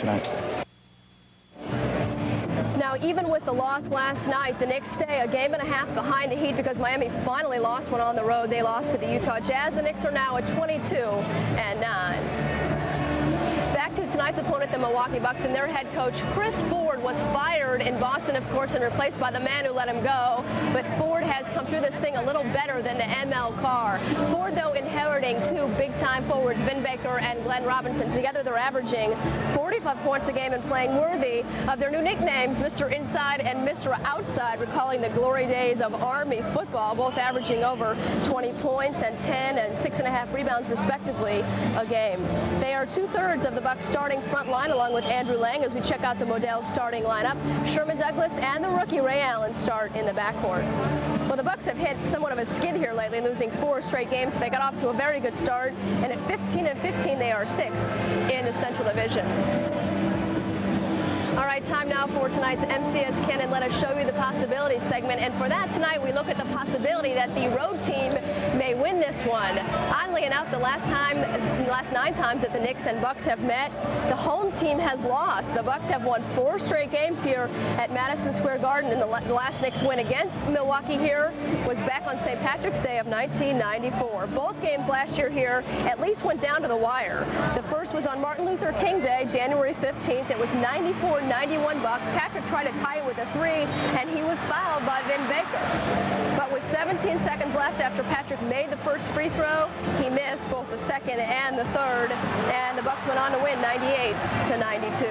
tonight. Now, even with the loss last night, the Knicks stay a game and a half behind the Heat because Miami finally lost one on the road. They lost to the Utah Jazz. The Knicks are now at 22-9. Back to tonight's opponent, the Milwaukee Bucks, and their head coach, Chris Ford, was fired in Boston, of course, and replaced by the man who let him go. But Ford has come through this thing a little better than the ML Carr. Ford, though, inheriting two big-time forwards, Vin Baker and Glenn Robinson. Together, they're averaging 45 points a game and playing worthy of their new nicknames, Mr. Inside and Mr. Outside, recalling the glory days of Army football, both averaging over 20 points and 10 and 6.5 rebounds, respectively, a game. They are two-thirds of the Bucks starting front line, along with Andrew Lang, as we check out the Modell starting lineup. Sherman Douglas and the rookie Ray Allen start in the backcourt. Well, the Bucks have hit somewhat of a skid here lately, losing 4 straight games. They got off to a very good start, and at 15-15, they are 6th in the Central Division. All right, time now for tonight's MCS Cannon Let Us Show You the Possibilities segment. And for that tonight, we look at the possibility that the road team may win this one. Oddly enough, the last 9 times that the Knicks and Bucks have met, the home team has lost. The Bucks have won 4 straight games here at Madison Square Garden, and the last Knicks win against Milwaukee here was back on St. Patrick's Day of 1994. Both games last year here at least went down to the wire. The first was on Martin Luther King Day, January 15th. It was 94-91 Bucks. Patrick tried to tie it with a 3, and he was fouled by Vin Baker. But with 17 seconds left after Patrick made the first free throw, he missed both the second and the third, and the Bucks went on to win 98-92.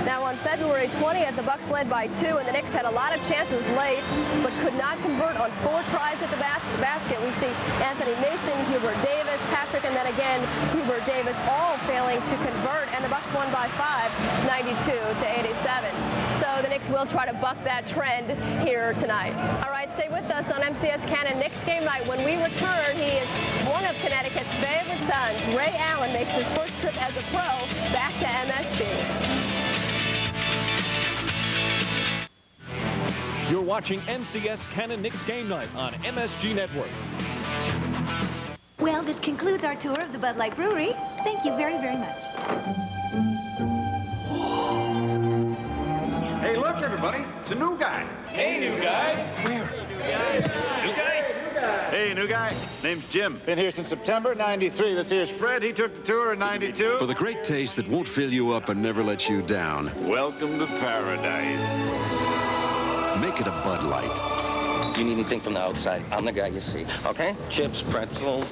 Now on February 20th, the Bucks led by 2, and the Knicks had a lot of chances late, but could not convert on 4 tries at the basket. We see Anthony Mason, Hubert Davis, Patrick, and then again Hubert Davis, all failing to convert, and the Bucks won by 5, 92-87. So the Knicks will try to buck that trend here tonight. All right, stay with us on MCS Cannon Knicks game night. When we return, he is one of Connecticut's favorite sons. Ray Allen makes his first trip as a pro back to MSG. You're watching MCS Cannon Knicks game night on MSG Network. Well, this concludes our tour of the Bud Light Brewery. Thank you very, very much. Hey, look, everybody. It's a new guy. Hey, new guy. Where? New guy? Hey, new guy. Name's Jim. Been here since September '93. This here's Fred. He took the tour in '92. For the great taste that won't fill you up and never let you down. Welcome to paradise. Make it a Bud Light. You need anything from the outside, I'm the guy you see, okay? Chips, pretzels.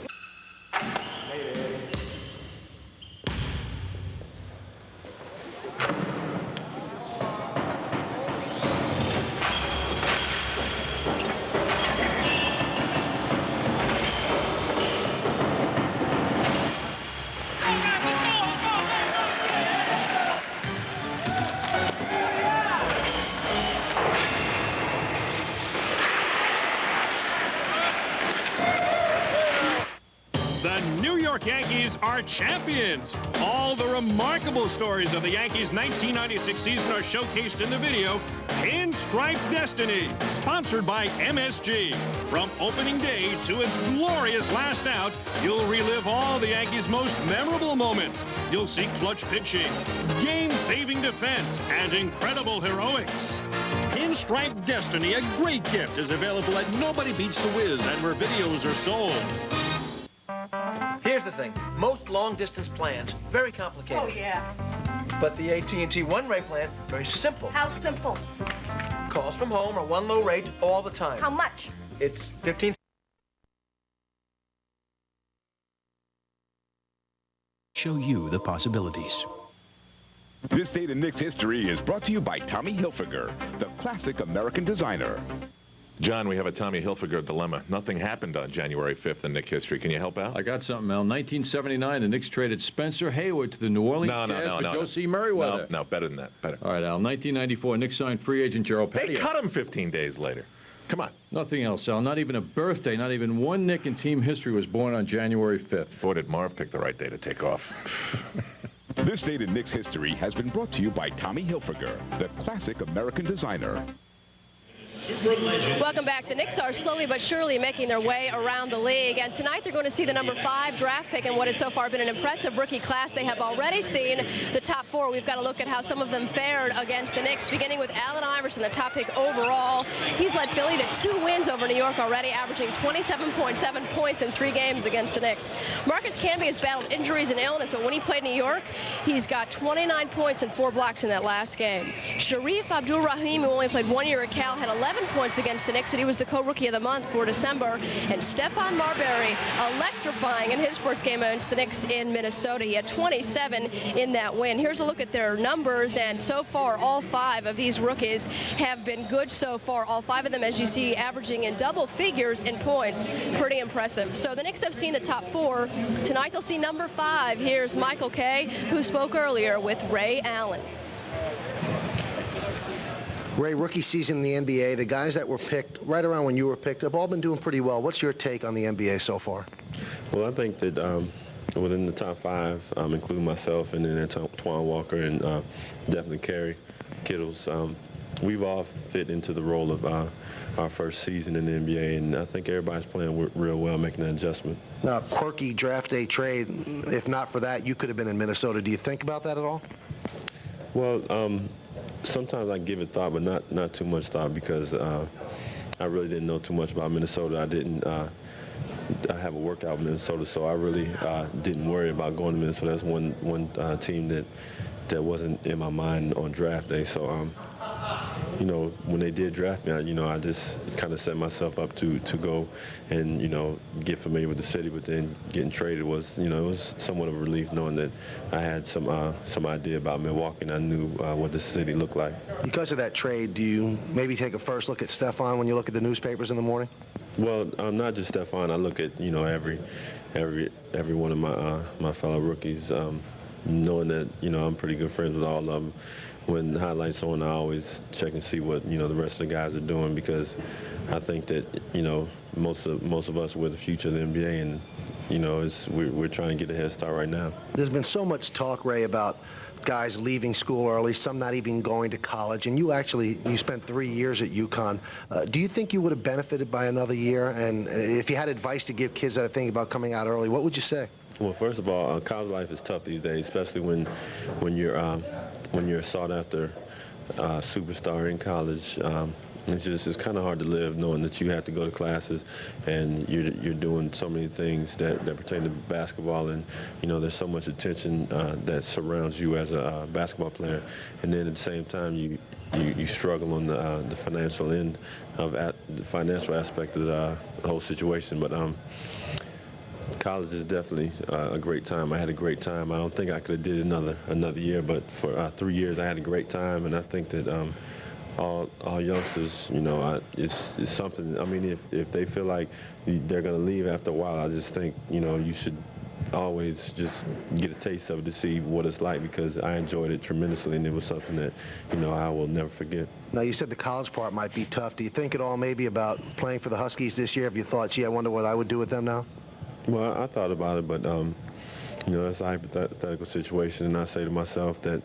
Yankees are champions. All the remarkable stories of the Yankees' 1996 season are showcased in the video Pinstripe Destiny, sponsored by MSG. From opening day to its glorious last out, you'll relive all the Yankees' most memorable moments. You'll see clutch pitching, game-saving defense, and incredible heroics. Pinstripe Destiny, a great gift, is available at Nobody Beats the Wiz and where videos are sold. Here's the thing. Most long-distance plans, very complicated. Oh, yeah. But the AT&T one-rate plan, very simple. How simple? Calls from home are one low rate all the time. How much? It's 15. Show you the possibilities. This Day in Knicks history is brought to you by Tommy Hilfiger, the classic American designer. John, we have a Tommy Hilfiger dilemma. Nothing happened on January 5th in Knicks history. Can you help out? I got something, Mel. 1979, the Knicks traded Spencer Hayward to the New Orleans Jazz for Josie Merriweather. No, better than that. Better. All right, Al. 1994, Knicks signed free agent Gerald Petty. They cut him 15 days later. Come on. Nothing else, Al. Not even a birthday, not even one Knick in team history was born on January 5th. Boy, did Marv pick the right day to take off. This Day in Knicks history has been brought to you by Tommy Hilfiger, the classic American designer. Welcome back. The Knicks are slowly but surely making their way around the league, and tonight they're going to see the number 5 draft pick in what has so far been an impressive rookie class. They have already seen the top 4. We've got to look at how some of them fared against the Knicks, beginning with Allen Iverson, the top pick overall. He's led Philly to 2 wins over New York already, averaging 27.7 points in 3 games against the Knicks. Marcus Camby has battled injuries and illness, but when he played New York, he's got 29 points and 4 blocks in that last game. Sharif Abdul-Rahim, who only played 1 year at Cal, had 11 points against the Knicks, and he was the co-rookie of the month for December. And Stephon Marbury electrifying in his first game against the Knicks in Minnesota. He had 27 in that win. Here's a look at their numbers, and so far all 5 of these rookies have been good so far. All 5 of them, as you see, averaging in double figures in points. Pretty impressive. So the Knicks have seen the top 4. Tonight they'll see number 5. Here's Michael Kay, who spoke earlier with Ray Allen. Ray, rookie season in the NBA, the guys that were picked right around when you were picked have all been doing pretty well. What's your take on the NBA so far? Well, I think that within the top 5, including myself and then Twan Walker and definitely Kerry Kittles, we've all fit into the role of our first season in the NBA, and I think everybody's playing real well, making that adjustment. Now, quirky draft day trade, if not for that, you could have been in Minnesota. Do you think about that at all? Well, sometimes I give it thought, but not too much thought, because I really didn't know too much about Minnesota. I have a workout in Minnesota, so I really didn't worry about going to Minnesota. That's one team that wasn't in my mind on draft day. So, you know, when they did draft me, I just kind of set myself up to go and, get familiar with the city. But then getting traded was, it was somewhat of a relief knowing that I had some idea about Milwaukee, and I knew what the city looked like. Because of that trade, do you maybe take a first look at Stephon when you look at the newspapers in the morning? Well, not just Stephon. I look at, every one of my fellow rookies, knowing that, I'm pretty good friends with all of them. When the highlights on, I always check and see what, the rest of the guys are doing, because I think that, most of us, we're the future of the NBA, and, we're trying to get a head start right now. There's been so much talk, Ray, about guys leaving school early, some not even going to college, and you spent 3 years at UConn. Do you think you would have benefited by another year? And if you had advice to give kids that are thinking about coming out early, what would you say? Well, first of all, college life is tough these days, especially when you're a sought-after superstar in college. It's kind of hard to live knowing that you have to go to classes and you're doing so many things that pertain to basketball, and there's so much attention that surrounds you as a basketball player, and then at the same time you struggle on the financial end of the financial aspect of the whole situation. But college is definitely a great time. I had a great time. I don't think I could have did another year, but for 3 years I had a great time, and I think that all youngsters, it's something. I mean, if they feel like they're going to leave after a while, I just think, you should always just get a taste of it to see what it's like, because I enjoyed it tremendously, and it was something that, I will never forget. Now, you said the college part might be tough. Do you think at all maybe about playing for the Huskies this year? Have you thought, gee, I wonder what I would do with them now? Well, I thought about it, but, it's a hypothetical situation, and I say to myself that,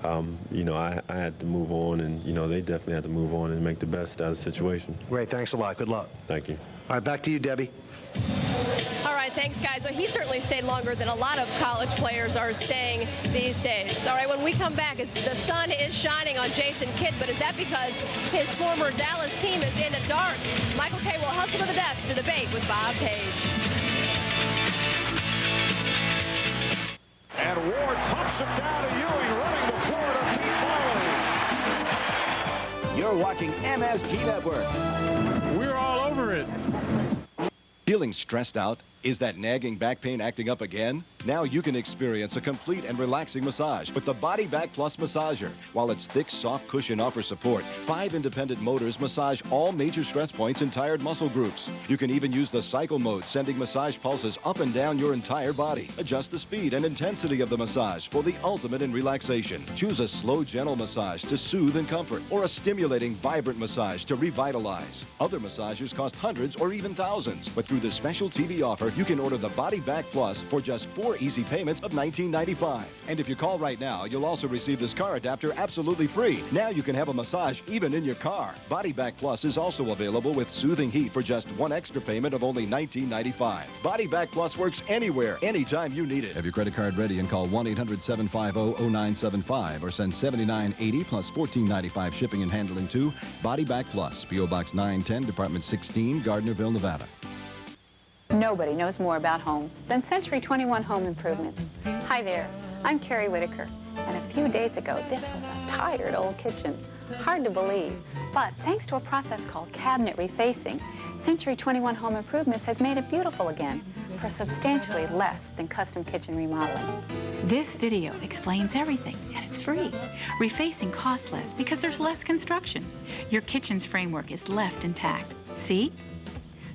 I had to move on, and, they definitely had to move on and make the best out of the situation. Great. Thanks a lot. Good luck. Thank you. All right, back to you, Debbie. All right, thanks, guys. So he certainly stayed longer than a lot of college players are staying these days. All right, when we come back, the sun is shining on Jason Kidd, but is that because his former Dallas team is in the dark? Michael Kay will hustle to the desk to debate with Bob Page. And Ward pumps it down to Ewing, running the floor to Pete Bowling. You're watching MSG Network. We're all over it. Feeling stressed out? Is that nagging back pain acting up again? Now you can experience a complete and relaxing massage with the Body Back Plus Massager. While its thick, soft cushion offers support, 5 independent motors massage all major stress points and tired muscle groups. You can even use the cycle mode, sending massage pulses up and down your entire body. Adjust the speed and intensity of the massage for the ultimate in relaxation. Choose a slow, gentle massage to soothe and comfort, or a stimulating, vibrant massage to revitalize. Other massagers cost hundreds or even thousands, but through the special TV offer, store, you can order the Body Back Plus for just 4 easy payments of $19.95. And if you call right now, you'll also receive this car adapter absolutely free. Now you can have a massage even in your car. Body Back Plus is also available with soothing heat for just 1 extra payment of only $19.95. Body Back Plus works anywhere, anytime you need it. Have your credit card ready and call 1-800-750-0975 or send $79.80 plus $14.95 shipping and handling to Body Back Plus, P.O. Box 910, Department 16, Gardnerville, Nevada. Nobody knows more about homes than Century 21 Home Improvements. Hi there, I'm Carrie Whitaker, and a few days ago, this was a tired old kitchen. Hard to believe, but thanks to a process called cabinet refacing, Century 21 Home Improvements has made it beautiful again for substantially less than custom kitchen remodeling. This video explains everything, and it's free. Refacing costs less because there's less construction. Your kitchen's framework is left intact. See?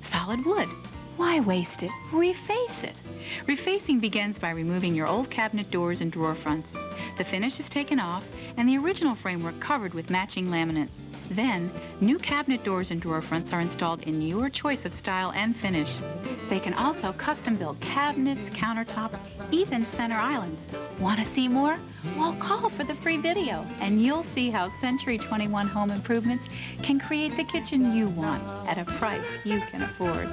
Solid wood. Why waste it? Reface it. Refacing begins by removing your old cabinet doors and drawer fronts. The finish is taken off and the original framework covered with matching laminate. Then, new cabinet doors and drawer fronts are installed in your choice of style and finish. They can also custom build cabinets, countertops, even center islands. Want to see more? Well, call for the free video, and you'll see how Century 21 Home Improvements can create the kitchen you want at a price you can afford.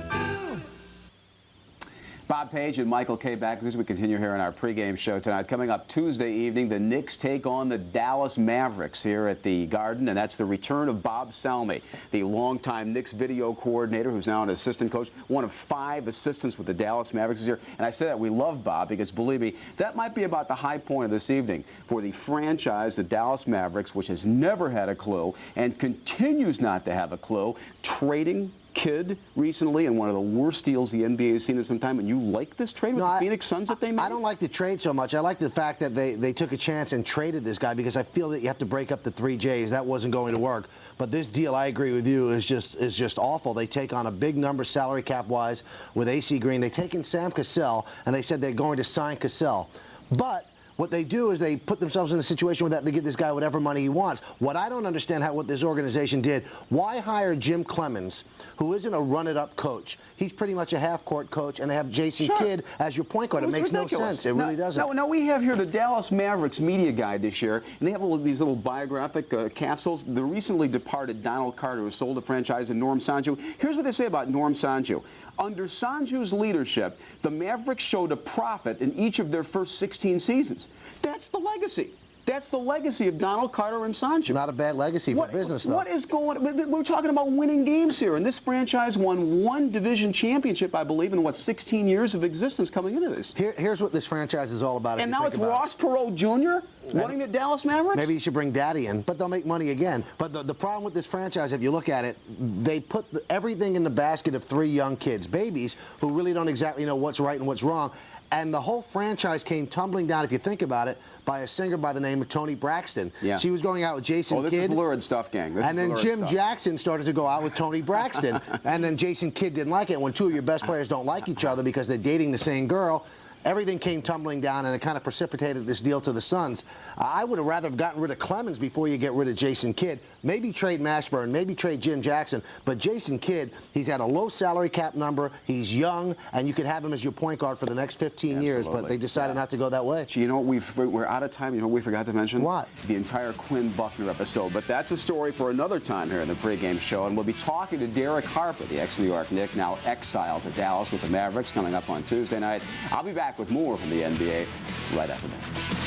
Bob Page and Michael K. back as we continue here on our pregame show tonight. Coming up Tuesday evening, the Knicks take on the Dallas Mavericks here at the Garden, and that's the return of Bob Salmi, the longtime Knicks video coordinator who's now an assistant coach, one of 5 assistants with the Dallas Mavericks this year. And I say that we love Bob because, believe me, that might be about the high point of this evening for the franchise, the Dallas Mavericks, which has never had a clue and continues not to have a clue, trading Kidd recently and one of the worst deals the NBA has seen in some time. And you like this trade with the Phoenix Suns that they made? I don't like the trade so much. I like the fact that they took a chance and traded this guy because I feel that you have to break up the 3 J's. That wasn't going to work. But this deal, I agree with you, is just awful. They take on a big number salary cap-wise with AC Green. They take in Sam Cassell, and they said they're going to sign Cassell. But what they do is they put themselves in a situation where they give this guy whatever money he wants. What I don't understand what this organization did, why hire Jim Clemens, who isn't a run-it-up coach? He's pretty much a half-court coach, and they have Jason Kidd as your point guard. It makes no sense. It really doesn't. Now, we have here the Dallas Mavericks media guide this year, and they have all of these little biographic capsules. The recently departed Donald Carter, who sold the franchise, and Norm Sanju. Here's what they say about Norm Sanju. Under Sanju's leadership, the Mavericks showed a profit in each of their first 16 seasons. That's the legacy. That's the legacy of Donald Carter and Sanju. Not a bad legacy for business, though. What is going on? We're talking about winning games here, and this franchise won 1 division championship, I believe, in, 16 years of existence coming into this. Here's what this franchise is all about. And now it's Ross Perot Jr. running the Dallas Mavericks? Maybe you should bring Daddy in, but they'll make money again. But the problem with this franchise, if you look at it, they put everything in the basket of 3 young kids, babies, who really don't exactly know what's right and what's wrong. And the whole franchise came tumbling down, if you think about it, by a singer by the name of Toni Braxton. Yeah. She was going out with Jason Kidd. This is lurid stuff, gang. And then Jim Jackson started to go out with Toni Braxton. And then Jason Kidd didn't like it. When 2 of your best players don't like each other because they're dating the same girl, everything came tumbling down, and it kind of precipitated this deal to the Suns. I would have rather gotten rid of Clemens before you get rid of Jason Kidd. Maybe trade Mashburn, maybe trade Jim Jackson, but Jason Kidd, he's at a low salary cap number, he's young, and you could have him as your point guard for the next 15 years, but they decided not to go that way. You know, we're out of time. You know what we forgot to mention? What? The entire Quinn Buckner episode, but that's a story for another time here in the pregame show, and we'll be talking to Derek Harper, the ex-New York Knick, now exiled to Dallas with the Mavericks, coming up on Tuesday night. I'll be back with more from the NBA right after this.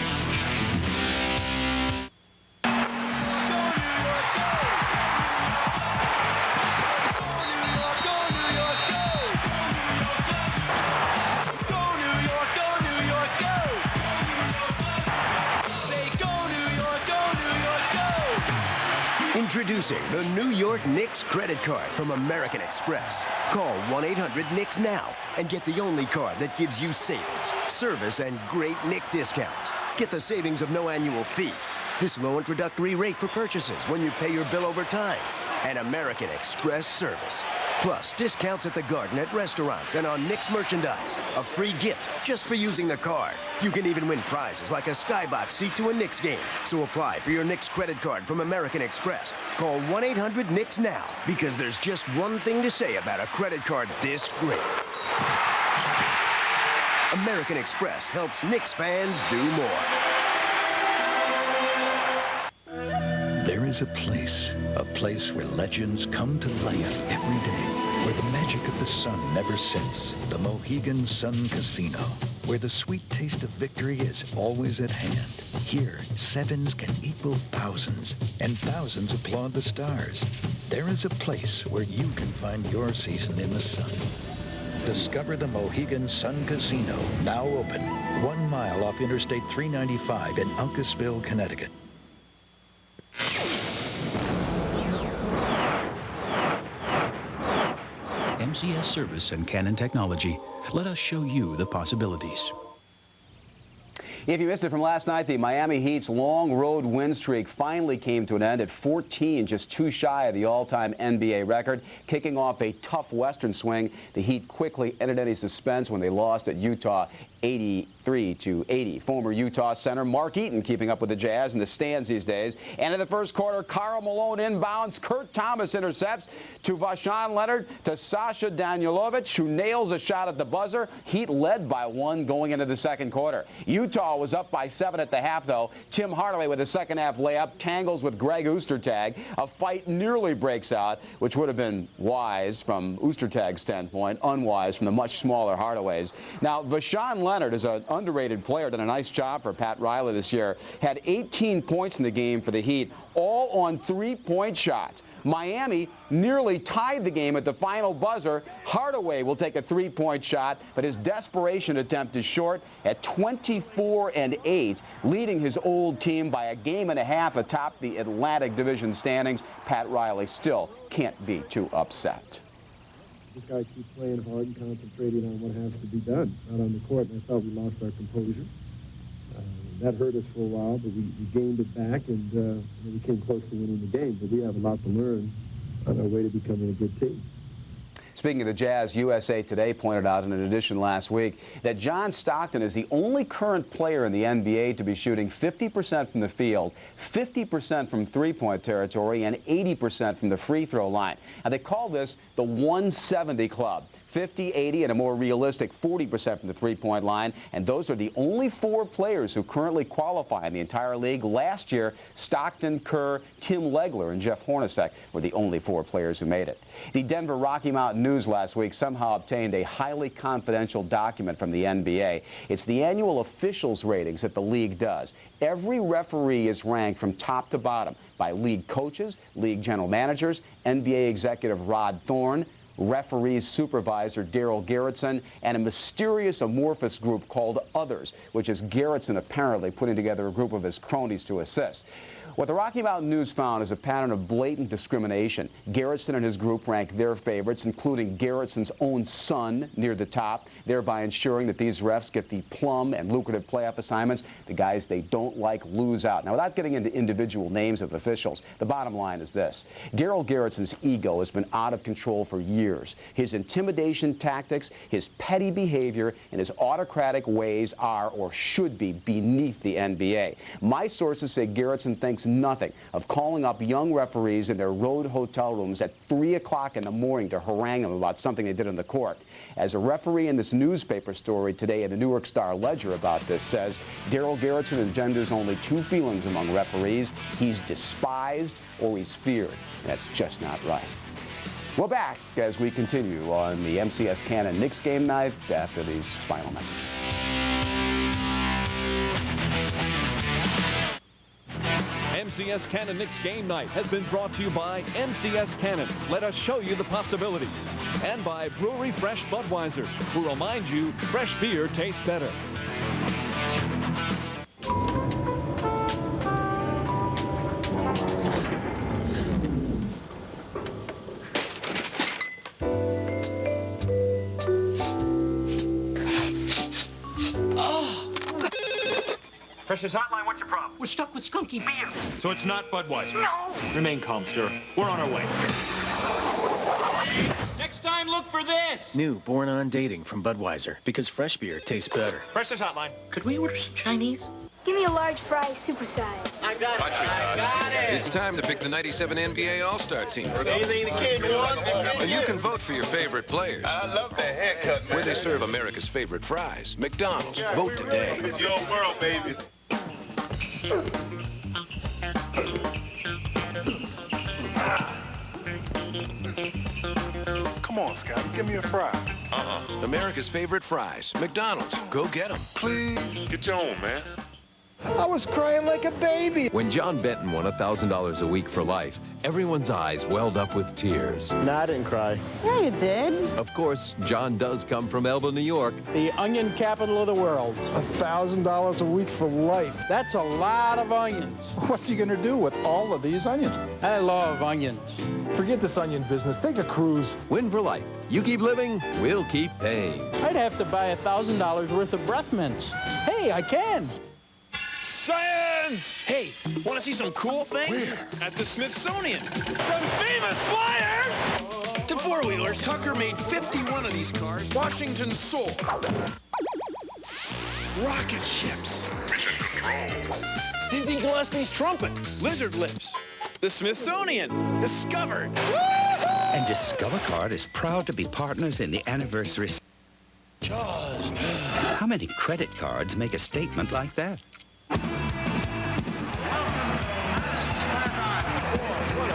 Introducing the New York Knicks credit card from American Express. Call 1-800-KNICKS now and get the only card that gives you savings, service, and great Knick discounts. Get the savings of no annual fee, this low introductory rate for purchases when you pay your bill over time, and American Express service. Plus, discounts at the Garden at restaurants and on Knicks merchandise. A free gift just for using the card. You can even win prizes like a skybox seat to a Knicks game. So apply for your Knicks credit card from American Express. Call 1-800-KNICKS now, because there's just one thing to say about a credit card this great. American Express helps Knicks fans do more. There is a place where legends come to life every day, where the magic of the sun never sets, the Mohegan Sun Casino, where the sweet taste of victory is always at hand. Here, sevens can equal thousands, and thousands applaud the stars. There is a place where you can find your season in the sun. Discover the Mohegan Sun Casino, now open, 1 mile off Interstate 395 in Uncasville, Connecticut. MCS Service and Canon Technology. Let us show you the possibilities. If you missed it from last night, the Miami Heat's long road win streak finally came to an end at 14, just 2 shy of the all-time NBA record. Kicking off a tough Western swing, the Heat quickly ended any suspense when they lost at Utah 83-80. Former Utah center Mark Eaton keeping up with the Jazz in the stands these days. And in the first quarter, Karl Malone inbounds. Kurt Thomas intercepts to Vashawn Leonard to Sasha Danilovich, who nails a shot at the buzzer. Heat led by 1 going into the second quarter. Utah was up by 7 at the half, though. Tim Hardaway with a second-half layup tangles with Greg Oostertag. A fight nearly breaks out, which would have been wise from Oostertag's standpoint, unwise from the much smaller Hardaways. Now, Vashawn Leonard is an underrated player, done a nice job for Pat Riley this year. Had 18 points in the game for the Heat, all on 3-point shots. Miami nearly tied the game at the final buzzer. Hardaway will take a 3-point shot, but his desperation attempt is short at 24-8, leading his old team by a game and a half atop the Atlantic Division standings. Pat Riley still can't be too upset. This guy keeps playing hard and concentrating on what has to be done out on the court, and I thought we lost our composure. That hurt us for a while, but we gained it back, and we came close to winning the game. But we have a lot to learn on our way to becoming a good team. Speaking of the Jazz, USA Today pointed out in an edition last week that John Stockton is the only current player in the NBA to be shooting 50% from the field, 50% from three-point territory, and 80% from the free throw line. Now, they call this the 170 Club. 50, 80, and a more realistic 40% from the three-point line. And those are the only 4 players who currently qualify in the entire league. Last year, Stockton, Kerr, Tim Legler, and Jeff Hornacek were the only 4 players who made it. The Denver Rocky Mountain News last week somehow obtained a highly confidential document from the NBA. It's the annual officials ratings that the league does. Every referee is ranked from top to bottom by league coaches, league general managers, NBA executive Rod Thorne, referees supervisor Daryl Garrettson, and a mysterious amorphous group called Others, which is Garrettson apparently putting together a group of his cronies to assist. What the Rocky Mountain News found is a pattern of blatant discrimination. Garrettson and his group rank their favorites, including Garrettson's own son, near the top, thereby ensuring that these refs get the plum and lucrative playoff assignments. The guys they don't like lose out. Now, without getting into individual names of officials, the bottom line is this. Daryl Garrettson's ego has been out of control for years. His intimidation tactics, his petty behavior, and his autocratic ways are, or should be, beneath the NBA. My sources say Garrettson thinks nothing of calling up young referees in their road hotel rooms at 3 o'clock in the morning to harangue them about something they did on the court. As a referee in this newspaper story today in the Newark Star-Ledger about this says, Daryl Garrettson engenders only 2 feelings among referees. He's despised or he's feared. That's just not right. We're back as we continue on the MCS Cannon Knicks game night after these final messages. MCS Cannon Knicks Game Night has been brought to you by MCS Cannon. Let us show you the possibilities. And by Brewery Fresh Budweiser, who remind you fresh beer tastes better. Precious Hotline, what's your problem? We're stuck with skunky beer. So it's not Budweiser? No. Remain calm, sir. We're on our way. Next time, look for this. New Born on Dating from Budweiser, because fresh beer tastes better. Precious Hotline. Could we order some Chinese? Give me a large fry, supersize. I got it. I got it. It's time to pick the 97 NBA All-Star team. Anything the kid wants, And you can vote for your favorite players. I love the haircut, man. Where they serve America's favorite fries, McDonald's. Vote today. It's your world, baby. Come on, Scott, give me a fry. America's favorite fries, McDonald's. Go get them. Please, get your own, man. I was crying like a baby. When John Benton won $1,000 a week for life, everyone's eyes welled up with tears. No, I didn't cry. Yeah, you did. Of course, John does come from Elba, New York. The onion capital of the world. $1,000 a week for life. That's a lot of onions. What's he going to do with all of these onions? I love onions. Forget this onion business. Take a cruise. Win for life. You keep living, we'll keep paying. I'd have to buy $1,000 worth of breath mints. Hey, I can. Science! Hey, want to see some cool things? Where? At the Smithsonian. Some famous flyers! To four-wheelers, Tucker made 51 of these cars. Washington sold. Rocket ships. Mission control. Dizzy Gillespie's trumpet. Lizard lips. The Smithsonian. Discovered. And Discover Card is proud to be partners in the anniversary. Jaws. How many credit cards make a statement like that?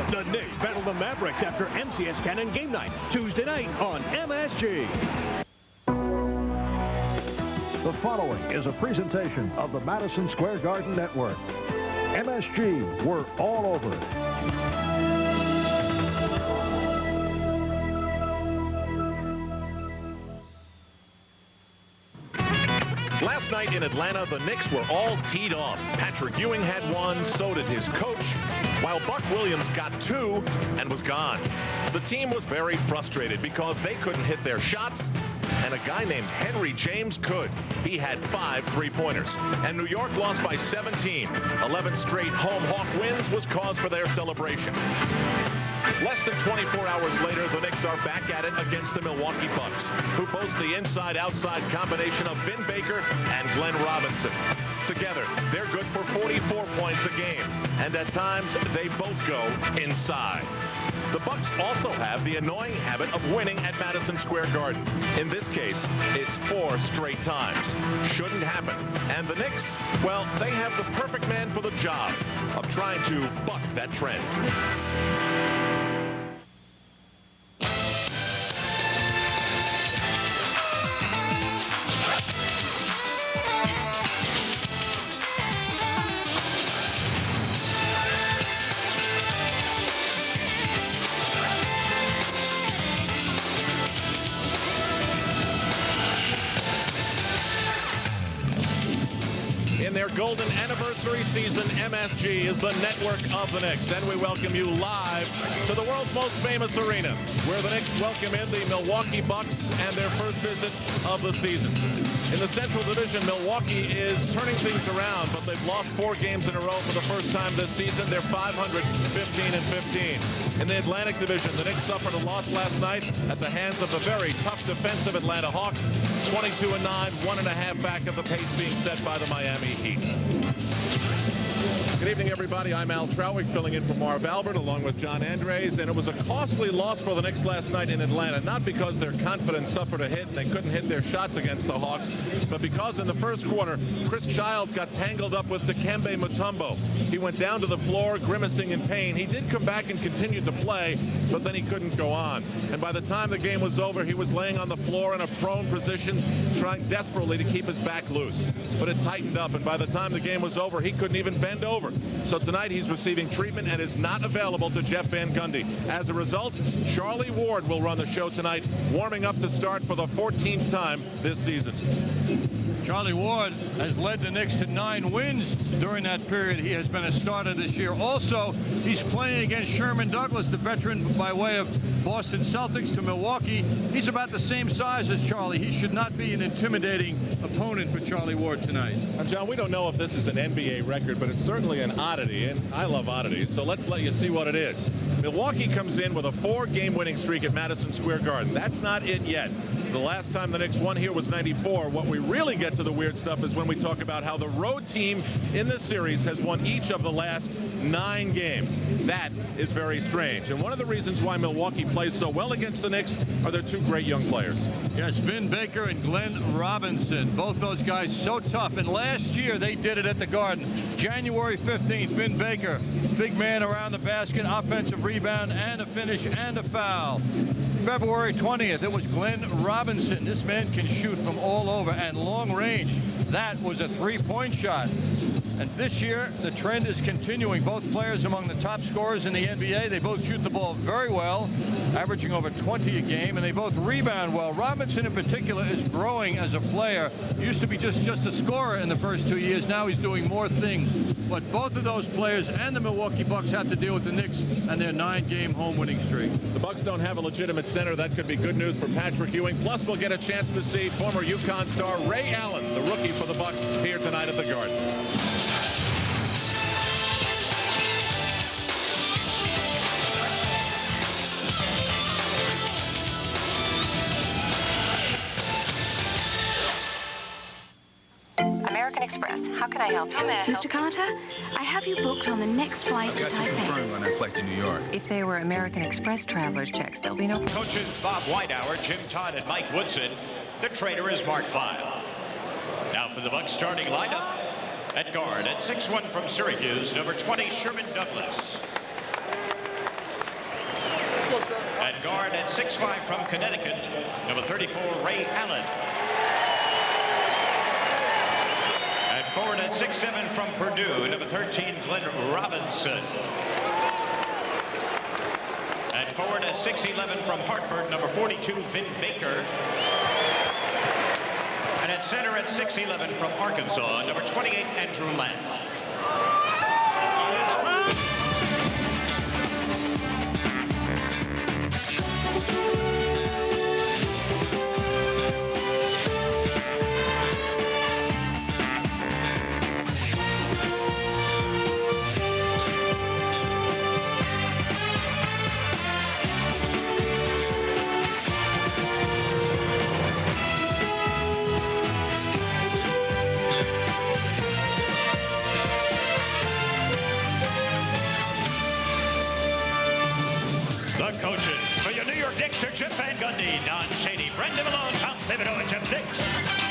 The Knicks battle the Mavericks after MCS Cannon game night, Tuesday night on MSG. The following is a presentation of the Madison Square Garden Network. MSG, we're all over it. Last night in Atlanta, the Knicks were all teed off. Patrick Ewing had one, so did his coach, while Buck Williams got two and was gone. The team was very frustrated because they couldn't hit their shots, and a guy named Henry James could. He had 5 3-pointers. And New York lost by 17. 11 straight home Hawk wins was cause for their celebration. Less than 24 hours later, the Knicks are back at it against the Milwaukee Bucks, who boast the inside-outside combination of Vin Baker and Glenn Robinson. Together, they're good for 44 points a game, and at times, they both go inside. The Bucks also have the annoying habit of winning at Madison Square Garden. In this case, it's 4 straight times. Shouldn't happen. And the Knicks, well, they have the perfect man for the job of trying to buck that trend. In their golden anniversary season, MSG is the network of the Knicks, and we welcome you live to the world's most famous arena, where the Knicks welcome in the Milwaukee Bucks and their first visit of the season. In the Central Division, Milwaukee is turning things around, but they've lost 4 games in a row for the first time this season. They're 515-15. In the Atlantic Division, the Knicks suffered a loss last night at the hands of the very tough defensive Atlanta Hawks, 22-9, 1.5 back of the pace being set by the Miami Heat. Good evening, everybody. I'm Al Trowick, filling in for Marv Albert, along with John Andres. And it was a costly loss for the Knicks last night in Atlanta, not because their confidence suffered a hit and they couldn't hit their shots against the Hawks, but because in the first quarter, Chris Childs got tangled up with Dikembe Mutombo. He went down to the floor, grimacing in pain. He did come back and continued to play, but then he couldn't go on. And by the time the game was over, he was laying on the floor in a prone position, trying desperately to keep his back loose. But it tightened up, and by the time the game was over, he couldn't even bend over. So tonight he's receiving treatment and is not available to Jeff Van Gundy. As a result, Charlie Ward will run the show tonight, warming up to start for the 14th time this season. Charlie Ward has led the Knicks to 9 wins during that period. He has been a starter this year. Also, he's playing against Sherman Douglas, the veteran by way of Boston Celtics to Milwaukee. He's about the same size as Charlie. He should not be an intimidating opponent for Charlie Ward tonight. Now, John, we don't know if this is an NBA record, but it's certainly an oddity, and I love oddities, so let's let you see what it is. Milwaukee comes in with a 4-game winning streak at Madison Square Garden. That's not it yet. The last time the Knicks won here was '94. What we really get to the weird stuff is when we talk about how the road team in this series has won each of the last 9 games. That is very strange. And one of the reasons why Milwaukee plays so well against the Knicks are their 2 great young players. Yes, Vin Baker and Glenn Robinson. Both those guys so tough. And last year they did it at the Garden. January 15th, Vin Baker, big man around the basket, offensive rebound and a finish and a foul. February 20th, it was Glenn Robinson. This man can shoot from all over and long range. That was a 3-point shot. And this year, the trend is continuing. Both players among the top scorers in the NBA. They both shoot the ball very well, averaging over 20 a game, and they both rebound well. Robinson, in particular, is growing as a player. Used to be just a scorer in the first 2 years. Now he's doing more things. But both of those players and the Milwaukee Bucks have to deal with the Knicks and their 9-game home winning streak. The Bucks don't have a legitimate center. That could be good news for Patrick Ewing. Plus, we'll get a chance to see former UConn star Ray Allen, the rookie for the Bucks, here tonight at the Garden. American Express. How can I help you? Mr. Carter, I have you booked on the next flight to Taipei. Confirmed on our flight to New York. If they were American Express traveler's checks, there'll be no... Coaches Bob Whitehour, Jim Todd, and Mike Woodson. The trader is Mark Feil. Now for the Bucks starting lineup. At guard, at 6'1" from Syracuse, number 20, Sherman Douglas. At guard, at 6'5" from Connecticut, number 34, Ray Allen. At forward, at 6'7" from Purdue, number 13, Glenn Robinson. At forward, at 6'11" from Hartford, number 42, Vin Baker. And at center, at 6'11" from Arkansas, number 28, Andrew Lamb. Chip Van Gundy, Don Shady, Brendan Malone, Tom Thibodeau, and Jeff Nicks.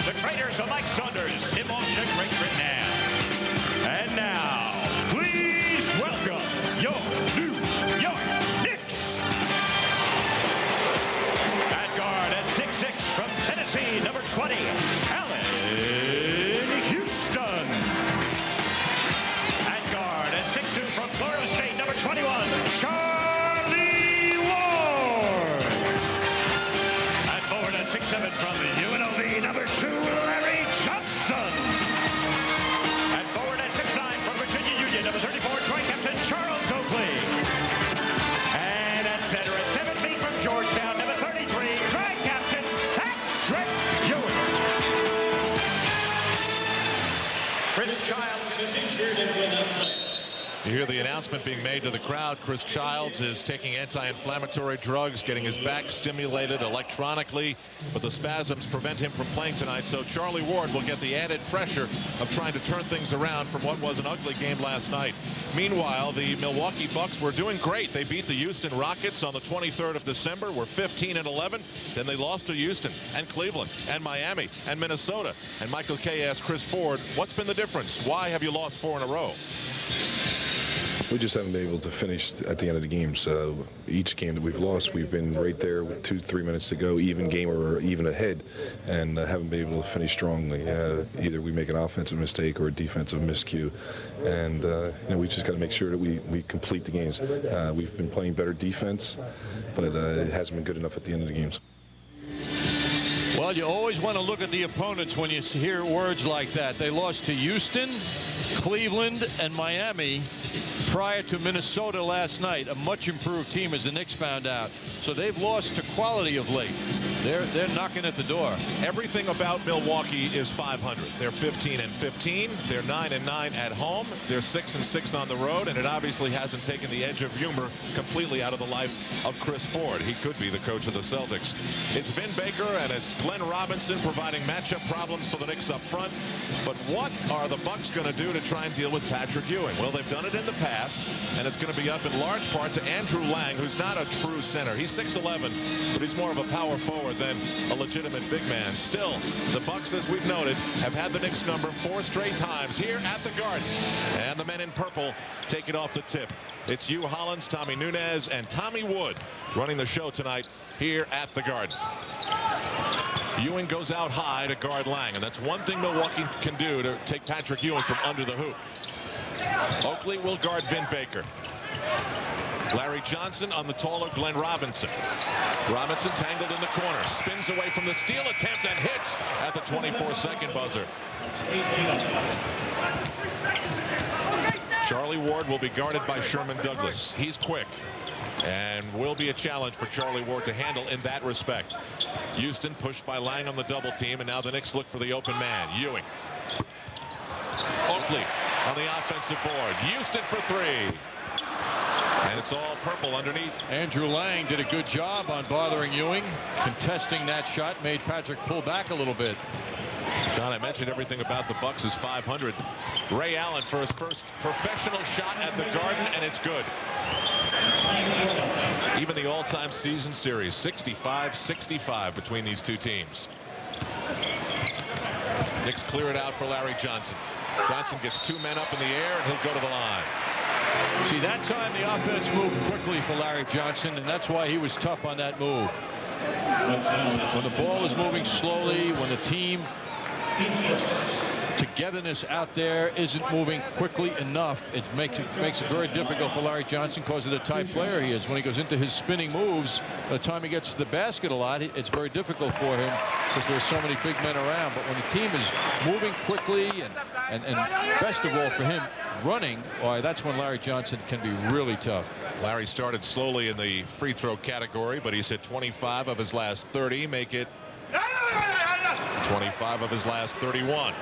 The traders are Mike Saunders, Tim Walsh, and Greg Britnam. And now, please welcome your New York Knicks. At guard, at 6'6", from Tennessee, number 20, Allen Houston. At guard, at 6'2", from Florida State, number 21, from the UNLV, number 2, Larry Johnson. And forward at 6'9" from Virginia Union, number 34, Troy Captain Charles Oakley. And at center at 7 feet from Georgetown, number 33, Troy Captain Patrick Ewing. Chris Childs is injured and will not play. You hear the announcement being made to the crowd. Chris Childs is taking anti-inflammatory drugs, getting his back stimulated electronically, but the spasms prevent him from playing tonight. So Charlie Ward will get the added pressure of trying to turn things around from what was an ugly game last night. Meanwhile, the Milwaukee Bucks were doing great. They beat the Houston Rockets on the 23rd of December. Were 15-11. Then they lost to Houston and Cleveland and Miami and Minnesota. And Michael Kay asked Chris Ford, what's been the difference? Why have you lost 4 in a row? We just haven't been able to finish at the end of the games. Each game that we've lost, we've been right there with 2-3 minutes to go, even game or even ahead, and haven't been able to finish strongly. Either we make an offensive mistake or a defensive miscue, and you know, we just got to make sure that we complete the games. We've been playing better defense, but it hasn't been good enough at the end of the games. Well, you always want to look at the opponents when you hear words like that. They lost to Houston, Cleveland, and Miami prior to Minnesota last night, a much improved team, as the Knicks found out. So they've lost to quality of late. They're knocking at the door. Everything about Milwaukee is 500. They're 15-15. They're 9-9 at home. They're 6-6 on the road, and it obviously hasn't taken the edge of humor completely out of the life of Chris Ford. He could be the coach of the Celtics. It's Vin Baker and it's Glenn Robinson providing matchup problems for the Knicks up front. But what are the Bucks going to do to try and deal with Patrick Ewing? Well, they've done it in the past, and it's going to be up in large part to Andrew Lang, who's not a true center. He's 6'11", but he's more of a power forward than a legitimate big man. Still, the Bucks, as we've noted, have had the Knicks number 4 straight times here at the Garden. And the men in purple take it off the tip. It's Hugh Hollins, Tommy Nunez, and Tommy Wood running the show tonight here at the Garden. Ewing goes out high to guard Lang, and that's one thing Milwaukee can do to take Patrick Ewing from under the hoop. Oakley will guard Vin Baker. Larry Johnson on the taller Glenn Robinson. Robinson tangled in the corner, spins away from the steal attempt and hits at the 24-second buzzer. Charlie Ward will be guarded by Sherman Douglas. He's quick and will be a challenge for Charlie Ward to handle in that respect. Houston pushed by Lang on the double team, and now the Knicks look for the open man. Ewing. Oakley on the offensive board. Houston for 3. And it's all purple underneath. Andrew Lang did a good job on bothering Ewing. Contesting that shot made Patrick pull back a little bit. John, I mentioned everything about the Bucks is 500. Ray Allen for his first professional shot at the Garden, and it's good. Even the all-time season series, 65-65 between these two teams. Knicks clear it out for Larry Johnson. Johnson gets 2 men up in the air, and he'll go to the line. See, that time the offense moved quickly for Larry Johnson, and that's why he was tough on that move. When the ball is moving slowly, when the team togetherness out there isn't moving quickly enough, it makes it very difficult for Larry Johnson because of the type player he is. When he goes into his spinning moves, by the time he gets to the basket a lot, it's very difficult for him because there's so many big men around. But when the team is moving quickly and best of all for him, running, why, that's when Larry Johnson can be really tough. Larry started slowly in the free throw category, but he's hit 25 of his last 30, make it 25 of his last 31.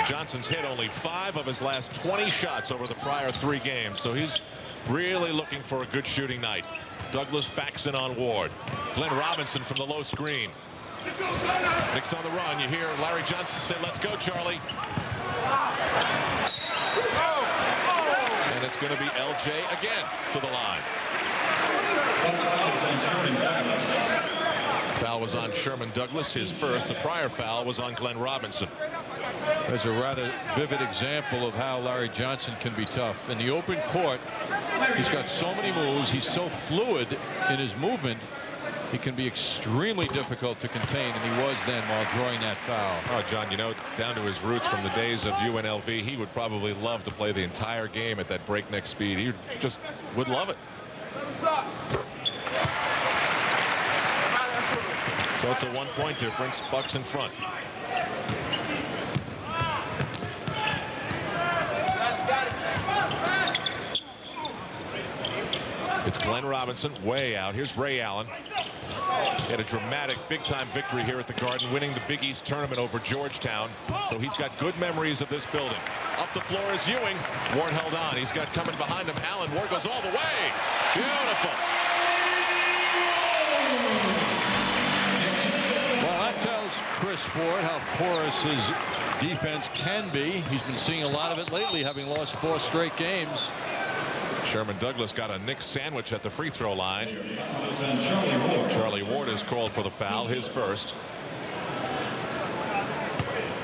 Johnson's hit only 5 of his last 20 shots over the prior 3 games, so he's really looking for a good shooting night. Douglas backs in on Ward. Glenn Robinson from the low screen. Knicks on the run. You hear Larry Johnson say, "Let's go, Charlie." And it's going to be LJ again to the line. Foul was on Sherman Douglas, his first. The prior foul was on Glenn Robinson. There's a rather vivid example of how Larry Johnson can be tough. In the open court, he's got so many moves. He's so fluid in his movement. He can be extremely difficult to contain, and he was then while drawing that foul. Oh, John, you know, down to his roots from the days of UNLV, he would probably love to play the entire game at that breakneck speed. He just would love it. So it's a 1-point difference. Bucks in front. It's Glenn Robinson way out. Here's Ray Allen. He had a dramatic big-time victory here at the Garden, winning the Big East tournament over Georgetown. So he's got good memories of this building. Up the floor is Ewing. Ward held on. He's got coming behind him Allen. Ward goes all the way. Beautiful. Well, that tells Chris Ford how porous his defense can be. He's been seeing a lot of it lately, having lost 4 straight games. Sherman Douglas got a Knicks sandwich at the free throw line. Charlie Ward is called for the foul, his first.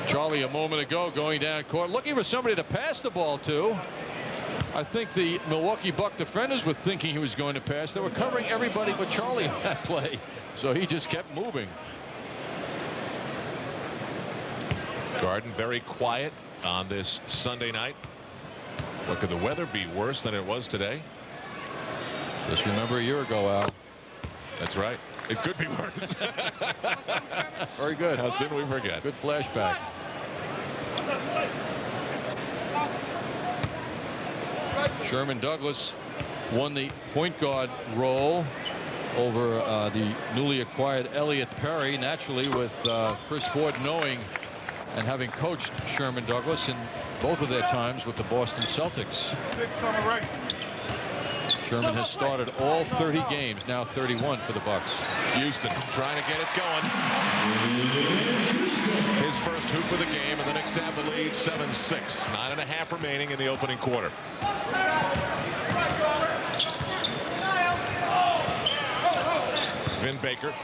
Charlie a moment ago going down court looking for somebody to pass the ball to. I think the Milwaukee Buck defenders were thinking he was going to pass. They were covering everybody but Charlie on that play, so he just kept moving. Garden very quiet on this Sunday night. What could the weather be worse than it was today? Just remember a year ago, Al. That's right. It could be worse. Very good. How soon we forget. Good flashback. Sherman Douglas won the point guard role over the newly acquired Elliott Perry, naturally with Chris Ford knowing and having coached Sherman Douglas in both of their times with the Boston Celtics. Sherman has started all 30 games, now 31 for the Bucks. Houston trying to get it going. His first hoop of the game, and the Knicks have the lead 7-6. 9.5 remaining in the opening quarter. Vin Baker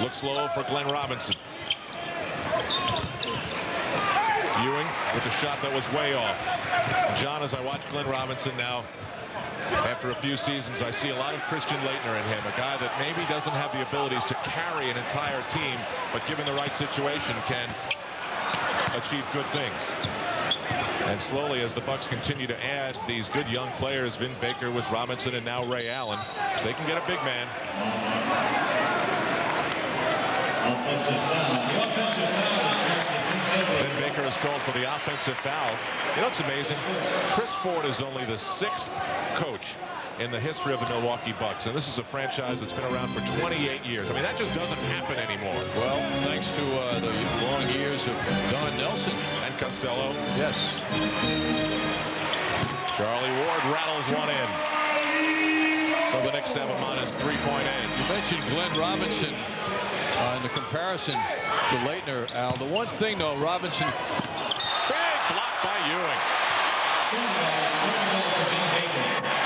looks low for Glenn Robinson. Ewing with the shot that was way off. John, as I watch Glenn Robinson now, after a few seasons, I see a lot of Christian Laettner in him, a guy that maybe doesn't have the abilities to carry an entire team, but given the right situation can achieve good things. And slowly, as the Bucks continue to add these good young players, Vin Baker with Robinson and now Ray Allen, they can get a big man. Vin Baker is called for the offensive foul. You know, it's amazing. Chris Ford is only the 6th coach in the history of the Milwaukee Bucks, and this is a franchise that's been around for 28 years. I mean, that just doesn't happen anymore. Well, thanks to the long years of Don Nelson and Costello. Yes. Charlie Ward rattles one in. So the Knicks have a -3-point edge. You mentioned Glenn Robinson in the comparison to Laettner, Al. The one thing, though, Robinson. Big block by Ewing.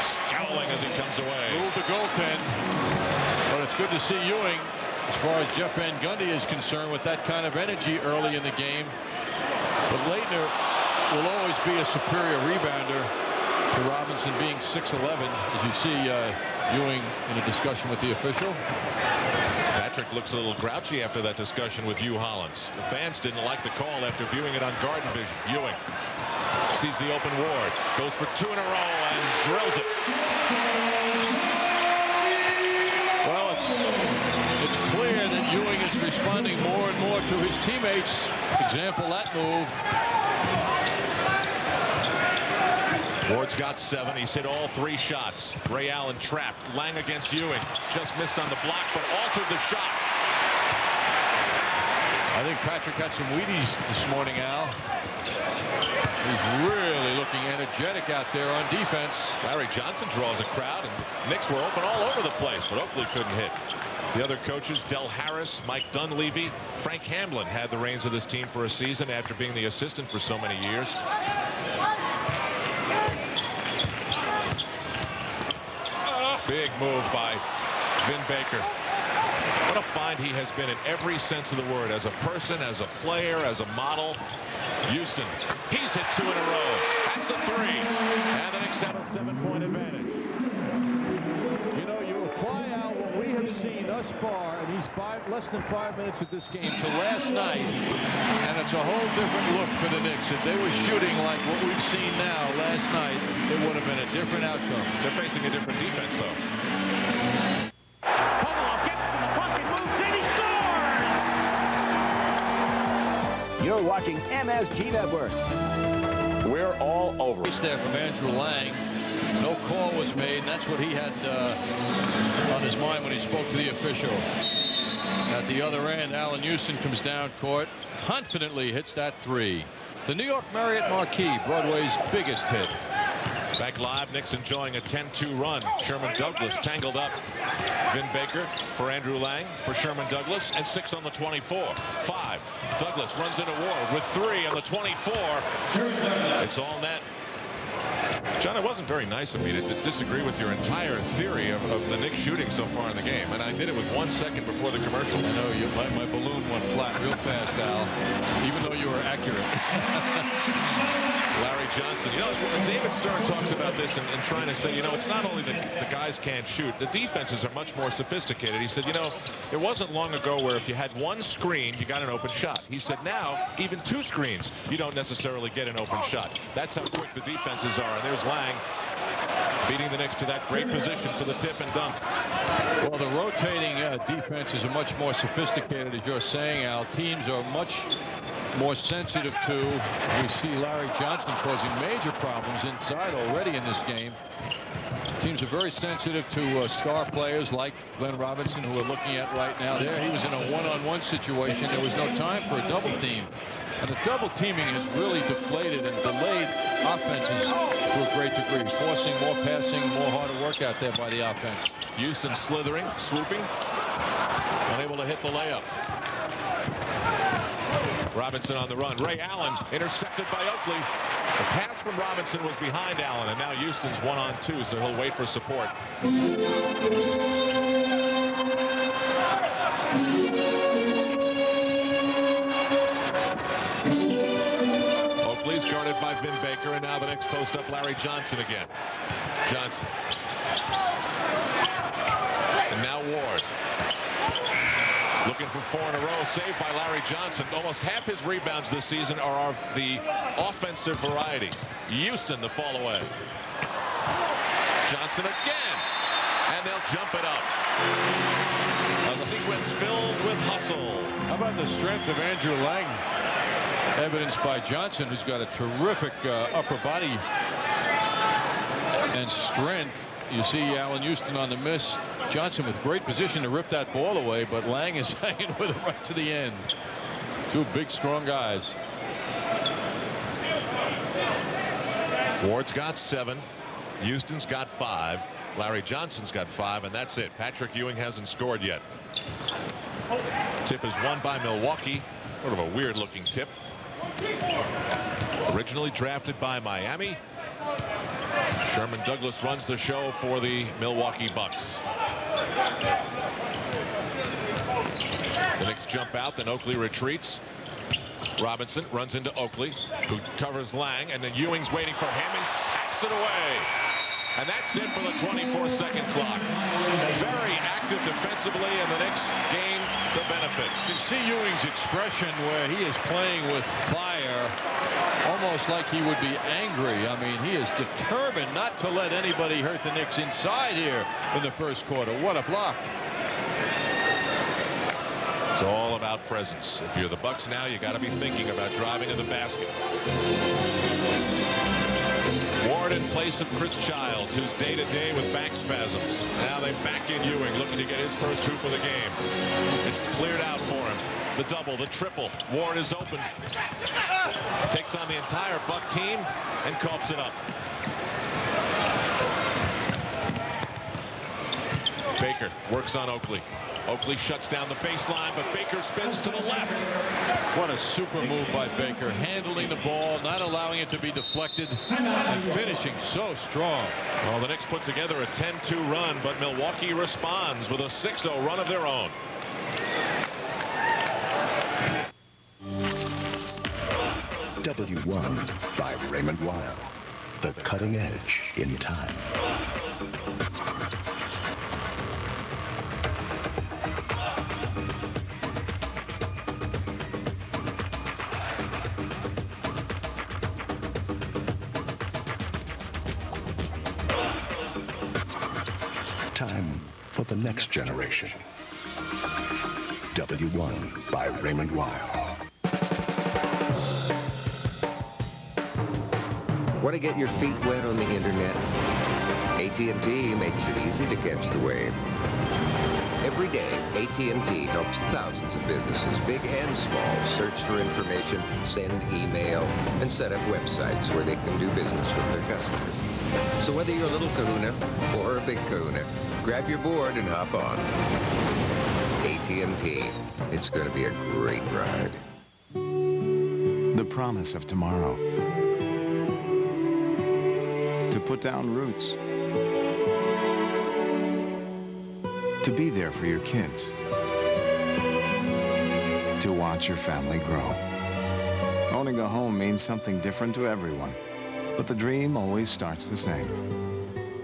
Scowling as he comes away. Ruled the goaltend. But it's good to see Ewing, as far as Jeff Van Gundy is concerned, with that kind of energy early in the game. But Laettner will always be a superior rebounder to Robinson, being 6'11", as you see Ewing in a discussion with the official. Patrick looks a little grouchy after that discussion with Hugh Hollins. The fans didn't like the call after viewing it on Garden Vision. Ewing sees the open Ward, goes for 2 in a row and drills it. Well, it's clear that Ewing is responding more and more to his teammates. Example, that move. Ward's got 7. He's hit all 3 shots. Ray Allen trapped. Lang against Ewing. Just missed on the block, but altered the shot. I think Patrick had some Wheaties this morning, Al. He's really looking energetic out there on defense. Larry Johnson draws a crowd, and Knicks were open all over the place, but Oakley couldn't hit. The other coaches, Del Harris, Mike Dunleavy, Frank Hamlin had the reins of this team for a season after being the assistant for so many years. Big move by Vin Baker. What a find he has been in every sense of the word, as a person, as a player, as a model. Houston, he's hit 2 in a row. That's a 3. And the Knicks have a 7-point advantage. You know, you apply out what we have seen thus far in these less than 5 minutes of this game to last night, and it's a whole different look for the Knicks. If they were shooting like what we've seen now last night, it would have been a different outcome. They're facing a different defense, though. You're watching MSG Network. We're all over. There from Andrew Lang. No call was made, and that's what he had on his mind when he spoke to the official. At the other end, Allen Houston comes down court, confidently hits that 3. The New York Marriott Marquis, Broadway's biggest hit. Back live, Knicks enjoying a 10-2 run. Sherman Douglas tangled up. Vin Baker for Andrew Lang for Sherman Douglas, and 6 on the 24. 5. Douglas runs into Ward with 3 on the 24. It's all net. John, it wasn't very nice of me to disagree with your entire theory of the Knicks shooting so far in the game, and I did it with 1 second before the commercial. I know my balloon went flat real fast, Al, even though you were accurate. Larry Johnson, you know, David Stern talks about this and trying to say, you know, it's not only the guys can't shoot, the defenses are much more sophisticated. He said, you know, it wasn't long ago where if you had 1 screen, you got an open shot. He said now, even 2 screens, you don't necessarily get an open shot. That's how quick the defenses are. And there's Lang beating the Knicks to that great position for the tip and dunk. Well, the rotating defenses are much more sophisticated, as you're saying, Al. Teams are much more sensitive to. We see Larry Johnson causing major problems inside already in this game. Teams are very sensitive to star players like Glenn Robinson, who we're looking at right now. There, he was in a one-on-one situation. There was no time for a double team. And the double teaming has really deflated and delayed offenses to a great degree, forcing more passing, more harder work out there by the offense. Houston slithering, swooping, unable to hit the layup. Robinson on the run. Ray Allen intercepted by Oakley. The pass from Robinson was behind Allen, and now Houston's 1-on-2, so he'll wait for support. Oakley's guarded by Vin Baker, and now the Knicks post up Larry Johnson again. Johnson. And now Ward. Looking for 4 in a row, saved by Larry Johnson. Almost half his rebounds this season are of the offensive variety. Houston the fall away. Johnson again, and they'll jump it up. A sequence filled with hustle. How about the strength of Andrew Lang, evidenced by Johnson, who's got a terrific upper body and strength. You see Allen Houston on the miss. Johnson with great position to rip that ball away, but Lang is hanging with it right to the end. Two big, strong guys. Ward's got 7. Houston's got 5. Larry Johnson's got 5, and that's it. Patrick Ewing hasn't scored yet. Tip is won by Milwaukee. Sort of a weird-looking tip. Originally drafted by Miami. Sherman Douglas runs the show for the Milwaukee Bucks. The Knicks jump out, then Oakley retreats. Robinson runs into Oakley, who covers Lang, and then Ewing's waiting for him. He smacks it away. And that's it for the 24-second clock. Very active defensively, and the Knicks gain the benefit. You can see Ewing's expression where he is playing with fire, almost like he would be angry. I mean, he is determined not to let anybody hurt the Knicks inside here in the first quarter. What a block. It's all about presence. If you're the Bucks now, you got to be thinking about driving to the basket. Ward in place of Chris Childs, who's day-to-day with back spasms. Now they back in Ewing, looking to get his first hoop of the game. It's cleared out for him. The double, the triple. Ward is open. Takes on the entire Buck team and coughs it up. Baker works on Oakley. Oakley shuts down the baseline, but Baker spins to the left. What a super move by Baker, handling the ball, not allowing it to be deflected, and finishing so strong. Well, the Knicks put together a 10-2 run, but Milwaukee responds with a 6-0 run of their own. W1 by Raymond Weil. The cutting edge in time. Time for the next generation. W1 by Raymond Weil. Want to get your feet wet on the internet? AT&T makes it easy to catch the wave. Every day, AT&T helps thousands of businesses, big and small, search for information, send email, and set up websites where they can do business with their customers. So whether you're a little kahuna or a big kahuna, grab your board and hop on. AT&T. It's going to be a great ride. The promise of tomorrow. To put down roots. To be there for your kids. To watch your family grow. Owning a home means something different to everyone, but the dream always starts the same.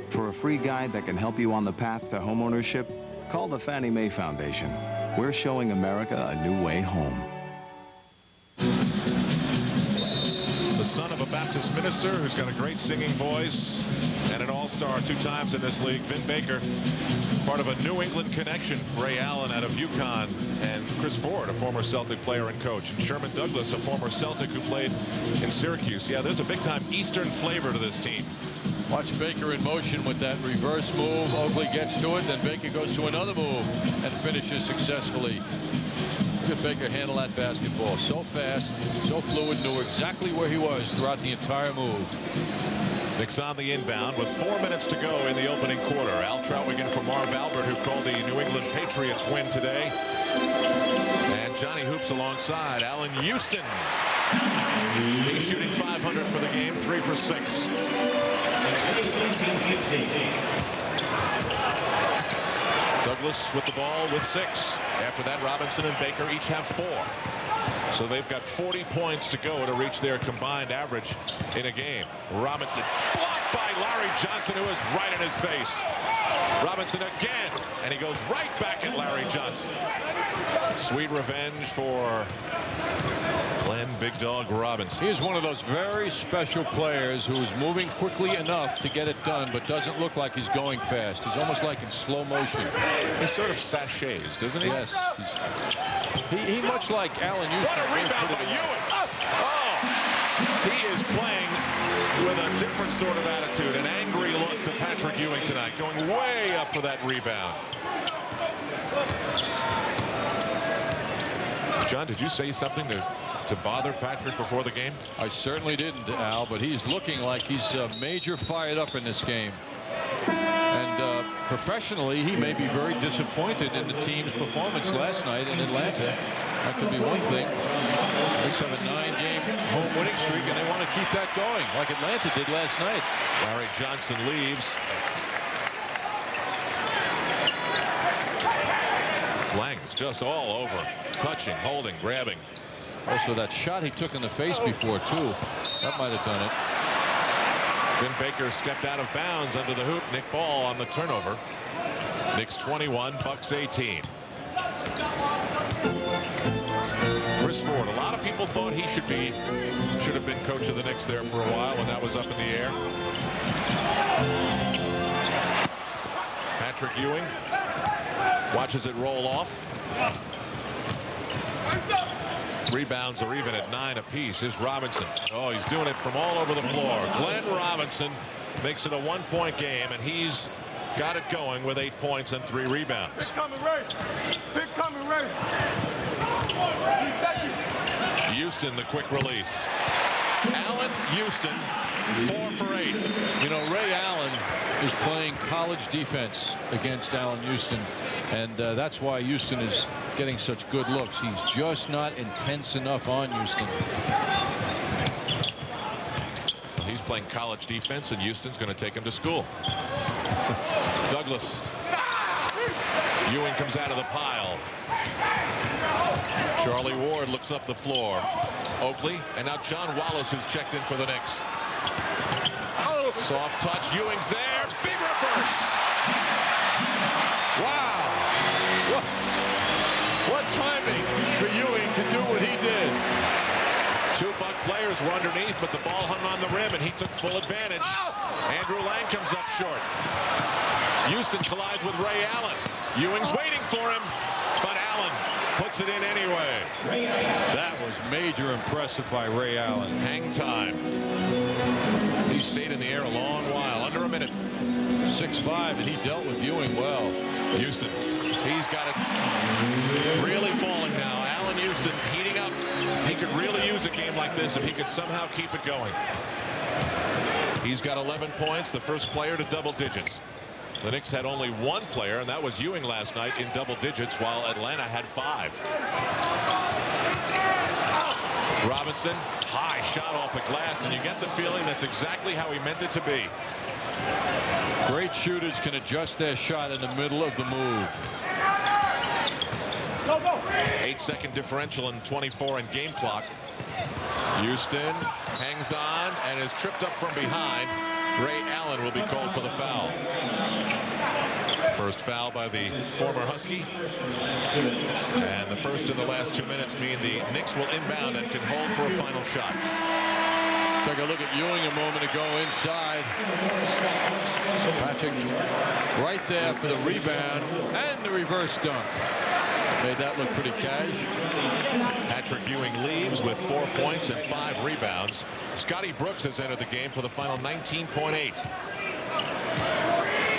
For a free guide that can help you on the path to homeownership, call the Fannie Mae Foundation. We're showing America a new way home. The son of a Baptist minister who's got a great singing voice and an all-star 2 times in this league, Vin Baker, part of a New England connection. Ray Allen out of UConn, and Chris Ford, a former Celtic player and coach, and Sherman Douglas, a former Celtic who played in Syracuse. Yeah, there's a big-time Eastern flavor to this team. Watch Baker in motion with that reverse move. Oakley gets to it, then Baker goes to another move and finishes successfully. Look at Baker handle that basketball. So fast, so fluid, knew exactly where he was throughout the entire move. Knicks on the inbound with 4 minutes to go in the opening quarter. Al Troutwig for Marv Albert, who called the New England Patriots win today. And Johnny Hoops alongside Allen Houston. He's shooting 500 for the game, 3 for 6. Douglas with the ball with 6. After that, Robinson and Baker each have 4. So they've got 40 points to go to reach their combined average in a game. Robinson blocked by Larry Johnson, who is right in his face. Robinson again, and he goes right back at Larry Johnson. Sweet revenge for Glenn Big Dog Robinson. He's one of those very special players who is moving quickly enough to get it done, but doesn't look like he's going fast. He's almost like in slow motion. He sort of sachets, doesn't he? Yes. He much like Allen Houston. What a rebound by Ewing. Oh, he is playing with a different sort of attitude. An angry look to Patrick Ewing tonight, going way up for that rebound. John, did you say something to bother Patrick before the game? I certainly didn't, Al, but he's looking like he's major fired up in this game. And professionally, he may be very disappointed in the team's performance last night in Atlanta. That could be one thing. Knicks have a 9-game home winning streak, and they want to keep that going, like Atlanta did last night. Larry Johnson leaves. Lang's just all over. Touching, holding, grabbing. Also, that shot he took in the face before, too. That might have done it. Then Baker stepped out of bounds under the hoop. Nick Ball on the turnover. Knicks 21, Bucks 18. Chris Ford. A lot of people thought he should have been coach of the Knicks there for a while when that was up in the air. Patrick Ewing watches it roll off. Rebounds are even at 9 apiece. Here's Robinson. Oh, he's doing it from all over the floor. Glenn Robinson makes it a 1-point game, and he's got it going with 8 points and 3 rebounds. Big coming, Ray. Big coming, Ray. Houston, the quick release. Allen Houston, 4 for 8. You know, Ray Allen is playing college defense against Allen Houston, and that's why Houston is getting such good looks. He's just not intense enough on Houston. He's playing college defense, and Houston's going to take him to school. Douglas. Ewing comes out of the pile. Charlie Ward looks up the floor. Oakley, and now John Wallace, who's checked in for the Knicks. Soft touch. Ewing's there. Big reverse. Wow. What timing for Ewing to do what he did. 2 Buck players were underneath, but the ball hung on the rim, and he took full advantage. Andrew Lang comes up short. Houston collides with Ray Allen. Ewing's waiting for him, but Allen puts it in anyway. That was major impressive by Ray Allen. Hang time. He stayed in the air a long while, under a minute. 6'5", and he dealt with Ewing well. Houston, he's got it really falling now. Allen Houston heating up. He could really use a game like this if he could somehow keep it going. He's got 11 points, the first player to double digits. The Knicks had only 1 player, and that was Ewing last night in double digits, while Atlanta had 5. Robinson, high shot off the glass, and you get the feeling that's exactly how he meant it to be. Great shooters can adjust their shot in the middle of the move. 8-second differential in 24 in game clock. Houston hangs on and is tripped up from behind. Ray Allen will be called for the foul. First foul by the former Husky. And the first in the last 2 minutes mean the Knicks will inbound and can hold for a final shot. Take a look at Ewing a moment ago inside. Patrick right there for the rebound and the reverse dunk. Made that look pretty cash. Patrick Ewing leaves with 4 points and 5 rebounds. Scotty Brooks has entered the game for the final 19.8.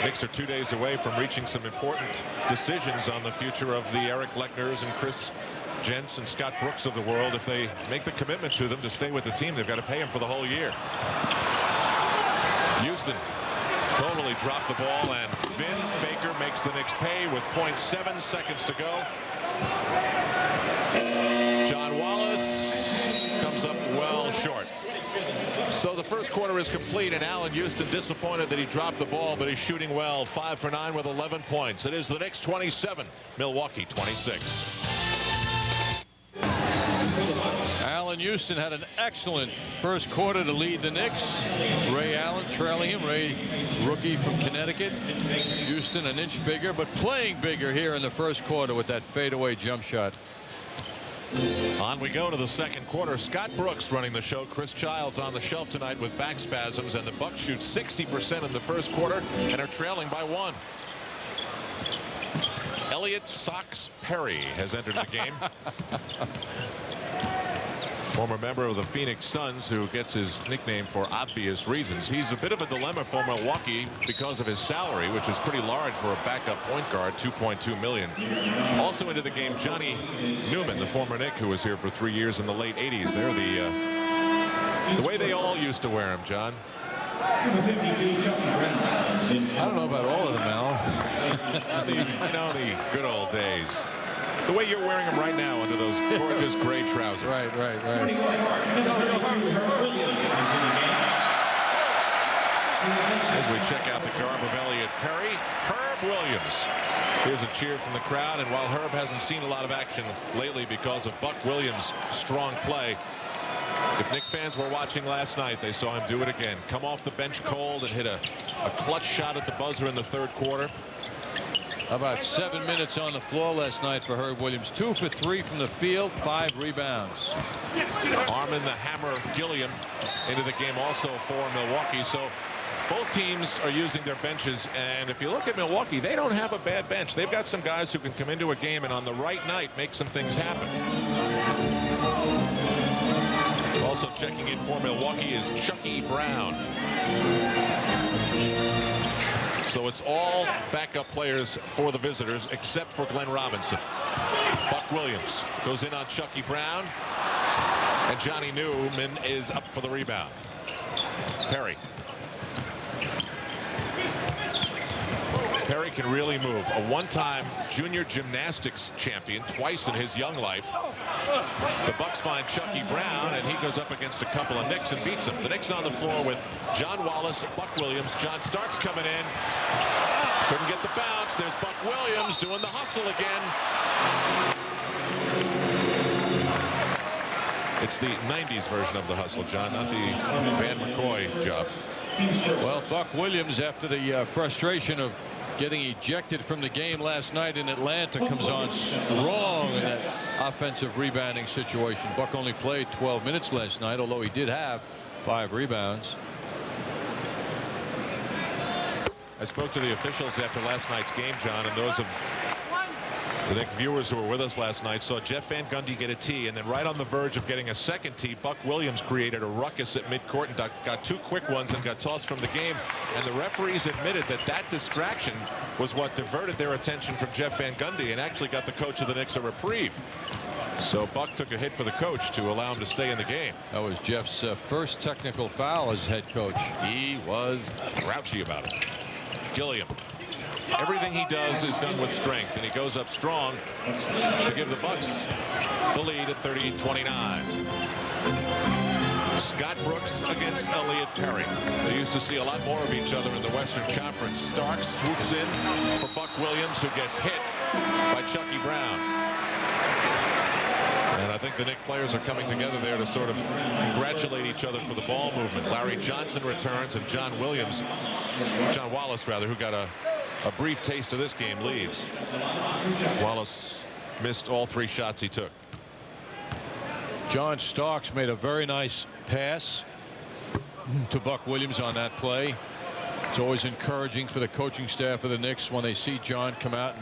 Knicks are 2 days away from reaching some important decisions on the future of the Eric Leckners and Chris Gents and Scott Brooks of the world. If they make the commitment to them to stay with the team, they've got to pay him for the whole year. Houston totally dropped the ball, and Vin Baker makes the Knicks pay with 0.7 seconds to go. John Wallace comes up well short. So the first quarter is complete, and Allen Houston disappointed that he dropped the ball, but he's shooting well. 5 for 9 with 11 points. It is the Knicks 27, Milwaukee 26. Allen Houston had an excellent first quarter to lead the Knicks. Ray Allen trailing him. Ray, rookie from Connecticut. Houston an inch bigger, but playing bigger here in the first quarter with that fadeaway jump shot. On we go to the second quarter. Scott Brooks running the show. Chris Childs on the shelf tonight with back spasms, and the Bucks shoot 60% in the first quarter and are trailing by 1. Elliot Sox Perry has entered the game. Former member of the Phoenix Suns, who gets his nickname for obvious reasons. He's a bit of a dilemma for Milwaukee because of his salary, which is pretty large for a backup point guard, $2.2 million. Also into the game, Johnny Newman, the former Knick, who was here for 3 years in the late 80s. They're the way they all used to wear him, John. I don't know about all of them, Al. You know, the good old days. The way you're wearing them right now under those gorgeous gray trousers. Right. As we check out the garb of Elliot Perry, Herb Williams. Here's a cheer from the crowd, and while Herb hasn't seen a lot of action lately because of Buck Williams' strong play, if Knick fans were watching last night, they saw him do it again. Come off the bench cold and hit a clutch shot at the buzzer in the third quarter. About 7 minutes on the floor last night for Herb Williams. 2 for 3 from the field, 5 rebounds. Armin the Hammer Gilliam into the game also for Milwaukee. So both teams are using their benches, and if you look at Milwaukee, they don't have a bad bench. They've got some guys who can come into a game and on the right night make some things happen. Also checking in for Milwaukee is Chucky Brown. So it's all backup players for the visitors except for Glenn Robinson. Buck Williams goes in on Chucky Brown, and Johnny Newman is up for the rebound. Perry can really move. A one-time junior gymnastics champion, twice in his young life. The Bucks find Chucky Brown, and he goes up against a couple of Knicks and beats him. The Knicks on the floor with John Wallace, Buck Williams. John Starks coming in. Couldn't get the bounce. There's Buck Williams doing the hustle again. It's the 90s version of the hustle, John, not the Van McCoy job. Well, Buck Williams, after the frustration of getting ejected from the game last night in Atlanta, comes on strong in that offensive rebounding situation. Buck only played 12 minutes last night, although he did have 5 rebounds. I spoke to the officials after last night's game, John, and those of the Knicks viewers who were with us last night saw Jeff Van Gundy get a tee, and then right on the verge of getting a second tee, Buck Williams created a ruckus at midcourt and got 2 quick ones and got tossed from the game. And the referees admitted that that distraction was what diverted their attention from Jeff Van Gundy and actually got the coach of the Knicks a reprieve. So Buck took a hit for the coach to allow him to stay in the game. That was Jeff's first technical foul as head coach. He was grouchy about it. Gilliam. Everything he does is done with strength, and he goes up strong to give the Bucks the lead at 30-29. Scott Brooks against Elliot Perry. They used to see a lot more of each other in the Western Conference. Starks swoops in for Buck Williams, who gets hit by Chucky Brown. And I think the Knicks players are coming together there to sort of congratulate each other for the ball movement. Larry Johnson returns, and John Wallace, who got a brief taste of this game, leaves. Wallace missed all 3 shots he took. John Starks made a very nice pass to Buck Williams on that play. It's always encouraging for the coaching staff of the Knicks when they see John come out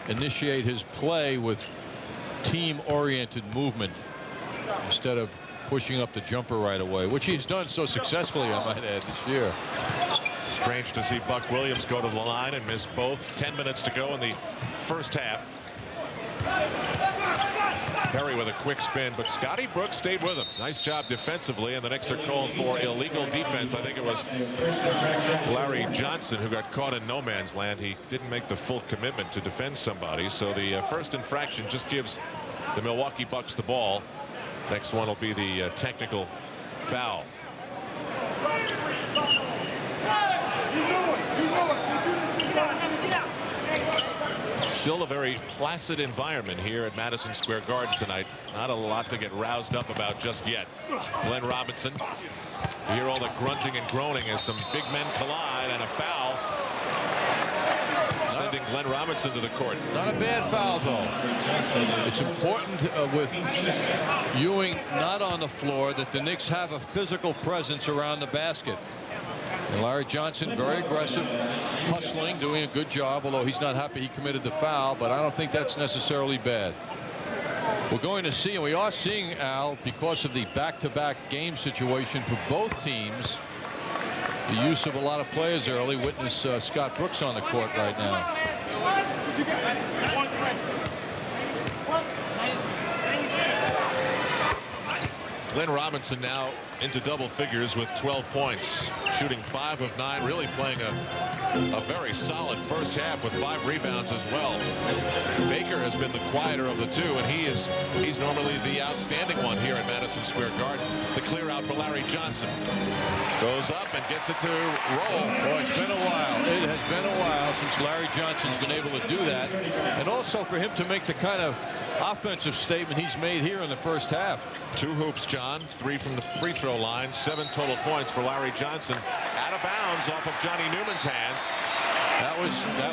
and initiate his play with team-oriented movement instead of pushing up the jumper right away, which he's done so successfully, I might add, this year. Strange to see Buck Williams go to the line and miss both. 10 minutes to go in the first half. Perry with a quick spin, but Scotty Brooks stayed with him. Nice job defensively, and the Knicks are called for illegal defense. I think it was Larry Johnson who got caught in no man's land. He didn't make the full commitment to defend somebody, so the first infraction just gives the Milwaukee Bucks the ball. Next one will be the technical foul. Still a very placid environment here at Madison Square Garden tonight. Not a lot to get roused up about just yet. Glenn Robinson. You hear all the grunting and groaning as some big men collide, and a foul sending Glenn Robinson to the court. Not a bad foul, though. It's important with Ewing not on the floor that the Knicks have a physical presence around the basket. And Larry Johnson, very aggressive, hustling, doing a good job, although he's not happy he committed the foul, but I don't think that's necessarily bad. We're going to see, and we are seeing, Al, because of the back-to-back game situation for both teams, the use of a lot of players early. Witness Scott Brooks on the court right now. Glenn Robinson now into double figures with 12 points, shooting 5 of 9, really playing a very solid first half with 5 rebounds as well. Baker has been the quieter of the two, and he's normally the outstanding one here at Madison Square Garden. The clear out for Larry Johnson. Goes up and gets it to roll. Boy, it's been a while. It has been a while since Larry Johnson's been able to do that, and also for him to make the kind of offensive statement he's made here in the first half. 2 hoops, John. 3 from the free throw line. 7 total points for Larry Johnson. Out of bounds off of Johnny Newman's hands. That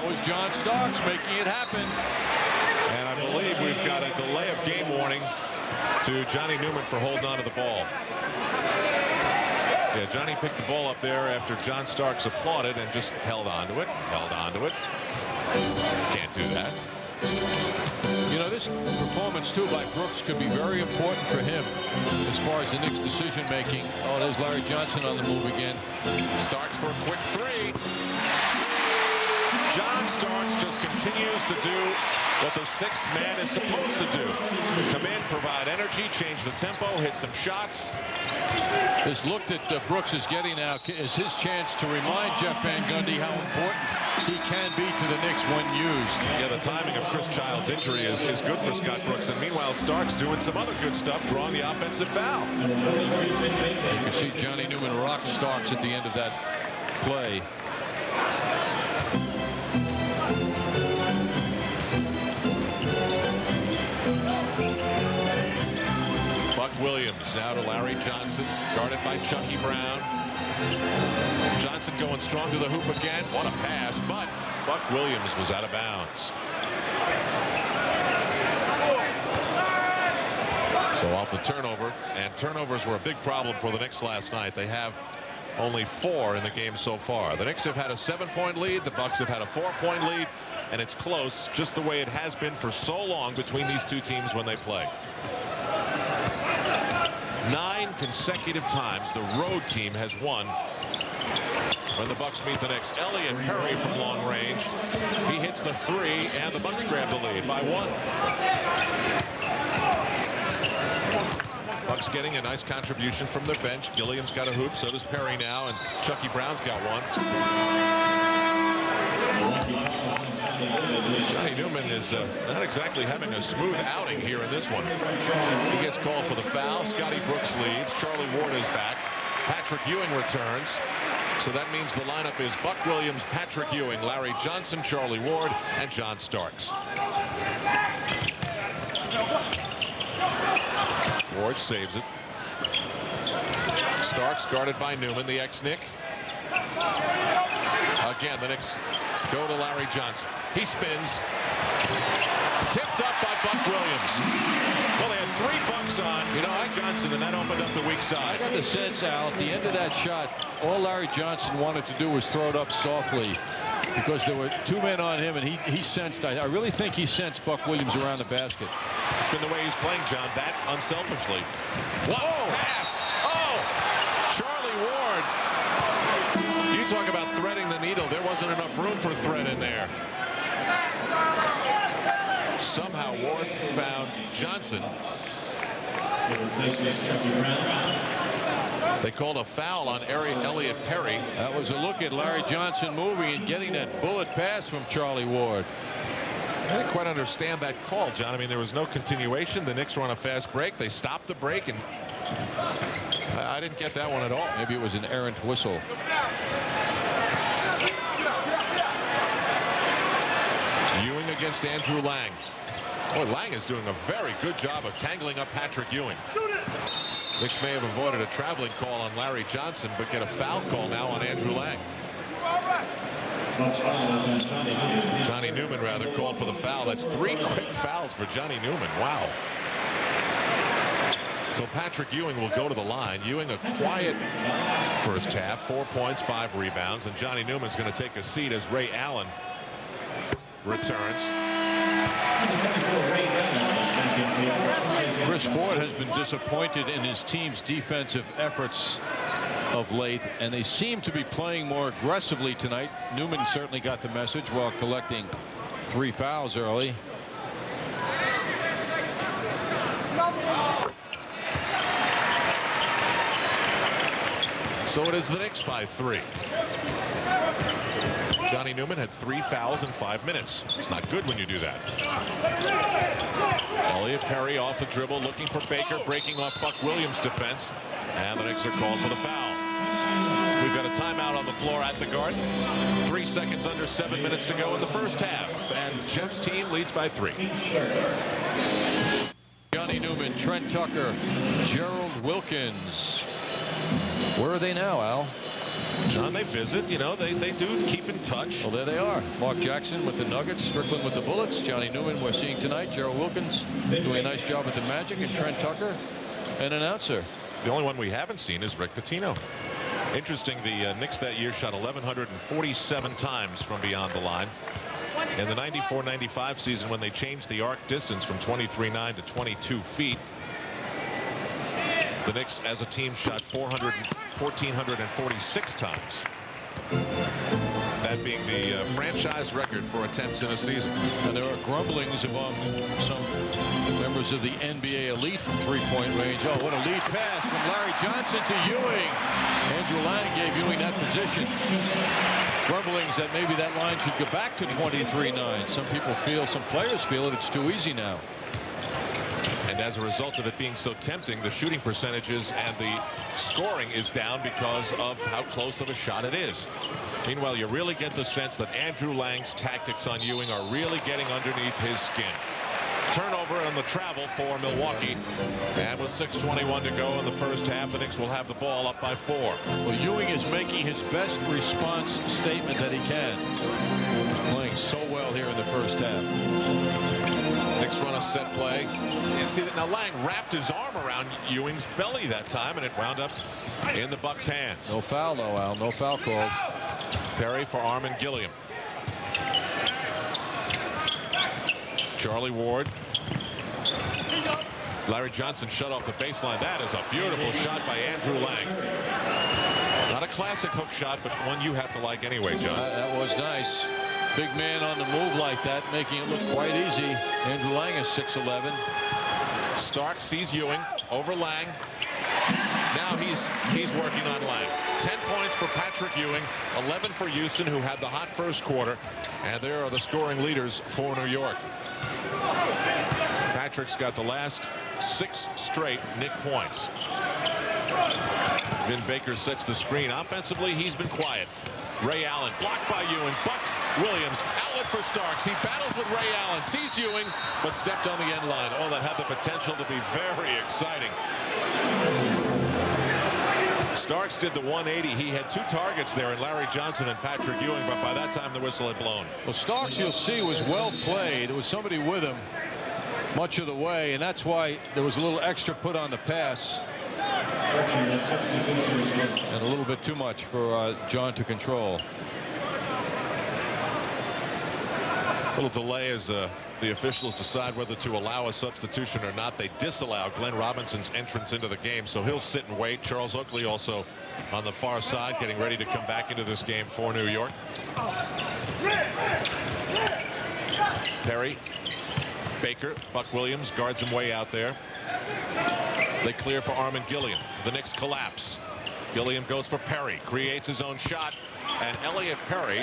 was John Starks making it happen. And I believe we've got a delay of game warning to Johnny Newman for holding on to the ball. Yeah, Johnny picked the ball up there after John Starks applauded and just held on to it. Held on to it. Can't do that. You know, this performance, too, by Brooks could be very important for him as far as the Knicks' decision-making. Oh, there's Larry Johnson on the move again. Starks for a quick 3. John Starks just continues to do what the 6th man is supposed to do. Come in, provide energy, change the tempo, hit some shots. This look that Brooks is getting now is his chance to remind Jeff Van Gundy how important he can be to the Knicks when used. Yeah, the timing of Chris Child's injury is good for Scott Brooks. And meanwhile, Starks doing some other good stuff, drawing the offensive foul. You can see Johnny Newman rock Starks at the end of that play. Buck Williams now to Larry Johnson, guarded by Chucky Brown. Johnson going strong to the hoop again. What a pass, but Buck Williams was out of bounds. So off the turnover, and turnovers were a big problem for the Knicks last night. They have only 4 in the game so far. The Knicks have had a 7-point lead. The Bucks have had a 4-point lead, and it's close, just the way it has been for so long between these two teams when they play. 9 consecutive times the road team has won when the Bucks meet the Knicks. Elliott Perry from long range. He hits the 3, and the Bucks grab the lead by 1. Bucks getting a nice contribution from their bench. Gilliam's got a hoop, so does Perry now, and Chucky Brown's got one. Johnny Newman is not exactly having a smooth outing here in this one. He gets called for the foul. Scotty Brooks leads. Charlie Ward is back. Patrick Ewing returns. So that means the lineup is Buck Williams, Patrick Ewing, Larry Johnson, Charlie Ward, and John Starks. Ward saves it. Starks guarded by Newman, the ex-Knick. Again, the Knicks go to Larry Johnson. He spins. Tipped up by Buck Williams. Well, they had 3 Bucks on, Johnson, and that opened up the weak side. I got the sense, Al, at the end of that shot, all Larry Johnson wanted to do was throw it up softly because there were 2 men on him, and he sensed, I really think he sensed Buck Williams around the basket. It's been the way he's playing, John, that unselfishly. Whoa, pass! Oh! Charlie Ward. You talk about threading enough room for Thread in there. Somehow Ward found Johnson. They called a foul on Elliott Perry. That was a look at Larry Johnson moving and getting that bullet pass from Charlie Ward. I didn't quite understand that call, John. I mean, there was no continuation. The Knicks were on a fast break. They stopped the break, and I didn't get that one at all. Maybe it was an errant whistle. Ewing against Andrew Lang. Boy, Lang is doing a very good job of tangling up Patrick Ewing. Knicks may have avoided a traveling call on Larry Johnson, but get a foul call now on Andrew Lang. Johnny Newman, rather, called for the foul. That's 3 quick fouls for Johnny Newman. Wow. So Patrick Ewing will go to the line. Ewing, a quiet first half, 4 points, 5 rebounds, and Johnny Newman's going to take a seat as Ray Allen returns. Chris Ford has been disappointed in his team's defensive efforts of late, and they seem to be playing more aggressively tonight. Newman certainly got the message while collecting 3 fouls early. So it is the Knicks by 3. Johnny Newman had 3 fouls in 5 minutes. It's not good when you do that. Elliott Perry off the dribble, looking for Baker, breaking off Buck Williams' defense, and the Knicks are called for the foul. We've got a timeout on the floor at the Garden. 3 seconds under 7 minutes to go in the first half, and Jeff's team leads by 3. Johnny Newman, Trent Tucker, Gerald Wilkins. Where are they now, Al? John, they visit. You know, they do keep in touch. Well, there they are. Mark Jackson with the Nuggets, Strickland with the Bullets, Johnny Newman we're seeing tonight, Gerald Wilkins doing a nice job with the Magic, and Trent Tucker, an announcer. The only one we haven't seen is Rick Pitino. Interesting, the Knicks that year shot 1,147 times from beyond the line. In the 94-95 season, when they changed the arc distance from 23.9 to 22 feet, the Knicks as a team shot 1,446 times. That being the franchise record for attempts in a season. And there are grumblings among some members of the NBA elite from 3-point range. Oh, what a lead pass from Larry Johnson to Ewing. Andrew Lang gave Ewing that position. Grumblings that maybe that line should go back to 23-9. Some people feel, some players feel that it's too easy now. And as a result of it being so tempting, the shooting percentages and the scoring is down because of how close of a shot it is. Meanwhile, you really get the sense that Andrew Lang's tactics on Ewing are really getting underneath his skin. Turnover on the travel for Milwaukee. And with 6:21 to go in the first half, the Knicks will have the ball up by 4. Well, Ewing is making his best response statement that he can. He's playing so well here in the first half. Knicks run a set play. You see that now Lang wrapped his arm around Ewing's belly that time, and it wound up in the Bucks' hands. No foul, though, Al. No foul called. Perry for Armin Gilliam. Charlie Ward. Larry Johnson shut off the baseline. That is a beautiful shot by Andrew Lang. Not a classic hook shot, but one you have to like anyway, John. That was nice. Big man on the move like that, making it look quite easy. Andrew Lang is 6'11". Stark sees Ewing over Lang. Now he's working on Lang. 10 points for Patrick Ewing, 11 for Houston, who had the hot first quarter, and there are the scoring leaders for New York. Patrick's got the last 6 straight Knick points. Vin Baker sets the screen. Offensively, he's been quiet. Ray Allen blocked by Ewing. Buck Williams outlet for Starks. He battles with Ray Allen, sees Ewing, but stepped on the end line. Oh, that had the potential to be very exciting. Starks did the 180. He had 2 targets there in Larry Johnson and Patrick Ewing, but by that time the whistle had blown. Well, Starks, you'll see, was well played. There was somebody with him much of the way, and that's why there was a little extra put on the pass. And a little bit too much for John to control. A little delay as the officials decide whether to allow a substitution or not. They disallow Glenn Robinson's entrance into the game, so he'll sit and wait. Charles Oakley also on the far side, getting ready to come back into this game for New York. Perry, Baker, Buck Williams guards him way out there. They clear for Armin Gilliam. The Knicks collapse. Gilliam goes for Perry, creates his own shot, and Elliot Perry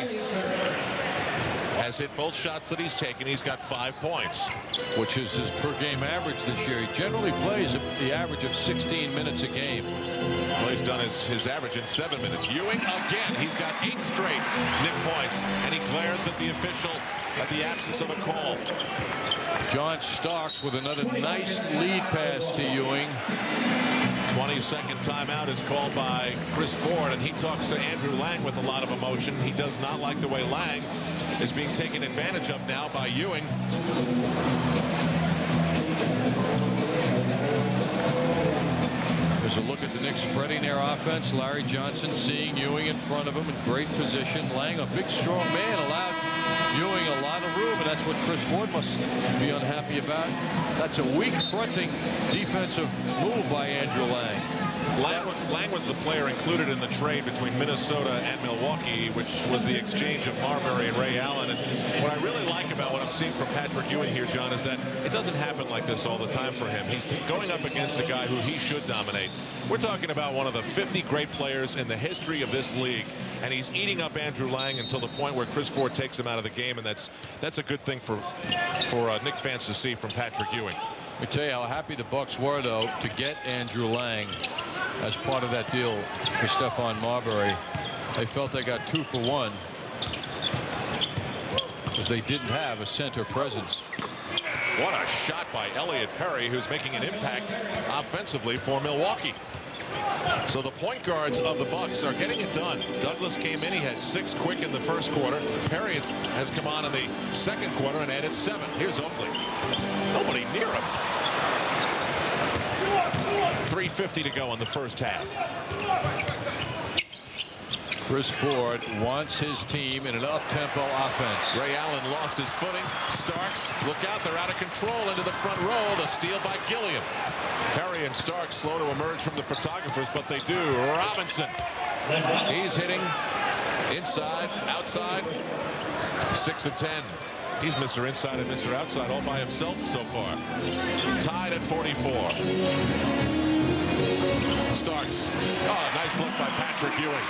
has hit both shots that he's taken. He's got 5 points. Which is his per-game average this year. He generally plays at the average of 16 minutes a game. Well, he's done his average in 7 minutes. Ewing again. He's got 8 straight Knick points, and he glares at the official at the absence of a call. John Starks with another nice lead pass to Ewing. 22nd timeout is called by Chris Ford, and he talks to Andrew Lang with a lot of emotion. He does not like the way Lang is being taken advantage of now by Ewing. There's a look at the Knicks spreading their offense. Larry Johnson seeing Ewing in front of him in great position. Lang, a big, strong man, allowed Ewing a lot of room, and that's what Chris Ford must be unhappy about. That's a weak fronting defensive move by Andrew Lang. Lang was the player included in the trade between Minnesota and Milwaukee, which was the exchange of Marbury and Ray Allen. And what I really like about what I'm seeing from Patrick Ewing here, John, is that it doesn't happen like this all the time for him. He's going up against a guy who he should dominate. We're talking about one of the 50 great players in the history of this league, and he's eating up Andrew Lang until the point where Chris Ford takes him out of the game, and that's a good thing for Knicks fans to see from Patrick Ewing. Let me tell you how happy the Bucks were, though, to get Andrew Lang as part of that deal for Stephon Marbury. They felt they got 2 for 1 because they didn't have a center presence. What a shot by Elliot Perry, who's making an impact offensively for Milwaukee. So the point guards of the Bucks are getting it done. Douglas came in. He had 6 quick in the first quarter. Perry has come on in the second quarter and added 7. Here's Oakley. Nobody near him. 3:50 to go in the first half. Chris Ford wants his team in an up-tempo offense. Ray Allen lost his footing. Starks, look out, they're out of control into the front row. The steal by Gilliam. Perry and Starks slow to emerge from the photographers, but they do. Robinson, he's hitting inside, outside, 6 of 10. He's Mr. Inside and Mr. Outside all by himself so far. Tied at 44. Starks. Oh, nice look by Patrick Ewing.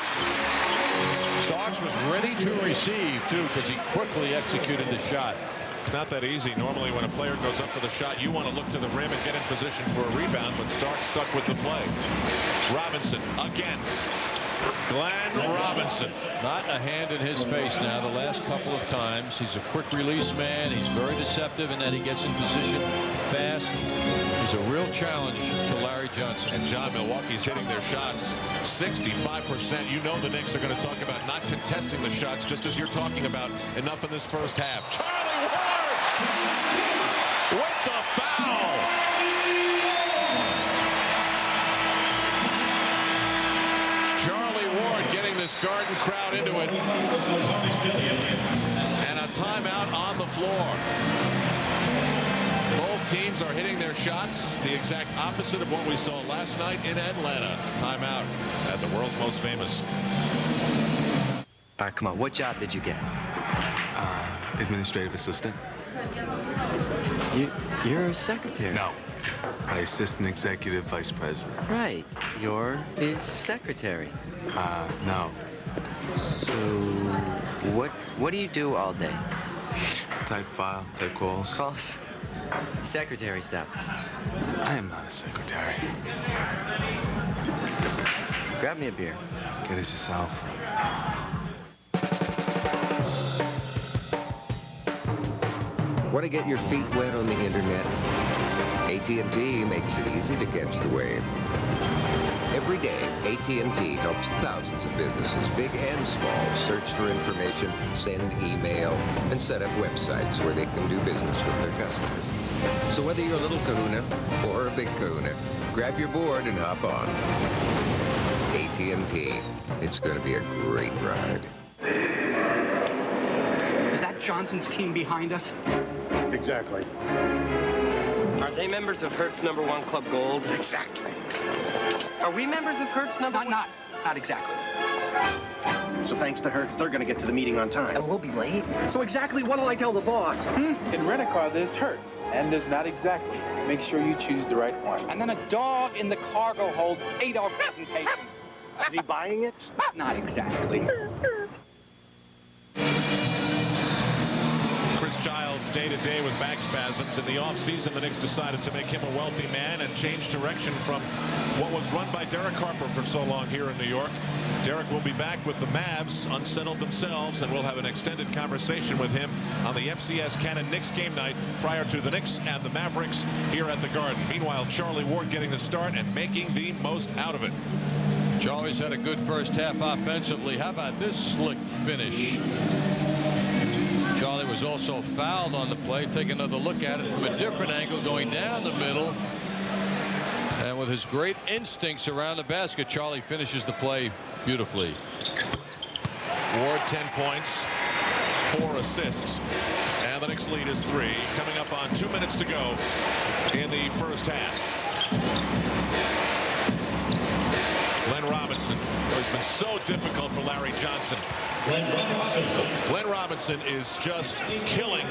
Starks was ready to receive, too, because he quickly executed the shot. It's not that easy. Normally, when a player goes up for the shot, you want to look to the rim and get in position for a rebound, but Starks stuck with the play. Robinson again. Glenn Robinson. Not a hand in his face now the last couple of times. He's a quick release man. He's very deceptive in that he gets in position fast. He's a real challenge to Larry Johnson. And John, Milwaukee's hitting their shots 65%. You know the Knicks are going to talk about not contesting the shots, just as you're talking about enough in this first half. Charlie Ward with the foul. Charlie Ward getting this Garden crowd into it. And a timeout on the floor. Both teams are hitting their shots, the exact opposite of what we saw last night in Atlanta. Timeout at the world's most famous. All right, come on. What job did you get? Administrative assistant. You're a secretary. No. Assistant executive vice president. Right. You're his secretary. No. So, what do you do all day? Type file, type calls. Calls? Secretary stuff. I am not a secretary. Grab me a beer. Get us yourself. Want to get your feet wet on the internet? AT&T makes it easy to catch the wave. Every day, AT&T helps thousands of businesses, big and small, search for information, send email, and set up websites where they can do business with their customers. So whether you're a little kahuna or a big kahuna, grab your board and hop on. AT&T. It's going to be a great ride. Is that Johnson's team behind us? Exactly. Are they members of Hertz #1 Club Gold? Exactly. Are we members of Hertz #1? Not exactly. So thanks to Hertz, they're going to get to the meeting on time. And we'll be late. So exactly what'll I tell the boss? In rent-a-car, there's Hertz, and there's not exactly. Make sure you choose the right one. And then a dog in the cargo hold 8-hour presentation. Is he buying it? Not exactly. Chris Childs day-to-day with back spasms. In the offseason, the Knicks decided to make him a wealthy man and change direction from what was run by Derek Harper for so long here in New York. Derek will be back with the Mavs, unsettled themselves, and we'll have an extended conversation with him on the FCS Cannon Knicks game night prior to the Knicks and the Mavericks here at the Garden. Meanwhile, Charlie Ward getting the start and making the most out of it. Charlie's had a good first half offensively. How about this slick finish? Charlie was also fouled on the play. Take another look at it from a different angle, going down the middle. And with his great instincts around the basket, Charlie finishes the play beautifully. Ward 10 points, 4 assists, and the Knicks lead is 3. Coming up on 2 minutes to go in the first half. Glenn Robinson, it's been so difficult for Larry Johnson. Glenn Robinson is just killing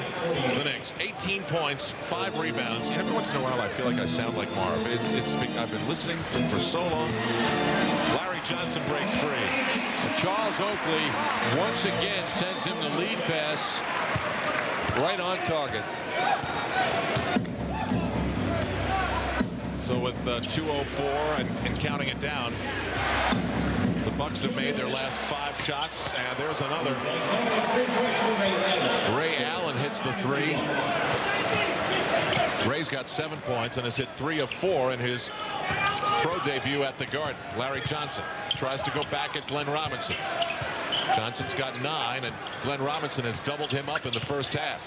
the Knicks. 18 points, 5 rebounds. Every once in a while I feel like I sound like Marv. I've been listening to him for so long. Larry Johnson breaks free. Charles Oakley once again sends him the lead pass right on target. So with 2:04 and counting it down, the Bucks have made their last 5 shots, and there's another. Ray Allen hits the 3. Ray's got 7 points and has hit 3 of 4 in his pro debut at the Garden. Larry Johnson tries to go back at Glenn Robinson. Johnson's got 9, and Glenn Robinson has doubled him up in the first half.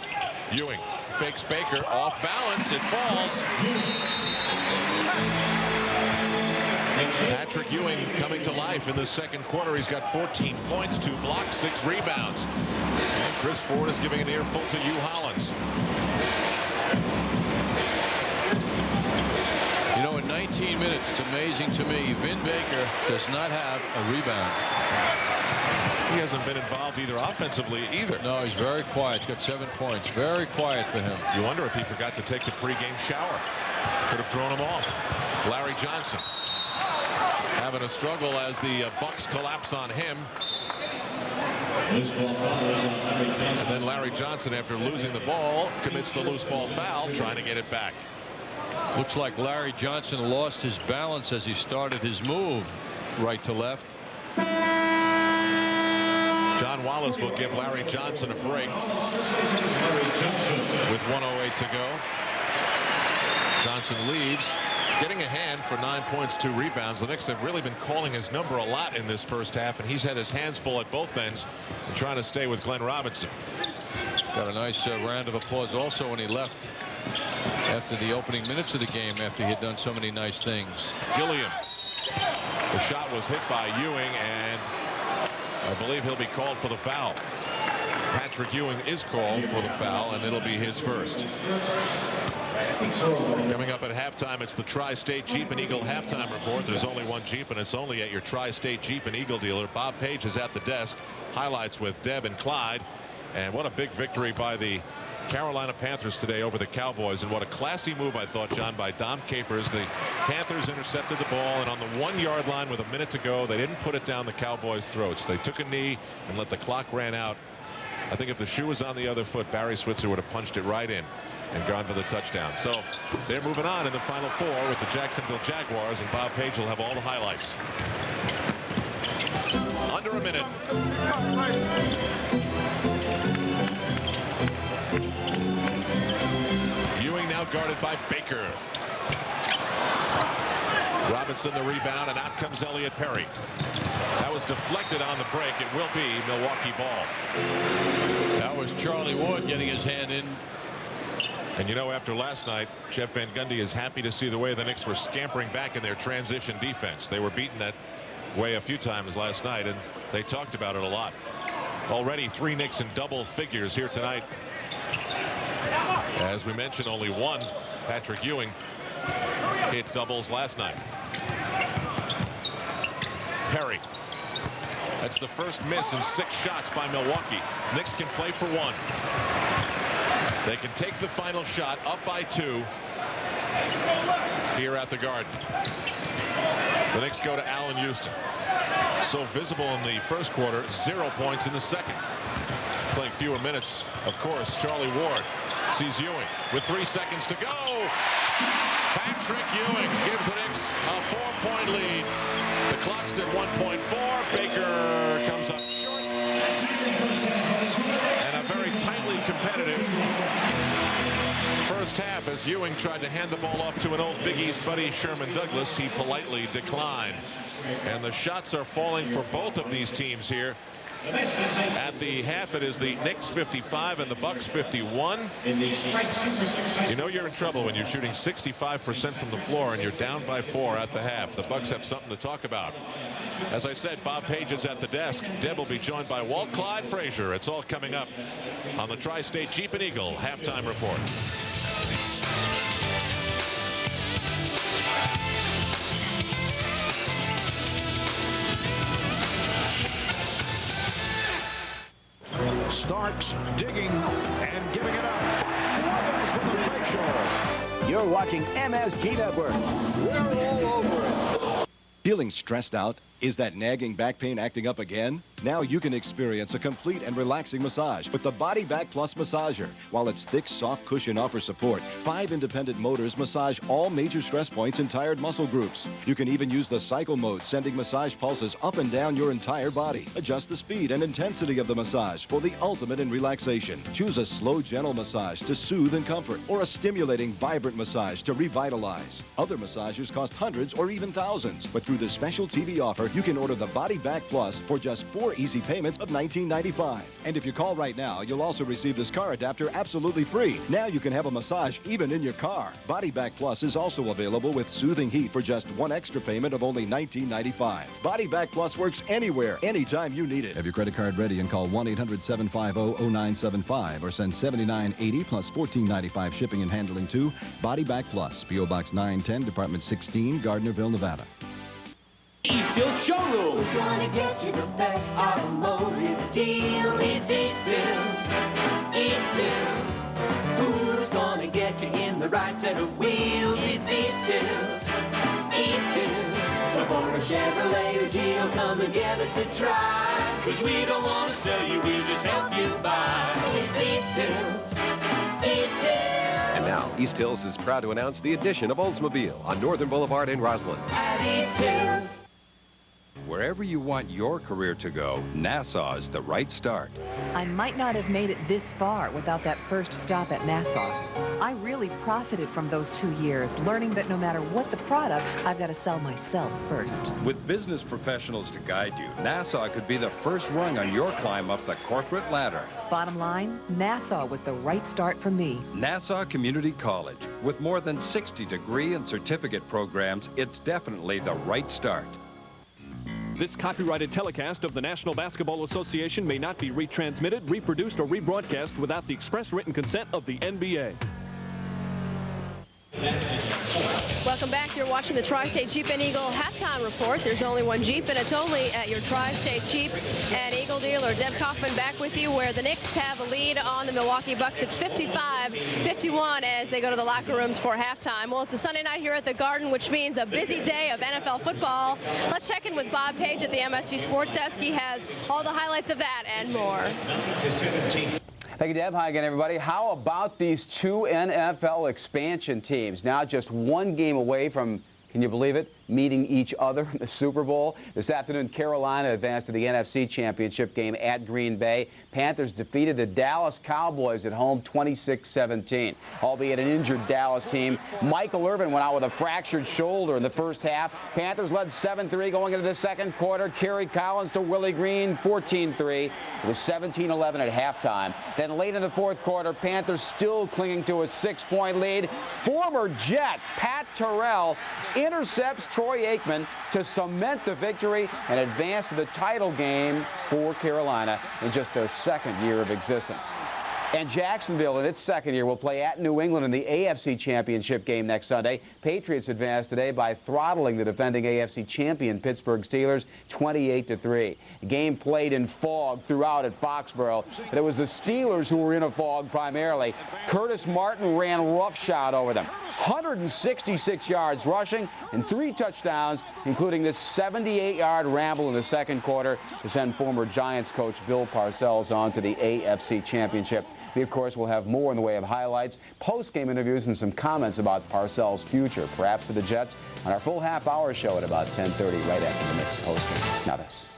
Ewing fakes Baker, off balance, it falls. Patrick Ewing coming to life in the second quarter. He's got 14 points, 2 blocks, 6 rebounds. And Chris Ford is giving an earful to Hugh Hollins. You know, in 19 minutes, it's amazing to me, Vin Baker does not have a rebound. He hasn't been involved either offensively either. No, he's very quiet. He's got 7 points. Very quiet for him. You wonder if he forgot to take the pregame shower. Could have thrown him off. Larry Johnson having a struggle as the Bucks collapse on him. And then Larry Johnson, after losing the ball, commits the loose ball foul, trying to get it back. Looks like Larry Johnson lost his balance as he started his move right to left. John Wallace will give Larry Johnson a break with 1:08 to go. Johnson leaves, getting a hand for 9 points, 2 rebounds. The Knicks have really been calling his number a lot in this first half, and he's had his hands full at both ends and trying to stay with Glenn Robinson. Got a nice round of applause also when he left after the opening minutes of the game, after he had done so many nice things. Gilliam. The shot was hit by Ewing, and I believe he'll be called for the foul. Patrick Ewing is called for the foul, and it'll be his first. Coming up at halftime, it's the Tri-State Jeep and Eagle halftime report. There's only one Jeep, and it's only at your Tri-State Jeep and Eagle dealer. Bob Page is at the desk. Highlights with Deb and Clyde. And what a big victory by the Carolina Panthers today over the Cowboys, and what a classy move, I thought, John, by Dom Capers. The Panthers intercepted the ball, and on the 1-yard line with a minute to go, they didn't put it down the Cowboys' throats. They took a knee and let the clock ran out. I think if the shoe was on the other foot, Barry Switzer would have punched it right in and gone for the touchdown. So they're moving on in the Final Four with the Jacksonville Jaguars, and Bob Page will have all the highlights. Under a minute. Ewing now guarded by Baker. Robinson the rebound, and out comes Elliot Perry. That was deflected on the break. It will be Milwaukee ball. That was Charlie Ward getting his hand in. And you know, after last night, Jeff Van Gundy is happy to see the way the Knicks were scampering back in their transition defense. They were beaten that way a few times last night, and they talked about it a lot. Already 3 Knicks in double figures here tonight. As we mentioned, only one, Patrick Ewing, hit doubles last night. Perry. That's the first miss in 6 shots by Milwaukee. Knicks can play for 1. They can take the final shot up by 2 here at the Garden. The Knicks go to Allen Houston. So visible in the first quarter, 0 points in the second. Playing fewer minutes, of course, Charlie Ward sees Ewing with 3 seconds to go. Patrick Ewing gives the Knicks a 4-point lead. The clock's at 1.4. Baker comes up short. And a very tightly competitive first half as Ewing tried to hand the ball off to an old Big East buddy, Sherman Douglas. He politely declined. And the shots are falling for both of these teams here. At the half, it is the Knicks 55 and the Bucks 51. You know you're in trouble when you're shooting 65% from the floor and you're down by 4 at the half. The Bucks have something to talk about. As I said, Bob Page is at the desk. Deb will be joined by Walt Clyde Frazier. It's all coming up on the Tri-State Jeep and Eagle halftime report. Starks digging and giving it up. Roberts with the facial. You're watching MSG Network. We're all over it. Feeling stressed out? Is that nagging back pain acting up again? Now you can experience a complete and relaxing massage with the Body Back Plus Massager. While its thick, soft cushion offers support, 5 independent motors massage all major stress points and tired muscle groups. You can even use the cycle mode, sending massage pulses up and down your entire body. Adjust the speed and intensity of the massage for the ultimate in relaxation. Choose a slow, gentle massage to soothe and comfort, or a stimulating, vibrant massage to revitalize. Other massagers cost hundreds or even thousands, but through the special TV offer, you can order the Body Back Plus for just 4 easy payments of $19.95. And if you call right now, you'll also receive this car adapter absolutely free. Now you can have a massage even in your car. Body Back Plus is also available with soothing heat for just 1 extra payment of only $19.95. Body Back Plus works anywhere, anytime you need it. Have your credit card ready and call 1-800-750-0975 or send $79.80 plus $14.95 shipping and handling to Body Back Plus, P.O. Box 910, Department 16, Gardnerville, Nevada. Eastville Showroom. We're gonna get you the best automotive deal. It's Eastville's. Eastville's. Who's gonna get you in the right set of wheels? It's Eastville's. Eastville's. So for a Chevrolet or Geo, come and give us a try. 'Cause we don't wanna sell you, we'll just help you buy. It's Eastville's. Eastville's. And now, East Hills is proud to announce the addition of Oldsmobile on Northern Boulevard in Roslyn. At East Hills. Wherever you want your career to go, Nassau is the right start. I might not have made it this far without that first stop at Nassau. I really profited from those 2 years, learning that no matter what the product, I've got to sell myself first. With business professionals to guide you, Nassau could be the first rung on your climb up the corporate ladder. Bottom line, Nassau was the right start for me. Nassau Community College. With more than 60 degree and certificate programs, it's definitely the right start. This copyrighted telecast of the National Basketball Association may not be retransmitted, reproduced, or rebroadcast without the express written consent of the NBA. Welcome back. You're watching the Tri-State Jeep and Eagle halftime report. There's only one Jeep, and it's only at your Tri-State Jeep and Eagle dealer. Deb Kaufman back with you, where the Knicks have a lead on the Milwaukee Bucks. It's 55-51 as they go to the locker rooms for halftime. Well, it's a Sunday night here at the Garden, which means a busy day of NFL football. Let's check in with Bob Page at the MSG Sports Desk. He has all the highlights of that and more. Thank you, Deb. Hi again, everybody. How about these 2 NFL expansion teams? Now just 1 game away from, can you believe it, meeting each other in the Super Bowl. This afternoon, Carolina advanced to the NFC Championship game at Green Bay. Panthers defeated the Dallas Cowboys at home 26-17. Albeit an injured Dallas team. Michael Irvin went out with a fractured shoulder in the first half. Panthers led 7-3 going into the second quarter. Kerry Collins to Willie Green, 14-3. It was 17-11 at halftime. Then late in the fourth quarter, Panthers still clinging to a 6-point lead. Former Jet Pat Terrell intercepts Troy Aikman to cement the victory and advance to the title game for Carolina in just their second year of existence. And Jacksonville, in its second year, will play at New England in the AFC Championship game next Sunday. Patriots advanced today by throttling the defending AFC champion Pittsburgh Steelers 28-3. The game played in fog throughout at Foxborough, but it was the Steelers who were in a fog primarily. Curtis Martin ran roughshod over them. 166 yards rushing and 3 touchdowns, including this 78-yard ramble in the second quarter to send former Giants coach Bill Parcells on to the AFC Championship. We, of course, will have more in the way of highlights, post-game interviews, and some comments about Parcells' future, perhaps to the Jets, on our full half-hour show at about 10:30, right after the Knicks postgame. Now this.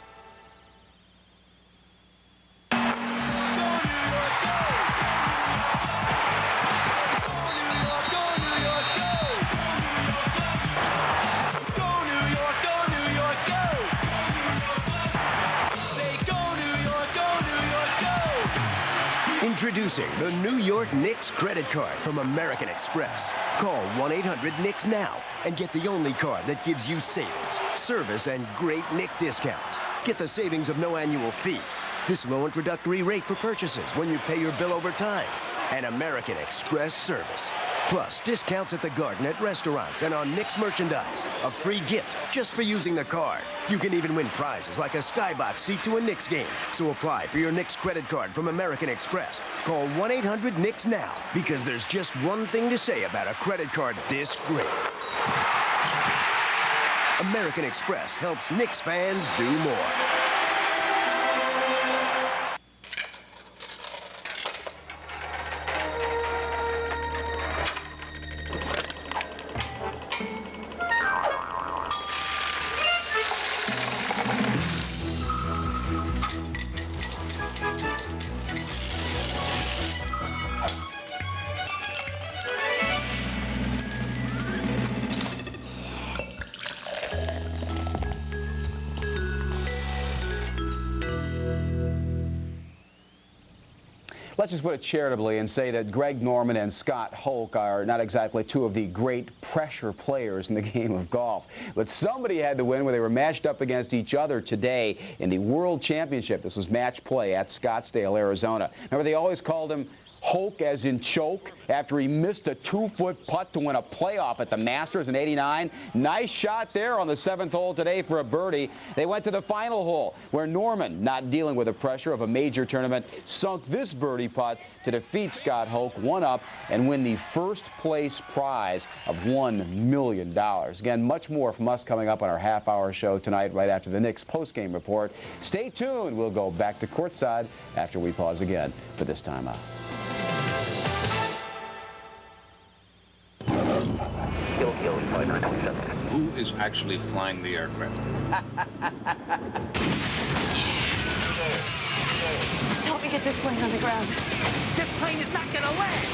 Introducing the New York Knicks credit card from American Express. Call 1-800-KNICKS now and get the only card that gives you savings, service, and great Knick discounts. Get the savings of no annual fee, this low introductory rate for purchases when you pay your bill over time, and American Express service. Plus, discounts at the Garden at restaurants and on Knicks merchandise. A free gift just for using the card. You can even win prizes like a skybox seat to a Knicks game. So apply for your Knicks credit card from American Express. Call 1-800-KNICKS now, because there's just one thing to say about a credit card this great. American Express helps Knicks fans do more. Let's just put it charitably and say that Greg Norman and Scott Hoke are not exactly two of the great pressure players in the game of golf. But somebody had to win when they were matched up against each other today in the World Championship. This was match play at Scottsdale, Arizona. Remember, they always called him Hoke, as in choke, after he missed a 2-foot putt to win a playoff at the Masters in '89. Nice shot there on the 7th hole today for a birdie. They went to the final hole, where Norman, not dealing with the pressure of a major tournament, sunk this birdie putt to defeat Scott Hoke, one up, and win the first place prize of $1 million. Again, much more from us coming up on our half-hour show tonight, right after the Knicks postgame report. Stay tuned. We'll go back to courtside after we pause again for this time out. Who is actually flying the aircraft? Help me get this plane on the ground. This plane is not gonna land.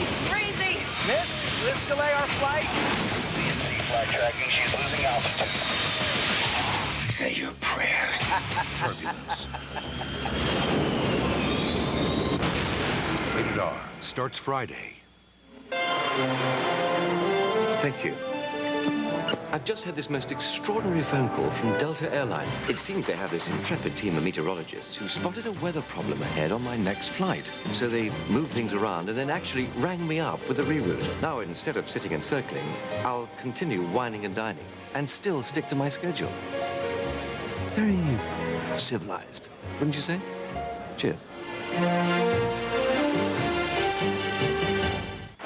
It's crazy. Miss, let's delay our flight. Flight tracking, she's losing altitude. Say your prayers. Turbulence. Rated R starts Friday. Thank you. I've just had this most extraordinary phone call from Delta Airlines. It seems they have this intrepid team of meteorologists who spotted a weather problem ahead on my next flight. So they moved things around and then actually rang me up with a reroute. Now, instead of sitting and circling, I'll continue whining and dining and still stick to my schedule. Very civilized, wouldn't you say? Cheers.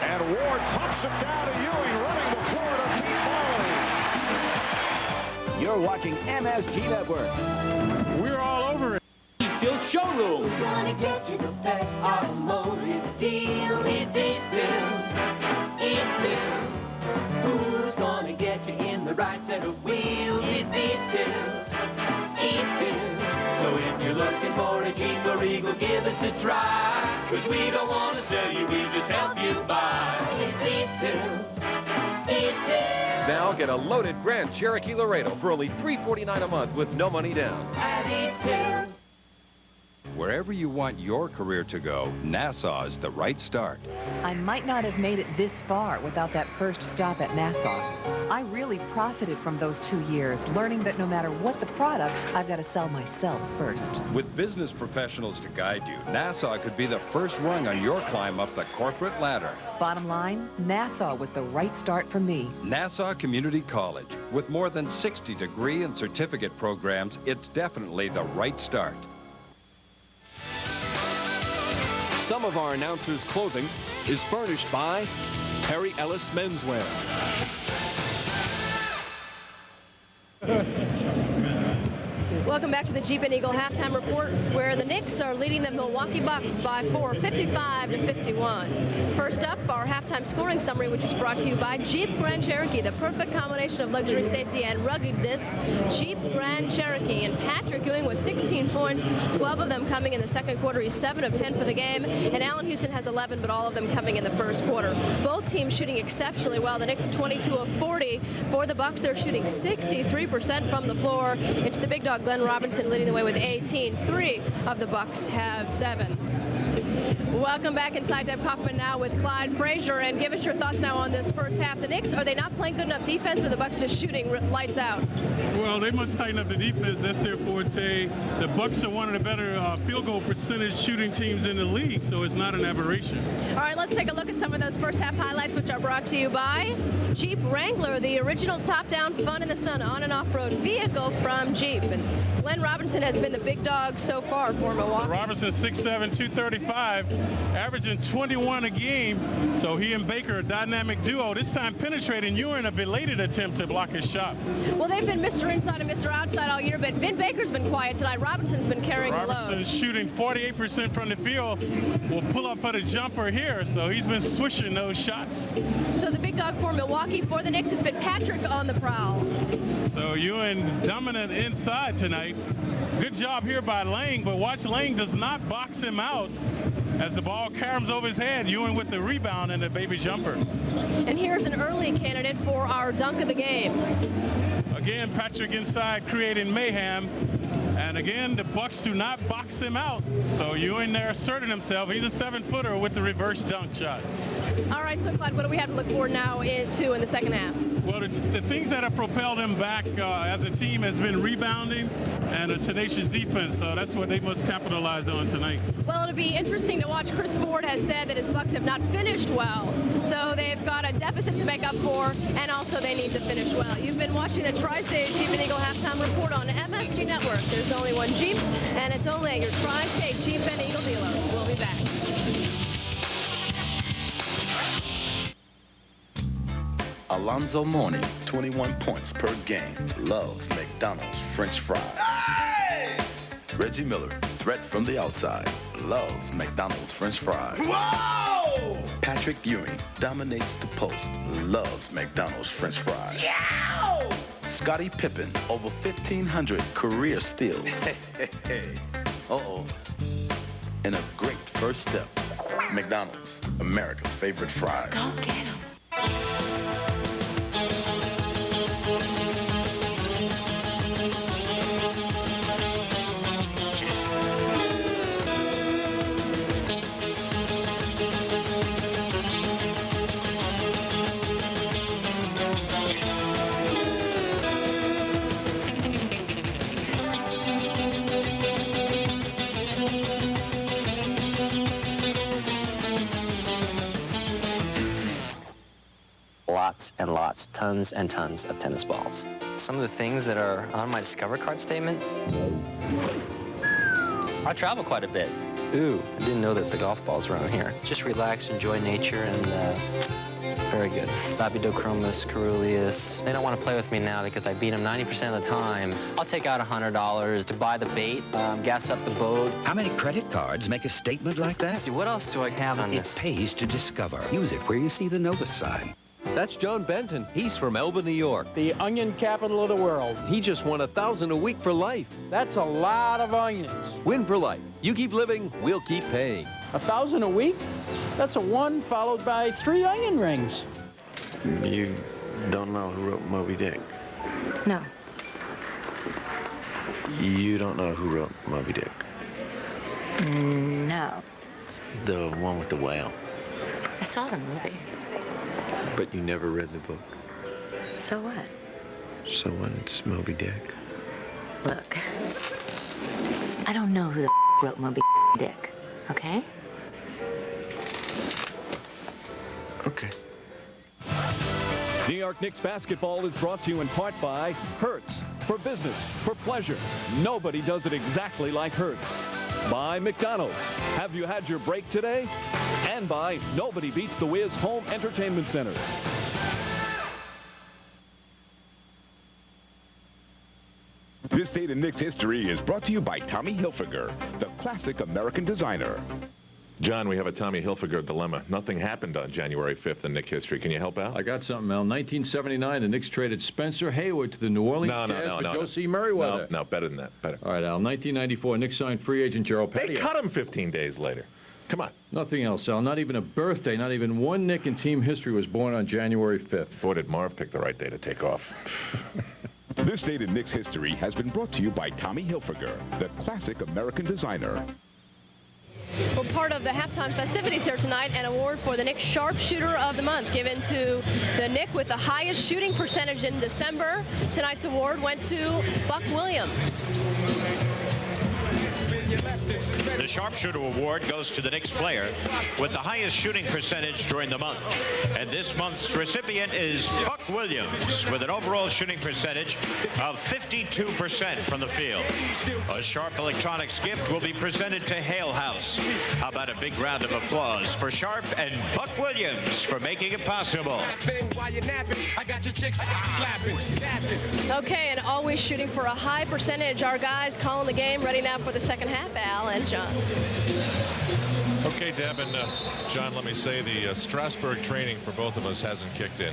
And Ward pumps it down to Ewing, running the floor to Pete Bowling. You're watching MSG Network. We're all over it. Eastfield Showroom. We're gonna get you the best automotive deal. It's Eastfield. Eastfield. Who's gonna get you in the right set of wheels? It's Eastfield. Eastfield. So if you're looking for a Jeep or Eagle, give us a try. Cause we don't want to sell you, we just help you buy. It's Eastfield. Eastfield. Now get a loaded Grand Cherokee Laredo for only $349 a month with no money down. At Eastfield. Wherever you want your career to go, Nassau is the right start. I might not have made it this far without that first stop at Nassau. I really profited from those 2 years, learning that no matter what the product, I've got to sell myself first. With business professionals to guide you, Nassau could be the first rung on your climb up the corporate ladder. Bottom line, Nassau was the right start for me. Nassau Community College. With more than 60 degree and certificate programs, it's definitely the right start. Some of our announcers' clothing is furnished by Harry Ellis Menswear. Welcome back to the Jeep and Eagle halftime report, where the Knicks are leading the Milwaukee Bucks by 4, 55-51. First up, our halftime scoring summary, which is brought to you by Jeep Grand Cherokee, the perfect combination of luxury, safety, and ruggedness. Jeep Grand Cherokee. And Patrick Ewing with 16 points, 12 of them coming in the second quarter. He's 7 of 10 for the game. And Allen Houston has 11, but all of them coming in the first quarter. Both teams shooting exceptionally well. The Knicks 22 of 40. For the Bucks, they're shooting 63% from the floor. It's the big dog, Glenn Robinson, leading the way with 18. 3 of the Bucks have 7. Welcome back inside. Deb Kaufman now with Clyde Frazier, and give us your thoughts now on this first half. The Knicks, are they not playing good enough defense, or the Bucks just shooting lights out? Well, they must tighten up the defense. That's their forte. The Bucks are one of the better field goal percentage shooting teams in the league, so it's not an aberration. All right, let's take a look at some of those first half highlights, which are brought to you by Jeep Wrangler, the original top-down fun in the sun on and off-road vehicle from Jeep. And Glenn Robinson has been the big dog so far for Milwaukee. Robinson 6'7", 235, averaging 21 a game. So he and Baker, a dynamic duo, this time penetrating Ewing, a belated attempt to block his shot. Well, they've been Mr. Inside and Mr. Outside all year, but Vin Baker's been quiet tonight. Robinson's been carrying the load. Robinson's shooting 48% from the field. Will pull up for the jumper here, so he's been swishing those shots. So the big dog for Milwaukee. For the Knicks, it's been Patrick on the prowl. So Ewing dominant inside tonight. Good job here by Lang, but watch Lang does not box him out as the ball caroms over his head. Ewing with the rebound and the baby jumper. And here's an early candidate for our dunk of the game. Again, Patrick inside creating mayhem. And again, the Bucks do not box him out. So Ewing there asserting himself. He's a 7-footer with the reverse dunk shot. All right, so Clyde, what do we have to look for now in the second half? Well, the things that have propelled him back as a team has been rebounding and a tenacious defense. So that's what they must capitalize on tonight. Well, it'll be interesting to watch. Chris Ford has said that his Bucks have not finished well. So they've got a deficit to make up for, and also they need to finish well. You've been watching the Tri-State Jeep and Eagle halftime report on MSG Network. There's only one Jeep, and it's only at your Tri-State Jeep and Eagle dealer. We'll be back. Alonzo Mourning, 21 points per game, loves McDonald's French fries. Hey! Reggie Miller, threat from the outside, loves McDonald's French fries. Whoa! Patrick Ewing dominates the post, loves McDonald's French fries. Yow! Scottie Pippen, over 1,500 career steals. Uh-oh. And a great first step. McDonald's, America's favorite fries. Go get 'em. Lots and lots, tons and tons of tennis balls. Some of the things that are on my Discover card statement, I travel quite a bit. Ooh, I didn't know that the golf balls were on here. Just relax, enjoy nature, and very good. Labidochromis, Carulius. They don't want to play with me now because I beat them 90% of the time. I'll take out $100 to buy the bait, gas up the boat. How many credit cards make a statement like that? Let's see, what else do I have on this? It pays to Discover. Use it where you see the notice sign. That's John Benton. He's from Elba, New York. The onion capital of the world. He just won $1,000 a week for life. That's a lot of onions. Win for life. You keep living, we'll keep paying. $1,000 a week? That's a 1 followed by 3 onion rings. You don't know who wrote Moby Dick? No. You don't know who wrote Moby Dick? No. The one with the whale. I saw the movie. But you never read the book. So what? So what? It's Moby Dick. Look, I don't know who the wrote Moby Dick, okay? Okay. New York Knicks basketball is brought to you in part by Hertz. For business, for pleasure. Nobody does it exactly like Hertz. By McDonald's. Have you had your break today? And by Nobody Beats the Wiz Home Entertainment Center. This date in Knicks history is brought to you by Tommy Hilfiger, the classic American designer. John, we have a Tommy Hilfiger dilemma. Nothing happened on January 5th in Knicks history. Can you help out? I got something, Al. 1979, the Knicks traded Spencer Haywood to the New Orleans Jazz for Joe C. Merriweather. No, better than that. Better. All right, Al. 1994, Knicks signed free agent Gerald Petty. They cut him 15 days later. Come on. Nothing else, Al. Not even a birthday, not even one Knick in team history was born on January 5th. Boy, did Marv pick the right day to take off. This date in Knicks history has been brought to you by Tommy Hilfiger, the classic American designer. Well, part of the halftime festivities here tonight, an award for the Knicks Sharpshooter of the Month given to the Knick with the highest shooting percentage in December. Tonight's award went to Buck Williams. The Sharpshooter Award goes to the Knicks player with the highest shooting percentage during the month. And this month's recipient is Buck Williams with an overall shooting percentage of 52% from the field. A Sharp Electronics gift will be presented to Hale House. How about a big round of applause for Sharp and Buck Williams for making it possible. Okay, and always shooting for a high percentage. Our guys calling the game, ready now for the second half. Al and John. Okay, Deb and John, let me say the Strasburg training for both of us hasn't kicked in.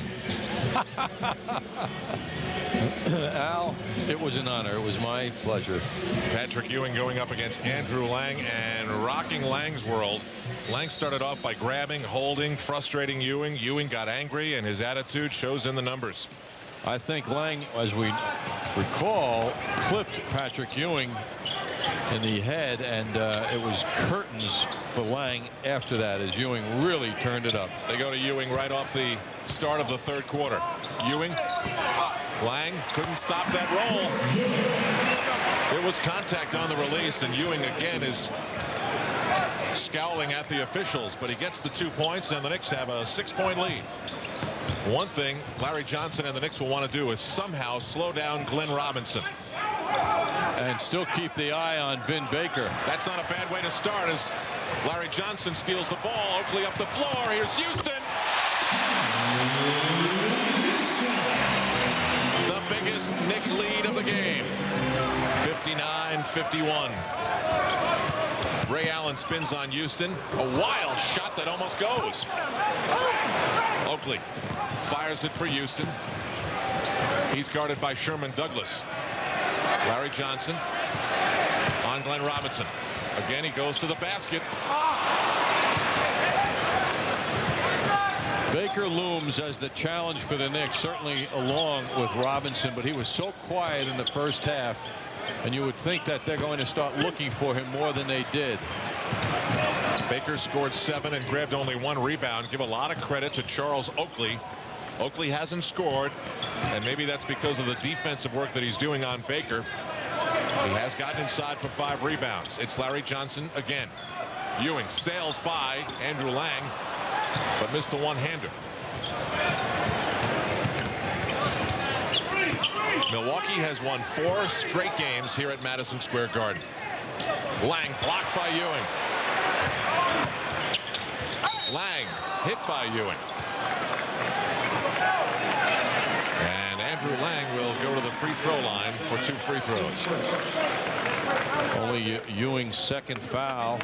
Al, it was an honor. It was my pleasure. Patrick Ewing going up against Andrew Lang and rocking Lang's world. Lang started off by grabbing, holding, frustrating Ewing. Ewing got angry, and his attitude shows in the numbers. I think Lang, as we recall, clipped Patrick Ewing in the head, and it was curtains for Lang after that as Ewing really turned it up. They go to Ewing right off the start of the third quarter. Ewing, Lang couldn't stop that roll. It was contact on the release, and Ewing again is scowling at the officials, but he gets the 2 points, and the Knicks have a 6-point lead. One thing Larry Johnson and the Knicks will want to do is somehow slow down Glenn Robinson. And still keep the eye on Vin Baker. That's not a bad way to start as Larry Johnson steals the ball. Oakley up the floor. Here's Houston. The biggest Knick lead of the game. 59-51. Ray Allen spins on Houston. A wild shot that almost goes. Oakley fires it for Houston. He's guarded by Sherman Douglas. Larry Johnson on Glenn Robinson. Again, he goes to the basket. Baker looms as the challenge for the Knicks, certainly along with Robinson, but he was so quiet in the first half, and you would think that they're going to start looking for him more than they did. Baker scored 7 and grabbed only 1 rebound. Give a lot of credit to Charles Oakley. Oakley hasn't scored, and maybe that's because of the defensive work that he's doing on Baker. He has gotten inside for 5 rebounds. It's Larry Johnson again. Ewing sails by Andrew Lang, but missed the one-hander. Milwaukee has won 4 straight games here at Madison Square Garden. Lang blocked by Ewing. Lang hit by Ewing. And Andrew Lang will go to the free throw line for 2 free throws. Only Ewing's second foul.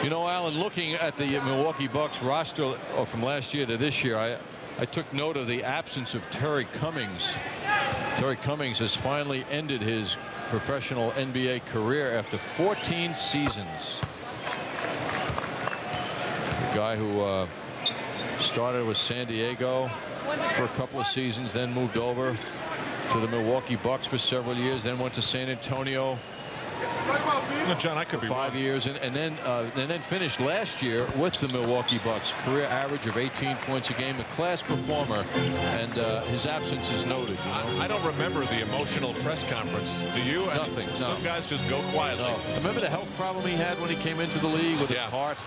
You know, Alan, looking at the Milwaukee Bucks roster from last year to this year, I took note of the absence of Terry Cummings. Terry Cummings has finally ended his professional NBA career after 14 seasons. The guy who started with San Diego for a couple of seasons, then moved over to the Milwaukee Bucks for several years, then went to San Antonio, John, I could be 5 years, and then finished last year with the Milwaukee Bucks. Career average of 18 points a game, a class performer, and his absence is noted. You know? I don't remember the emotional press conference. Do you? Nothing. Some guys just go quietly. No. Remember the health problem he had when he came into the league with his heart?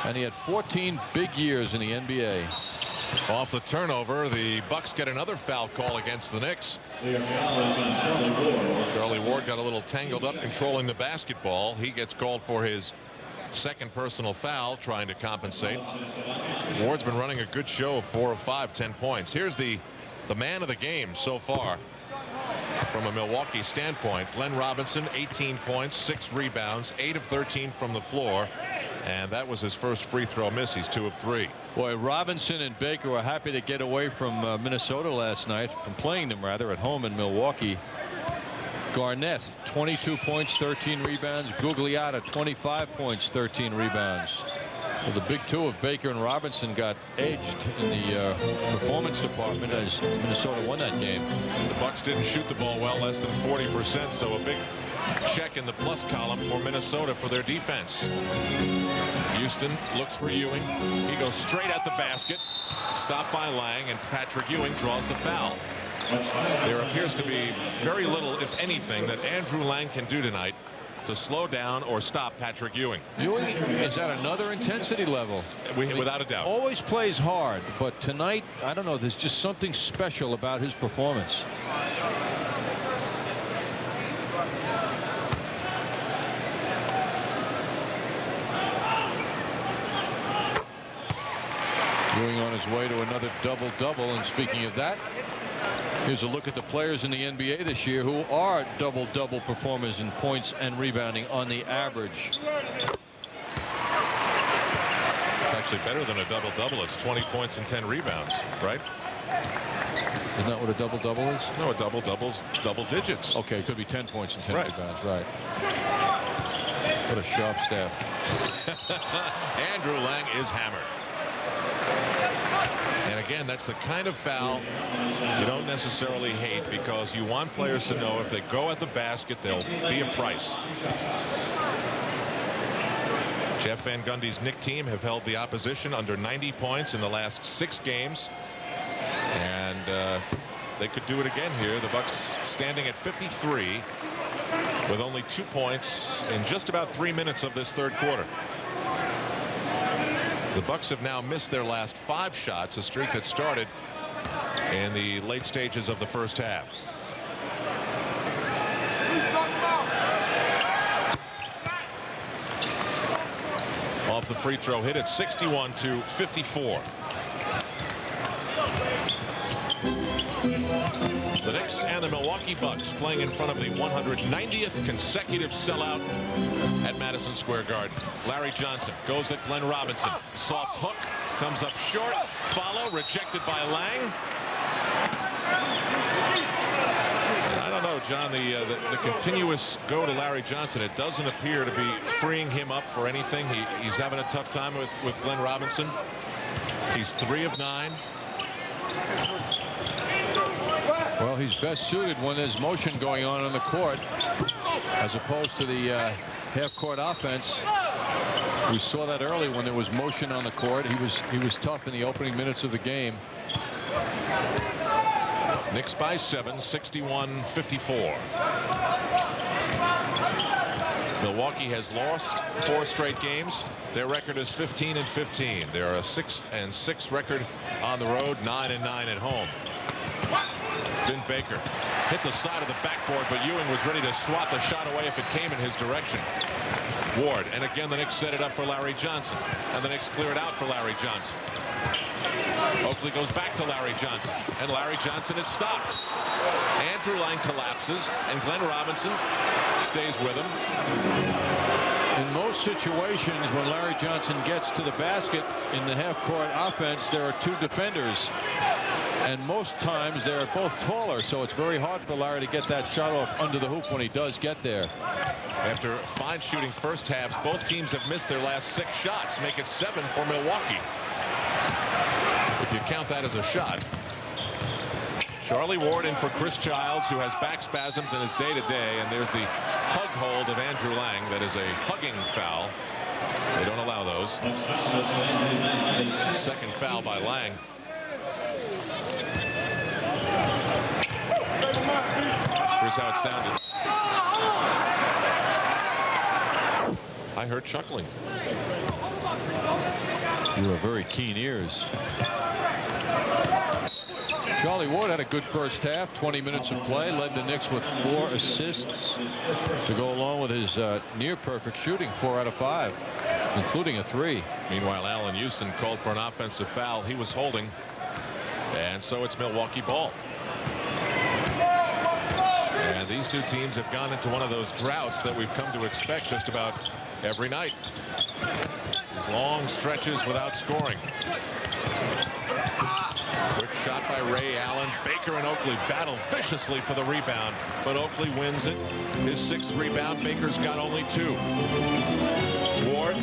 And he had 14 big years in the NBA. Off the turnover, the Bucks get another foul call against the Knicks. Charlie Ward got a little tangled up controlling the basketball. He gets called for his second personal foul, trying to compensate. Ward's been running a good show of 4 of 5, 10 points. Here's the man of the game so far from a Milwaukee standpoint. Glenn Robinson, 18 points, 6 rebounds, 8 of 13 from the floor. And that was his first free throw miss. He's 2 of 3. Boy, Robinson and Baker were happy to get away from Minnesota last night, from playing them rather, at home in Milwaukee. Garnett, 22 points, 13 rebounds. Gugliotta, 25 points, 13 rebounds. Well, the big two of Baker and Robinson got edged in the performance department as Minnesota won that game. The Bucks didn't shoot the ball well, less than 40%, so a big check in the plus column for Minnesota for their defense. Houston looks for Ewing. He goes straight at the basket. Stopped by Lang, and Patrick Ewing draws the foul. There appears to be very little, if anything, that Andrew Lang can do tonight to slow down or stop Patrick Ewing. Ewing is at another intensity level. Without a doubt. Always plays hard, but tonight, I don't know, there's just something special about his performance. Ewing on his way to another double-double, and speaking of that, here's a look at the players in the NBA this year who are double-double performers in points and rebounding on the average. It's actually better than a double-double. It's 20 points and 10 rebounds, right? Isn't that what a double-double is? No, a double-double's double digits. Okay, it could be 10 points and 10 rebounds, right. What a sharp staff. Andrew Lang is hammered. And again, that's the kind of foul you don't necessarily hate, because you want players to know if they go at the basket, there'll be a price. Jeff Van Gundy's Knick team have held the opposition under 90 points in the last 6 games. And they could do it again here. The Bucks standing at 53 with only 2 points in just about 3 minutes of this third quarter. The Bucks have now missed their last 5 shots, a streak that started in the late stages of the first half. Off the free throw hit, it's 61-54. The Knicks and the Milwaukee Bucks playing in front of the 190th consecutive sellout at Madison Square Garden. Larry Johnson goes at Glenn Robinson. Soft hook, comes up short. Follow, rejected by Lang. I don't know, John, the continuous go to Larry Johnson, it doesn't appear to be freeing him up for anything. He's having a tough time with Glenn Robinson. He's 3 of 9. Well, he's best suited when there's motion going on the court, as opposed to the half-court offense. We saw that early when there was motion on the court. He was tough in the opening minutes of the game. Knicks by 7, 61-54. Milwaukee has lost 4 straight games. Their record is 15-15. They're a 6-6 record on the road, 9-9 at home. Vin Baker hit the side of the backboard, but Ewing was ready to swat the shot away if it came in his direction. Ward, and again the Knicks set it up for Larry Johnson, and the Knicks clear it out for Larry Johnson. Oakley goes back to Larry Johnson, and Larry Johnson is stopped. Andrew Lang collapses, and Glenn Robinson stays with him. In most situations, when Larry Johnson gets to the basket in the half-court offense, there are 2 defenders. And most times they're both taller, so it's very hard for Larry to get that shot off under the hoop when he does get there. After fine shooting first halves, both teams have missed their last 6 shots, make it 7 for Milwaukee. If you count that as a shot. Charlie Ward in for Chris Childs, who has back spasms in his day-to-day, and there's the hug hold of Andrew Lang. That is a hugging foul. They don't allow those. Second foul by Lang. Here's how it sounded. I heard chuckling. You have very keen ears. Charlie Ward had a good first half, 20 minutes of play, led the Knicks with 4 assists to go along with his near-perfect shooting, 4 out of 5, including a 3. Meanwhile, Allen Houston called for an offensive foul. He was holding, and so it's Milwaukee ball. And these two teams have gone into one of those droughts that we've come to expect just about every night. These long stretches without scoring. Quick shot by Ray Allen. Baker and Oakley battle viciously for the rebound, but Oakley wins it. His 6th rebound. Baker's got only 2. Ward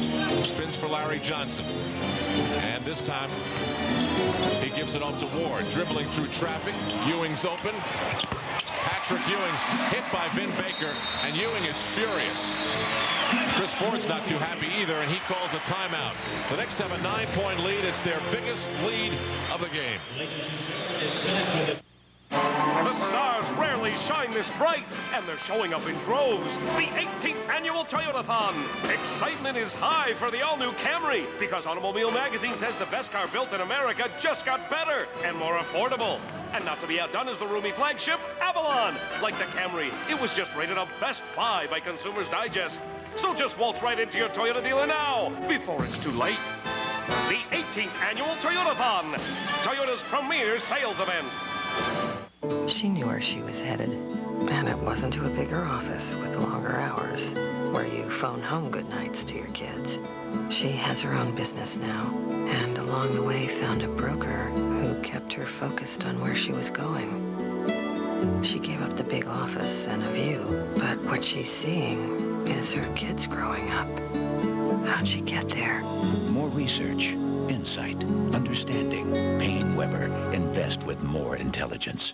spins for Larry Johnson, and this time he gives it off to Ward, dribbling through traffic. Ewing's open. Patrick Ewing hit by Vin Baker, and Ewing is furious. Chris Ford's not too happy either, and he calls a timeout. The Knicks have a 9-point lead. It's their biggest lead of the game. The stars rarely shine this bright, and they're showing up in droves. The 18th annual Toyotathon. Excitement is high for the all-new Camry, because Automobile Magazine says the best car built in America just got better and more affordable. And not to be outdone is the roomy flagship, Avalon. Like the Camry, it was just rated a best buy by Consumers Digest. So just waltz right into your Toyota dealer now, before it's too late. The 18th annual Toyotathon, Toyota's premier sales event. She knew where she was headed, and it wasn't to a bigger office with longer hours, where you phone home good nights to your kids. She has her own business now, and along the way found a broker who kept her focused on where she was going. She gave up the big office and a view, but what she's seeing is her kids growing up. How'd she get there? More research, insight, understanding. Payne Weber. Invest with more intelligence.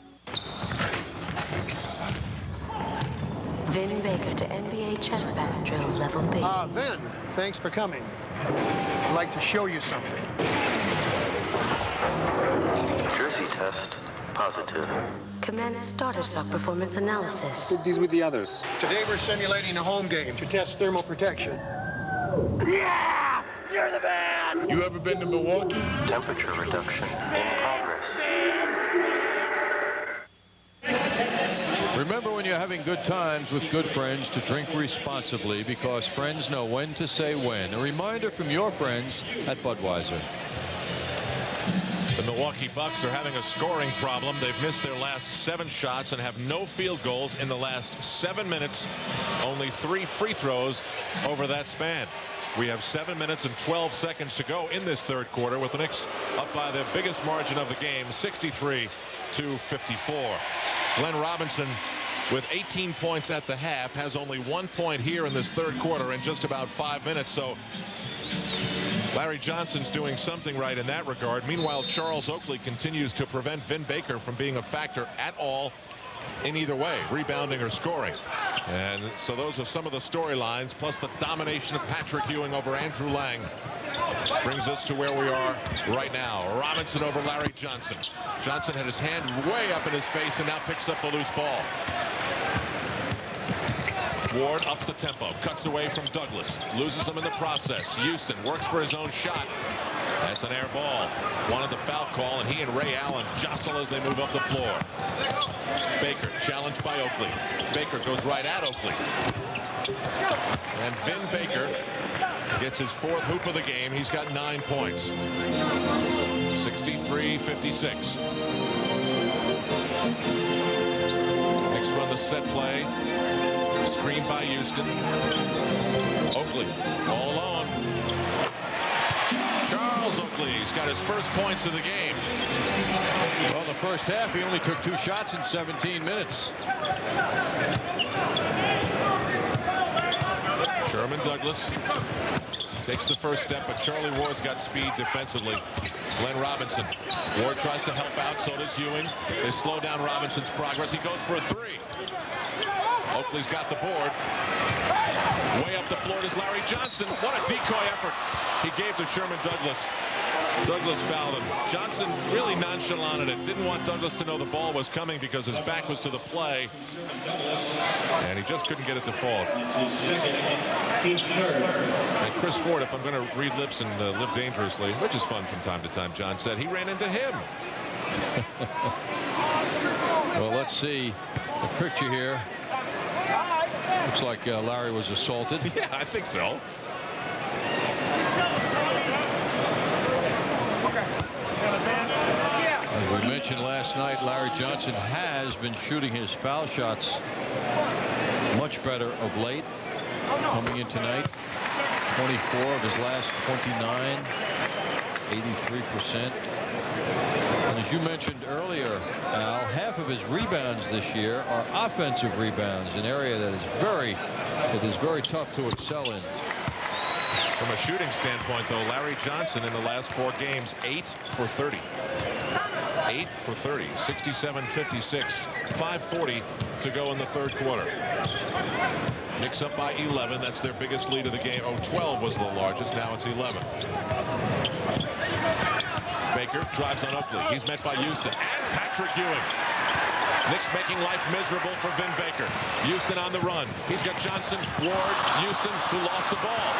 Vin Baker to NBA chess pass drill level B. Vin, thanks for coming. I'd like to show you something. Jersey test positive. Commence starter sock performance analysis. Did these with the others. Today we're simulating a home game to test thermal protection. Yeah! You're the man! You ever been to Milwaukee? Temperature reduction in progress. Remember, when you're having good times with good friends, to drink responsibly, because friends know when to say when. A reminder from your friends at Budweiser. The Milwaukee Bucks are having a scoring problem. They've missed their last 7 shots and have no field goals in the last 7 minutes. Only 3 free throws over that span. We have 7 minutes and 12 seconds to go in this third quarter, with the Knicks up by the biggest margin of the game, 63-54. Glenn Robinson, with 18 points at the half, has only 1 point here in this third quarter in just about 5 minutes. So Larry Johnson's doing something right in that regard. Meanwhile, Charles Oakley continues to prevent Vin Baker from being a factor at all in either way, rebounding or scoring. And so those are some of the storylines, plus the domination of Patrick Ewing over Andrew Lang brings us to where we are right now. Robinson over Larry Johnson. Johnson had his hand way up in his face and now picks up the loose ball. Ward ups the tempo, cuts away from Douglas, loses him in the process. Houston works for his own shot. That's an air ball. Wanted the foul call, and he and Ray Allen jostle as they move up the floor. Baker challenged by Oakley. Baker goes right at Oakley. And Vin Baker gets his 4th hoop of the game. He's got 9 points. 63-56. Knicks run the set play. Screen by Houston. Oakley all alone. Charles Oakley's got his first points of the game. Well, the first half, he only took 2 shots in 17 minutes. Sherman Douglas. Takes the first step, but Charlie Ward's got speed defensively. Glenn Robinson. Ward tries to help out, so does Ewing. They slow down Robinson's progress. He goes for a three. Oakley's got the board. Way up the floor is Larry Johnson. What a decoy effort he gave to Sherman Douglas. Douglas fouled him. Johnson really nonchalanted it. Didn't want Douglas to know the ball was coming because his back was to the play. And he just couldn't get it to fall. And Chris Ford, if I'm going to read lips and live dangerously, which is fun from time to time, John said, he ran into him. Well, let's see the picture here. Looks like Larry was assaulted. Yeah, I think so. As we mentioned last night, Larry Johnson has been shooting his foul shots much better of late. Coming in tonight, 24 of his last 29, 83%. And as you mentioned earlier, Al, half of his rebounds this year are offensive rebounds, an area that is very tough to excel in. From a shooting standpoint, though, Larry Johnson in the last 4 games, 8 for 30. 8 for 30, 67-56, 5:40 to go in the third quarter. Knicks up by 11. That's their biggest lead of the game. Oh, 12 was the largest. Now it's 11. Baker drives on Oakley. He's met by Houston and Patrick Ewing. Knicks making life miserable for Vin Baker. Houston on the run. He's got Johnson, Ward, Houston, who lost the ball.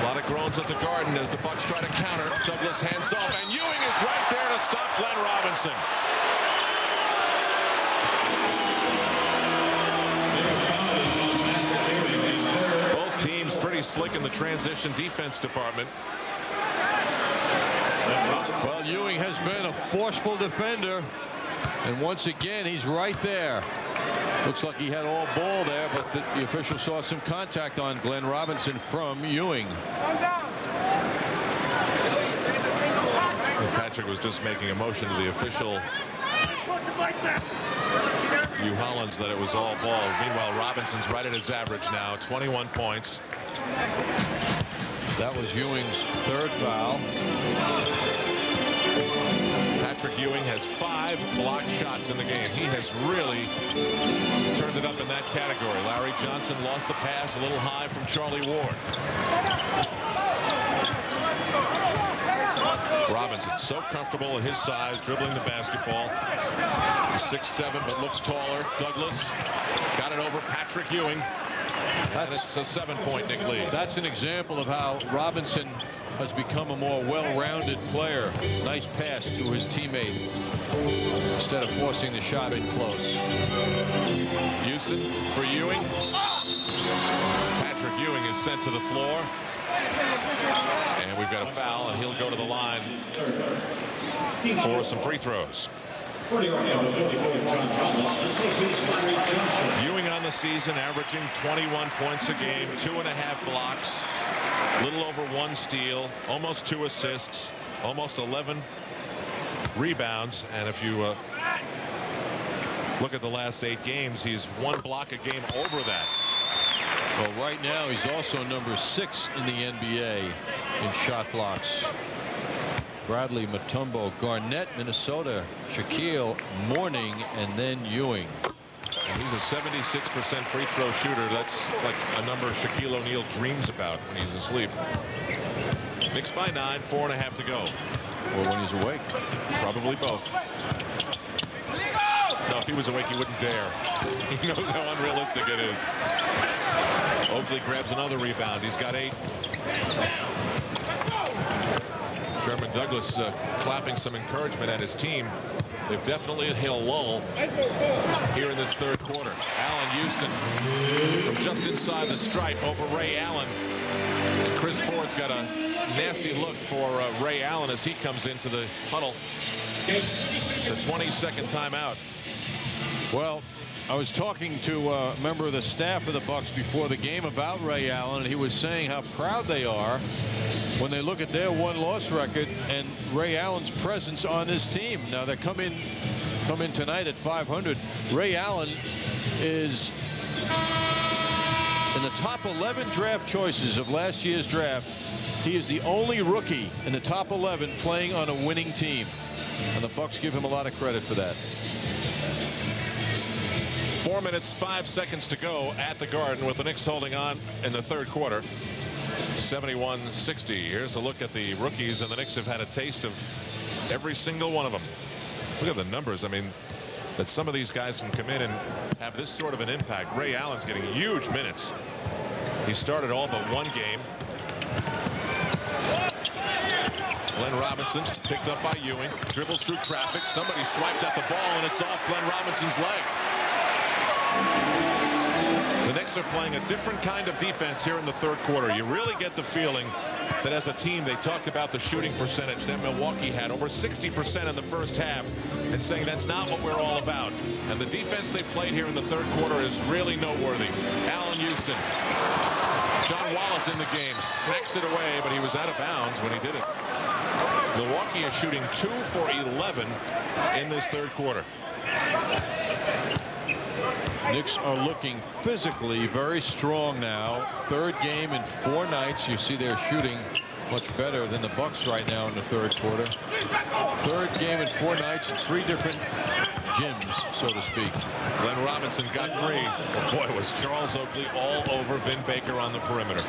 A lot of groans at the Garden as the Bucks try to counter. Douglas hands off, and Ewing is right there to stop Glenn Robinson. Both teams pretty slick in the transition defense department. Well, Ewing has been a forceful defender, and once again he's right there. Looks like he had all ball there, but the official saw some contact on Glenn Robinson from Ewing. Patrick was just making a motion to the official, Hugh Hollins, that it was all ball. Meanwhile, Robinson's right at his average now, 21 points. That was Ewing's third foul. Patrick Ewing has 5 blocked shots in the game. He has really turned it up in that category. Larry Johnson lost the pass a little high from Charlie Ward. Robinson so comfortable at his size, dribbling the basketball. He's 6'7", but looks taller. Douglas got it over Patrick Ewing. And it's a 7-point Knick lead. That's an example of how Robinson has become a more well-rounded player. Nice pass to his teammate instead of forcing the shot in close. Houston for Ewing. Patrick Ewing is sent to the floor. And we've got a foul, and he'll go to the line for some free throws. Ewing on the season averaging 21 points a game, 2.5 blocks, little over 1 steal, almost 2 assists, almost 11 rebounds. And if you look at the last 8 games, he's 1 block a game over that. Well, right now he's also number 6 in the NBA in shot blocks. Bradley, Mutombo, Garnett, Minnesota, Shaquille, Mourning, and then Ewing. And he's a 76% free throw shooter. That's like a number Shaquille O'Neal dreams about when he's asleep. Knicks by 9, 4.5 to go. Or when he's awake. Probably both. No, if he was awake, he wouldn't dare. He knows how unrealistic it is. Oakley grabs another rebound. He's got 8. Sherman Douglas clapping some encouragement at his team. They've definitely hit a lull here in this third quarter. Allen Houston from just inside the stripe over Ray Allen. And Chris Ford's got a nasty look for Ray Allen as he comes into the huddle. It's a 22nd timeout. Well, I was talking to a member of the staff of the Bucks before the game about Ray Allen, and he was saying how proud they are when they look at their 1-loss record and Ray Allen's presence on this team. Now they come in tonight at 500. Ray Allen is In the top 11 draft choices of last year's draft, he is the only rookie in the top 11 playing on a winning team. And the Bucks give him a lot of credit for that. 4 minutes, 5 seconds to go at the Garden with the Knicks holding on in the third quarter. 71-60. Here's a look at the rookies, and the Knicks have had a taste of every single one of them. Look at the numbers. I mean, that some of these guys can come in and have this sort of an impact. Ray Allen's getting huge minutes. He started all but one game. Glenn Robinson picked up by Ewing, dribbles through traffic. Somebody swiped at the ball, and it's off Glenn Robinson's leg. The Knicks are playing a different kind of defense here in the third quarter. You really get the feeling that as a team, they talked about the shooting percentage that Milwaukee had, over 60% in the first half, and saying that's not what we're all about. And the defense they played here in the third quarter is really noteworthy. Allen Houston. John Wallace in the game, smacks it away, but he was out of bounds when he did it. Milwaukee is shooting 2 for 11 in this third quarter. Knicks are looking physically very strong now. Third game in 4 nights. You see they're shooting much better than the Bucks right now in the third quarter. Third game in 4 nights in 3 different gyms, so to speak. Glenn Robinson got free. Boy, was Charles Oakley all over Vin Baker on the perimeter.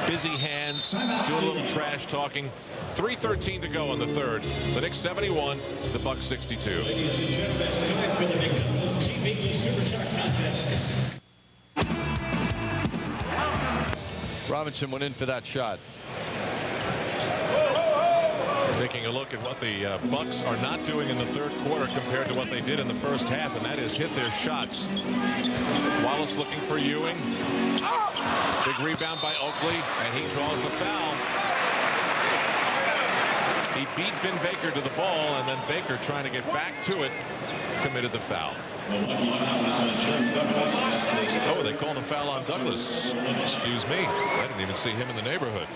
Busy hands, doing a little trash talking. 3:13 to go in the third. The Knicks 71, the Bucks 62. Ladies and gentlemen, tonight for the Knicks Super Shot Contest. Robinson went in for that shot. Taking a look at what the Bucks are not doing in the third quarter compared to what they did in the first half, and that is hit their shots. Wallace looking for Ewing. Big rebound by Oakley, and he draws the foul. He beat Vin Baker to the ball, and then Baker, trying to get back to it, committed the foul. Oh, they called the foul on Douglas. Excuse me. I didn't even see him in the neighborhood.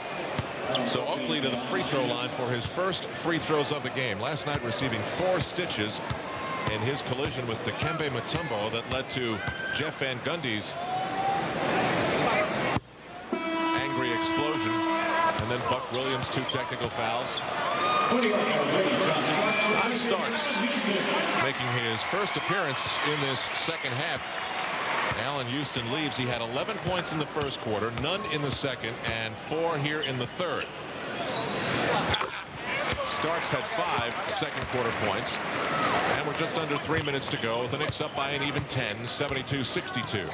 So Oakley to the free throw line for his first free throws of the game. Last night receiving 4 stitches in his collision with Dikembe Mutombo that led to Jeff Van Gundy's angry explosion. And then Buck Williams, 2 technical fouls. John Starks making his first appearance in this second half. Allen Houston leaves. He had 11 points in the first quarter, none in the second, and 4 here in the third. Starks had 5 second quarter points, and we're just under 3 minutes to go. The Knicks up by an even 10, 72-62.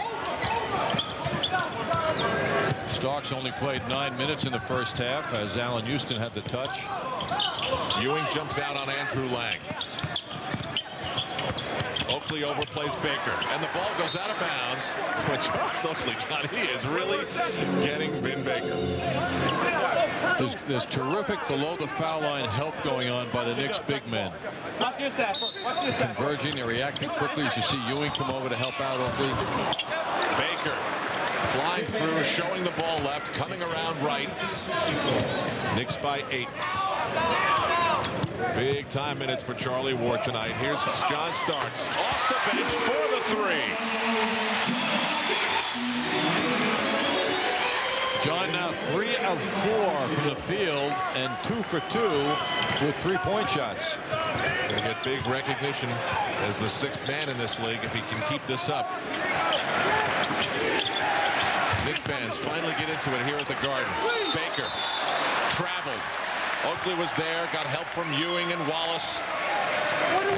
Starks only played 9 minutes in the first half as Allen Houston had the touch. Ewing jumps out on Andrew Lang. Oakley overplays Baker, and the ball goes out of bounds. When Charles Oakley got, he is really getting Vin Baker. There's terrific below the foul line help going on by the Knicks big men. Converging, they're reacting quickly as you see Ewing come over to help out Oakley. Baker flying through, showing the ball left, coming around right. Knicks by 8. Big time minutes for Charlie Ward tonight. Here's John Starks off the bench for the 3. John now 3 of 4 from the field and 2 for 2 with 3-point shots. Going to get big recognition as the 6th man in this league if he can keep this up. Knicks fans finally get into it here at the Garden. Baker traveled. Oakley was there, got help from Ewing and Wallace.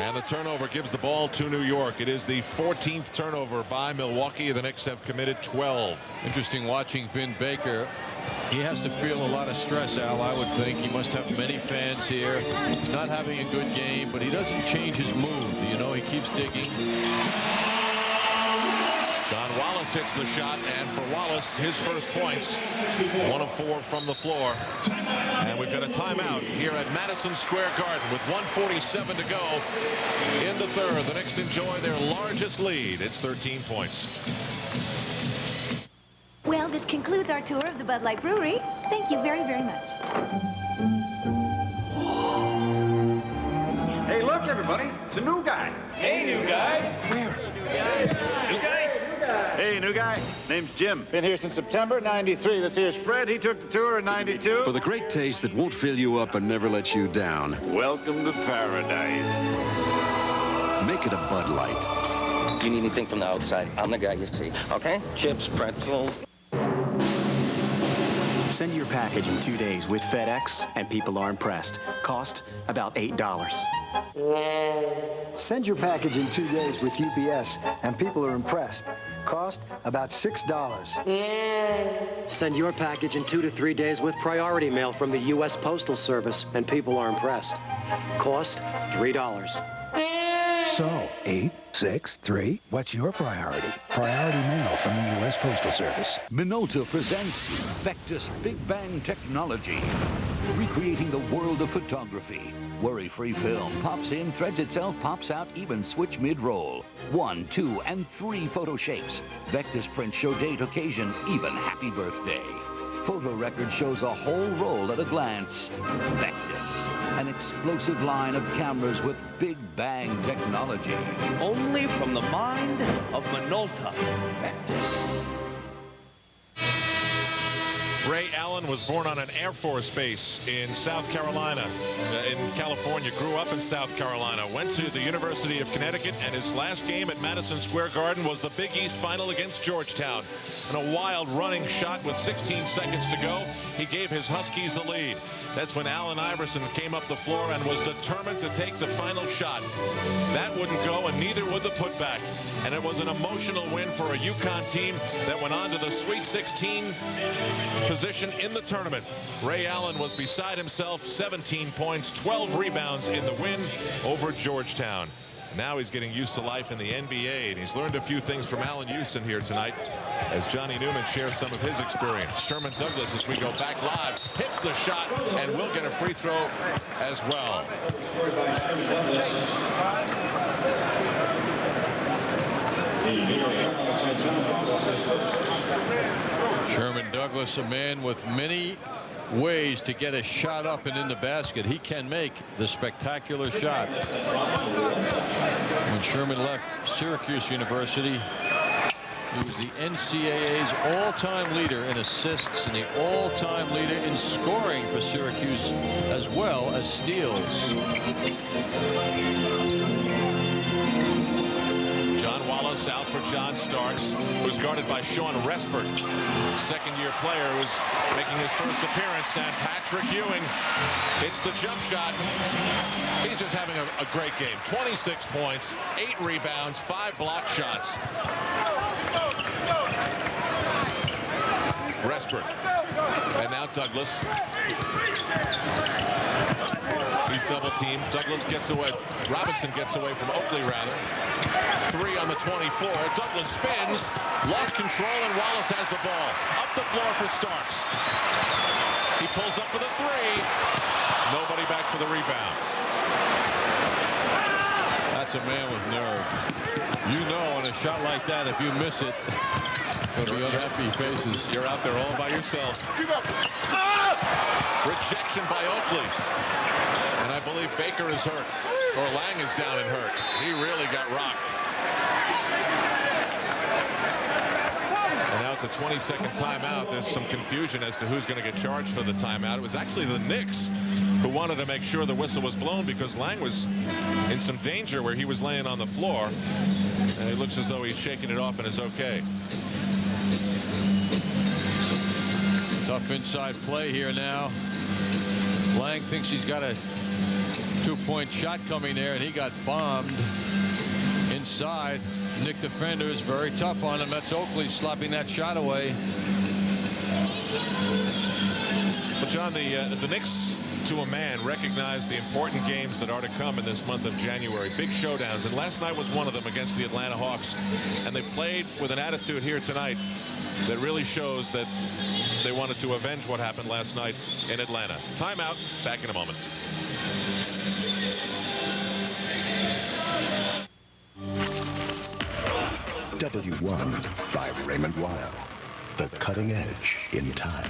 And the turnover gives the ball to New York. It is the 14th turnover by Milwaukee. The Knicks have committed 12. Interesting watching Vin Baker. He has to feel a lot of stress, Al, I would think. He must have many fans here. He's not having a good game, but he doesn't change his mood. You know, he keeps digging. John Wallace hits the shot, and for Wallace, his first points, 1 of 4 from the floor. And we've got a timeout here at Madison Square Garden with 1:47 to go in the third. The Knicks enjoy their largest lead. It's 13 points. Well, this concludes our tour of the Bud Light Brewery. Thank you very, very much. Hey, look, everybody. It's a new guy. Hey, new guy. Where? New guy. Hey, new guy. Name's Jim. Been here since September '93. This here's Fred. He took the tour in '92. For the great taste that won't fill you up and never let you down. Welcome to paradise. Make it a Bud Light. You need anything from the outside, I'm the guy you see. Okay? Chips, pretzels. Send your package in 2 days with FedEx, and people are impressed. Cost about $8. Send your package in 2 days with UPS, and people are impressed. Cost about $6. Send your package in 2 to 3 days with priority mail from the U.S. Postal Service, and people are impressed. Cost $3. So, 8, 6, 3, what's your priority? Priority mail from the U.S. Postal Service. Minolta presents Vectus Big Bang Technology, recreating the world of photography. Worry-free film pops in, threads itself, pops out, even switch mid-roll. 1, 2, and 3 photo shapes. Vectus prints show date, occasion, even happy birthday. Photo record shows a whole roll at a glance. Vectus, an explosive line of cameras with Big Bang technology. Only from the mind of Minolta. Vectus. Ray Allen was born on an Air Force base in South Carolina, in California, grew up in South Carolina, went to the University of Connecticut, and his last game at Madison Square Garden was the Big East final against Georgetown. In a wild running shot with 16 seconds to go, he gave his Huskies the lead. That's when Allen Iverson came up the floor and was determined to take the final shot. That wouldn't go, and neither would the putback. And it was an emotional win for a UConn team that went on to the Sweet 16 position in the tournament. Ray Allen was beside himself, 17 points, 12 rebounds in the win over Georgetown. Now he's getting used to life in the NBA, and he's learned a few things from Allen Houston here tonight as Johnny Newman shares some of his experience. Sherman Douglas, as we go back live, hits the shot and will get a free throw as well. Sherman Douglas, a man with many ways to get a shot up and in the basket. He can make the spectacular shot. When Sherman left Syracuse University, he was the NCAA's all-time leader in assists and the all-time leader in scoring for Syracuse, as well as steals. John Wallace out for John Starks, who's guarded by Sean Respert, second-year player who's making his first appearance. And Patrick Ewing hits the jump shot. He's just having a great game. 26 points, 8 rebounds, 5 block shots. Respert. And now Douglas. He's double teamed. Douglas gets away. Robinson gets away from Oakley, rather. 3 on the 24. Douglas spins, lost control, and Wallace has the ball. Up the floor for Starks. He pulls up for the 3. Nobody back for the rebound. That's a man with nerve. You know, on a shot like that, if you miss it, there'll be unhappy faces. You're out there all by yourself. Rejection by Oakley. And I believe Baker is hurt. Or Lang is down and hurt. He really got rocked. And now it's a 20-second timeout. There's some confusion as to who's going to get charged for the timeout. It was actually the Knicks who wanted to make sure the whistle was blown because Lang was in some danger where he was laying on the floor. And it looks as though he's shaking it off and is okay. Tough inside play here now. Lang thinks he's got a 2-point shot coming there, and he got bombed inside. Knick defender is very tough on him. That's Oakley slapping that shot away. But John, the Knicks, to a man, recognize the important games that are to come in this month of January. Big showdowns, and last night was one of them against the Atlanta Hawks. And they played with an attitude here tonight that really shows that they wanted to avenge what happened last night in Atlanta. Timeout. Back in a moment. W1 by Raymond Weil. The cutting edge in time.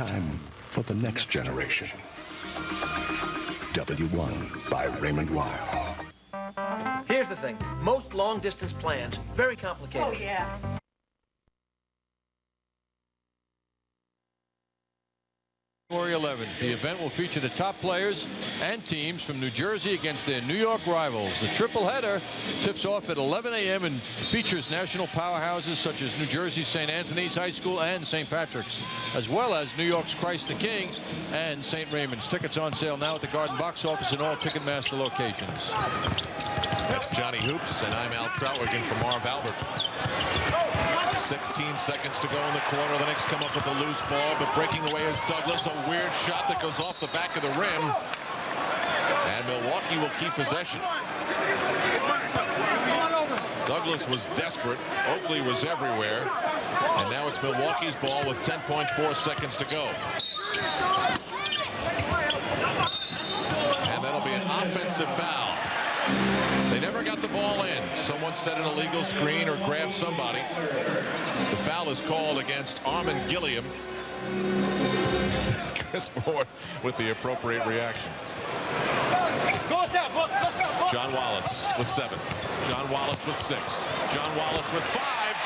time for the next generation. W1 by Raymond Weil. Here's the thing. Most long-distance plans, very complicated. Oh, yeah. February 11th. The event will feature the top players and teams from New Jersey against their New York rivals. The triple header tips off at 11 a.m. and features national powerhouses such as New Jersey's St. Anthony's High School and St. Patrick's, as well as New York's Christ the King and St. Raymond's. Tickets on sale now at the Garden Box Office and all Ticketmaster locations. That's Johnny Hoops, and I'm Al Troutwig for Marv Albert. 16 seconds to go in the quarter. The Knicks come up with a loose ball, but breaking away is Douglas. A weird shot that goes off the back of the rim. And Milwaukee will keep possession. Douglas was desperate. Oakley was everywhere. And now it's Milwaukee's ball with 10.4 seconds to go. And that'll be an offensive foul. They never got the ball in. Someone set an illegal screen or grabbed somebody. The foul is called against Armin Gilliam. Chris Ford with the appropriate reaction. John Wallace with 7. John Wallace with 6. John Wallace with 5.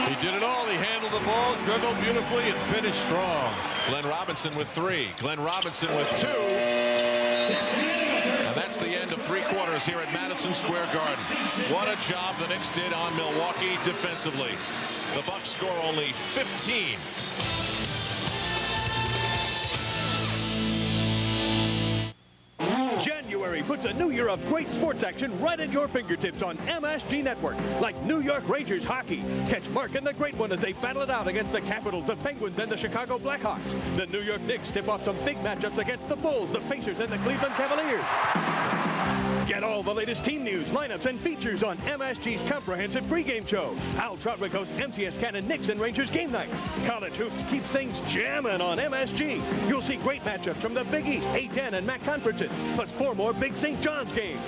He did it all. He handled the ball, dribbled beautifully, and finished strong. Glenn Robinson with 3. Glenn Robinson with 2. And that's the end of 3 quarters here at Madison Square Garden. What a job the Knicks did on Milwaukee defensively. The Bucks score only 15. January puts a new year of great sports action right at your fingertips on MSG Network. Like New York Rangers hockey. Catch Mark and the Great One as they battle it out against the Capitals, the Penguins, and the Chicago Blackhawks. The New York Knicks tip off some big matchups against the Bulls, the Pacers, and the Cleveland Cavaliers. Get all the latest team news, lineups, and features on MSG's comprehensive pregame show. Al Troutwig hosts MTS Cannon Knicks and Rangers game night. College hoops keep things jamming on MSG. You'll see great matchups from the Big East, A10, and MAC conferences, plus 4 more big St. John's games.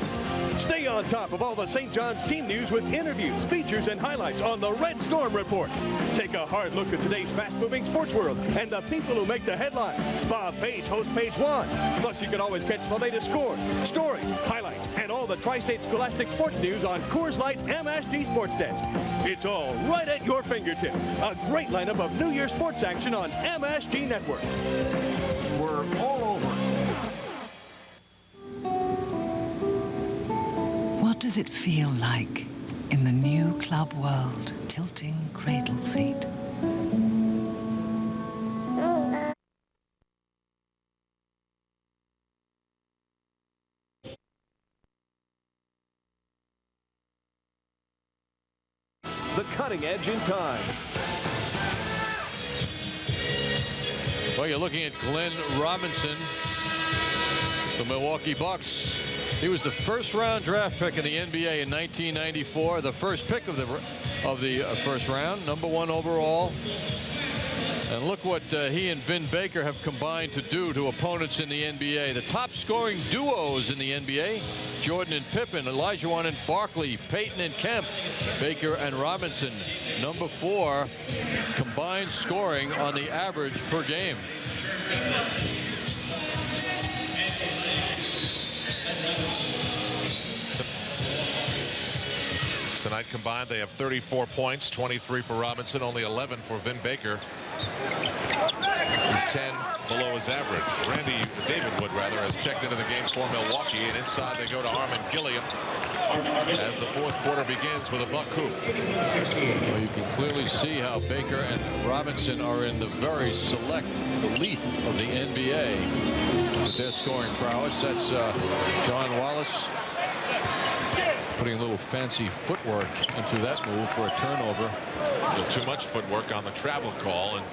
Stay on top of all the St. John's team news with interviews, features, and highlights on the Red Storm Report. Take a hard look at today's fast-moving sports world and the people who make the headlines. Bob Page hosts Page 1. Plus, you can always catch the latest scores, stories, highlights, and all the Tri-State Scholastic sports news on Coors Light MSG Sports Desk. It's all right at your fingertips. A great lineup of New Year sports action on MSG Network. We're all over. What does it feel like in the new Club World tilting cradle seat? The cutting edge in time. Well, you're looking at Glenn Robinson, the Milwaukee Bucks. He was the first-round draft pick in the NBA in 1994, the first pick of the first round, #1 overall. And look what he and Vin Baker have combined to do to opponents in the NBA. The top-scoring duos in the NBA, Jordan and Pippen, Olajuwon and Barkley, Payton and Kemp, Baker and Robinson. #4 combined scoring on the average per game. Tonight combined, they have 34 points, 23 for Robinson, only 11 for Vin Baker. He's 10 below his average. David Wood has checked into the game for Milwaukee, and inside they go to Armin Gilliam as the 4th quarter begins with a buck hoop. Well, you can clearly see how Baker and Robinson are in the very select elite of the NBA with their scoring prowess. That's John Wallace putting a little fancy footwork into that move for a turnover. A little too much footwork on the travel call. And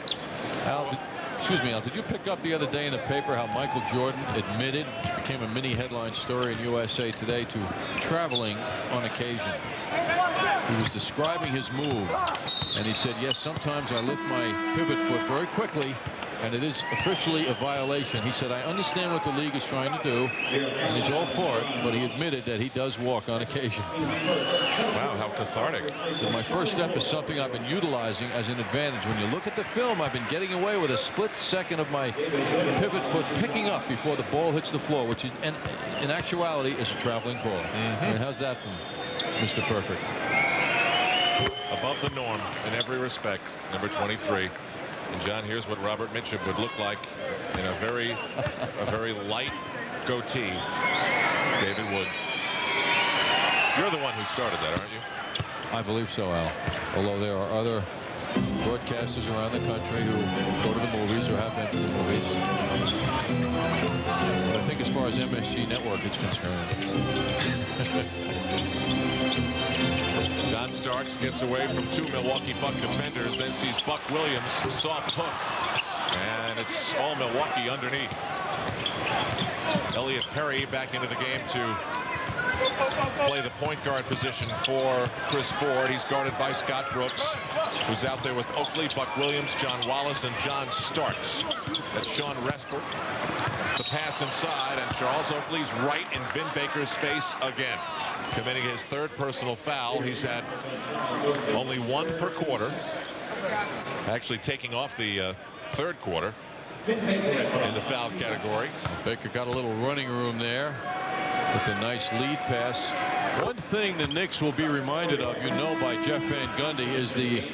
Al, excuse me, Al, did you pick up the other day in the paper how Michael Jordan admitted, became a mini headline story in USA Today, to traveling on occasion? He was describing his move, and he said, yes, sometimes I lift my pivot foot very quickly and it is officially a violation. He said, I understand what the league is trying to do, and he's all for it, but he admitted that he does walk on occasion. Wow, how cathartic. So my first step is something I've been utilizing as an advantage. When you look at the film, I've been getting away with a split second of my pivot foot picking up before the ball hits the floor, which in actuality is a traveling call. I mean, how's that from Mr. Perfect? Above the norm in every respect, number 23. And John, here's what Robert Mitchum would look like in a very light goatee. David Wood. You're the one who started that, aren't you? I believe so, Al. Although there are other broadcasters around the country who go to the movies or have been to the movies. But I think as far as MSG Network is concerned. John Starks gets away from 2 Milwaukee Buck defenders, then sees Buck Williams, soft hook, and it's all Milwaukee underneath. Elliot Perry back into the game to play the point guard position for Chris Ford. He's guarded by Scott Brooks, who's out there with Oakley, Buck Williams, John Wallace, and John Starks. That's Sean Resper. The pass inside, and Charles Oakley's right in Vin Baker's face again, committing his 3rd personal foul. He's had only 1 per quarter, actually taking off the 3rd quarter in the foul category. Baker got a little running room there with the nice lead pass. One thing the Knicks will be reminded of, you know, by Jeff Van Gundy, is the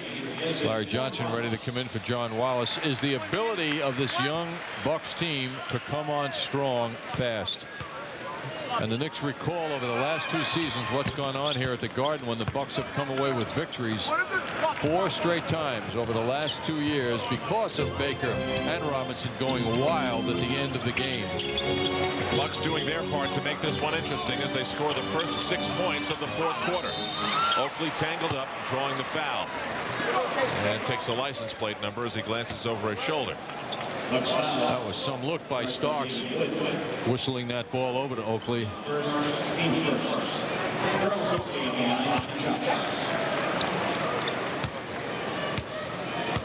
Larry Johnson ready to come in for John Wallace, is the ability of this young Bucks team to come on strong fast. And the Knicks recall over the last 2 seasons what's gone on here at the Garden when the Bucks have come away with victories 4 straight times over the last 2 years because of Baker and Robinson going wild at the end of the game. Bucks doing their part to make this one interesting as they score the first 6 points of the 4th quarter. Oakley tangled up, drawing the foul, and takes a license plate number as he glances over his shoulder. That was some look by Starks, whistling that ball over to Oakley.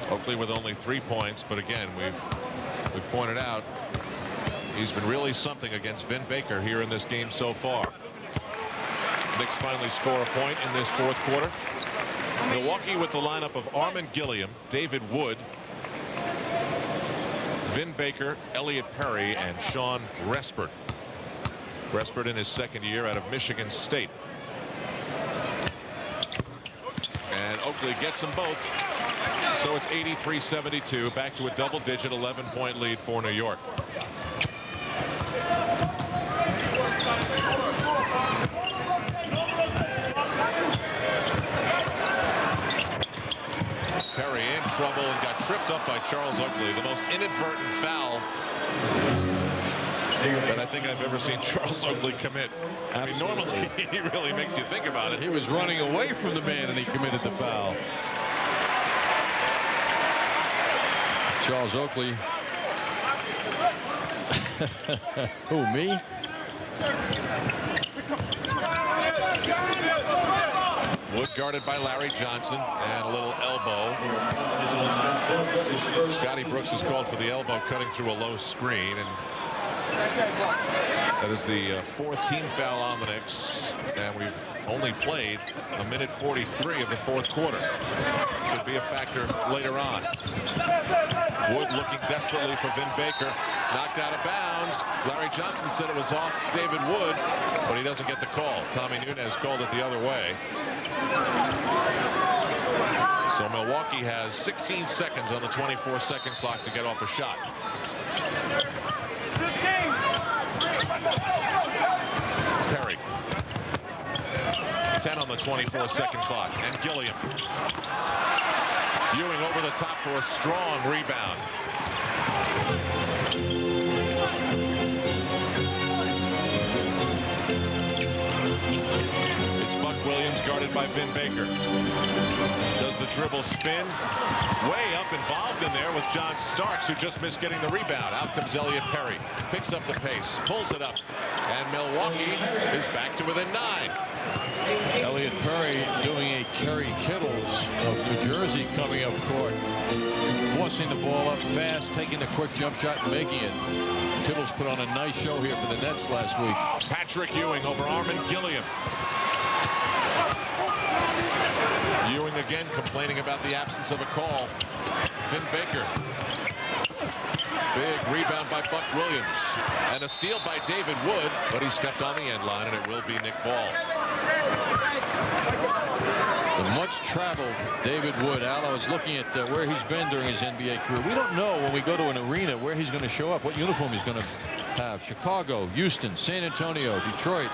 Oakley with only 3 points, but again, we've pointed out he's been really something against Vin Baker here in this game so far. Knicks finally score a point in this 4th quarter. Milwaukee with the lineup of Armin Gilliam, David Wood, Vin Baker, Elliot Perry, and Sean Respert. Respert in his 2nd year out of Michigan State. And Oakley gets them both. So it's 83-72, back to a double-digit 11-point lead for New York. Perry in trouble and got tripped up by Charles Oakley. The most inadvertent foul that I think I've ever seen Charles Oakley commit. I mean, normally he really makes you think about it. He was running away from the man and he committed the foul. Charles Oakley. Who, me? Wood guarded by Larry Johnson, and a little elbow. Scotty Brooks is called for the elbow, cutting through a low screen, and that is the 4th team foul on the Knicks, and we've only played a minute 43 of the 4th quarter. Could be a factor later on. Wood looking desperately for Vin Baker, knocked out of bounds. Larry Johnson said it was off David Wood, but he doesn't get the call. Tommy Nunez called it the other way. So Milwaukee has 16 seconds on the 24-second clock to get off a shot. Perry. 10 on the 24-second clock, and Gilliam. Ewing over the top for a strong rebound. It's Buck Williams guarded by Vin Baker. Does the dribble spin? Way up involved in there was John Starks, who just missed getting the rebound. Out comes Elliot Perry. Picks up the pace, pulls it up, and Milwaukee is back to within 9. Elliot Perry doing a Kerry Kittles of New Jersey coming up court. forcing the ball up fast, taking a quick jump shot and making it. Tibble's put on a nice show here for the Nets last week. Patrick Ewing over Armin Gilliam. Ewing again complaining about the absence of a call. Vin Baker. Big rebound by Buck Williams. And a steal by David Wood, but he stepped on the end line, and it will be Nick Ball. The much-traveled David Wood. Al, I was looking at where he's been during his NBA career. We don't know when we go to an arena where he's going to show up, what uniform he's going to have. Chicago, Houston, San Antonio, Detroit,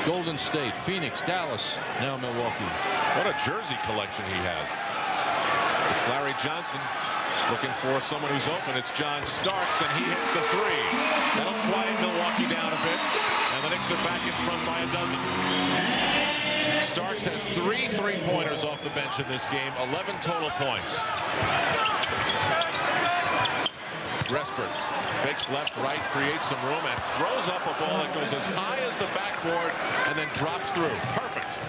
Golden State, Phoenix, Dallas, now Milwaukee. What a jersey collection he has. It's Larry Johnson looking for someone who's open. It's John Starks, and he hits the three. That'll quiet Milwaukee down a bit, and the Knicks are back in front by a dozen. Starks has 3 3-pointers off the bench in this game, 11 total points. Respert fakes left, right, creates some room, and throws up a ball that goes as high as the backboard and then drops through. Perfect.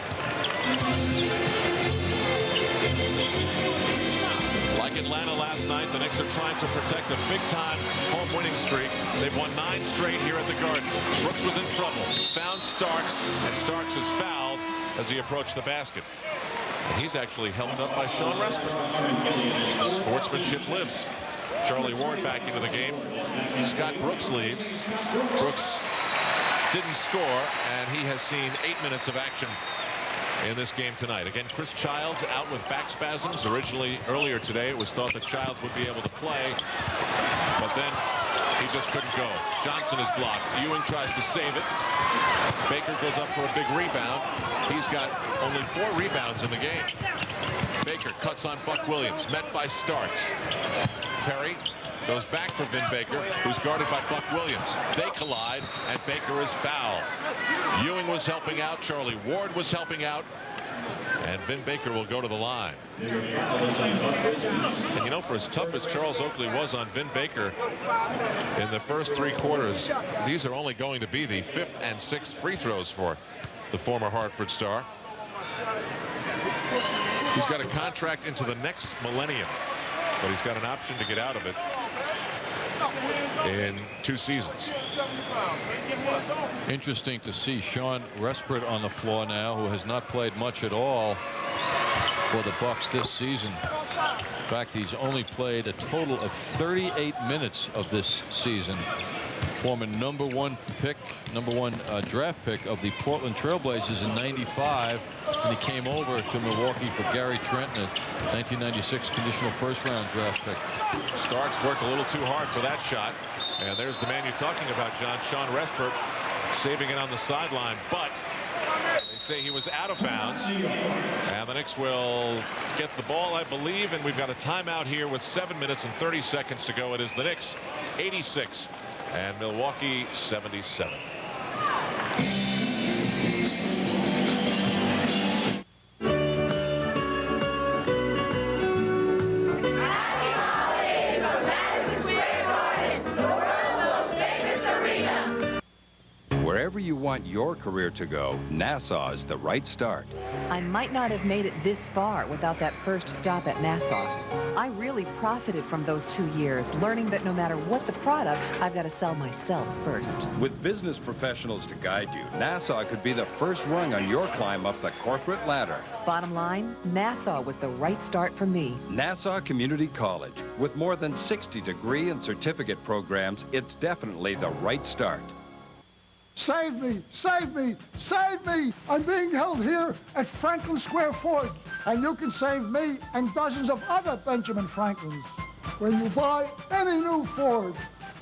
Like Atlanta last night, the Knicks are trying to protect a big-time home winning streak. They've won 9 straight here at the Garden. Brooks was in trouble, found Starks, and Starks is fouled as he approached the basket. And he's actually helped up by Sean Respert. Sportsmanship lives. Charlie Ward back into the game. Scott Brooks leaves. Brooks didn't score, and he has seen 8 minutes of action in this game tonight. Again, Chris Childs out with back spasms. Originally, earlier today, it was thought that Childs would be able to play, but then he just couldn't go. Johnson is blocked. Ewing tries to save it. Baker goes up for a big rebound. He's got only 4 rebounds in the game. Baker cuts on Buck Williams, met by Starks. Perry goes back for Vin Baker, who's guarded by Buck Williams. They collide, and Baker is fouled. Ewing was helping out. Charlie Ward was helping out. And Vin Baker will go to the line. And you know, for as tough as Charles Oakley was on Vin Baker in the first 3 quarters, these are only going to be the 5th and 6th free throws for the former Hartford star. He's got a contract into the next millennium, but he's got an option to get out of it in 2 seasons. Interesting to see Sean Respert on the floor now, who has not played much at all for the Bucks this season. In fact, he's only played a total of 38 minutes of this season. Former number one draft pick of the Portland Trailblazers in '95, and he came over to Milwaukee for Gary Trent, a 1996 conditional first-round draft pick. Starks worked a little too hard for that shot, and there's the man you're talking about, John, Sean Respert, saving it on the sideline, but they say he was out of bounds, and the Knicks will get the ball, I believe, and we've got a timeout here with 7 minutes and 30 seconds to go. It is the Knicks 86 and Milwaukee 77. Wherever you want your career to go, Nassau is the right start. I might not have made it this far without that first stop at Nassau. I really profited from those 2 years, learning that no matter what the product, I've got to sell myself first. With business professionals to guide you, Nassau could be the first rung on your climb up the corporate ladder. Bottom line, Nassau was the right start for me. Nassau Community College. With more than 60 degree and certificate programs, it's definitely the right start. Save me! Save me! Save me! I'm being held here at Franklin Square Ford, and you can save me and dozens of other Benjamin Franklins when you buy any new Ford,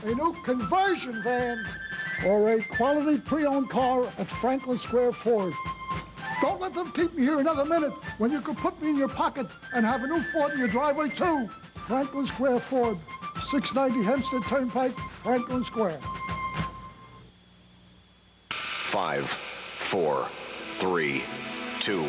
a new conversion van, or a quality pre-owned car at Franklin Square Ford. Don't let them keep me here another minute when you could put me in your pocket and have a new Ford in your driveway too. Franklin Square Ford, 690 Hempstead Turnpike, Franklin Square. 5, 4, 3, 2,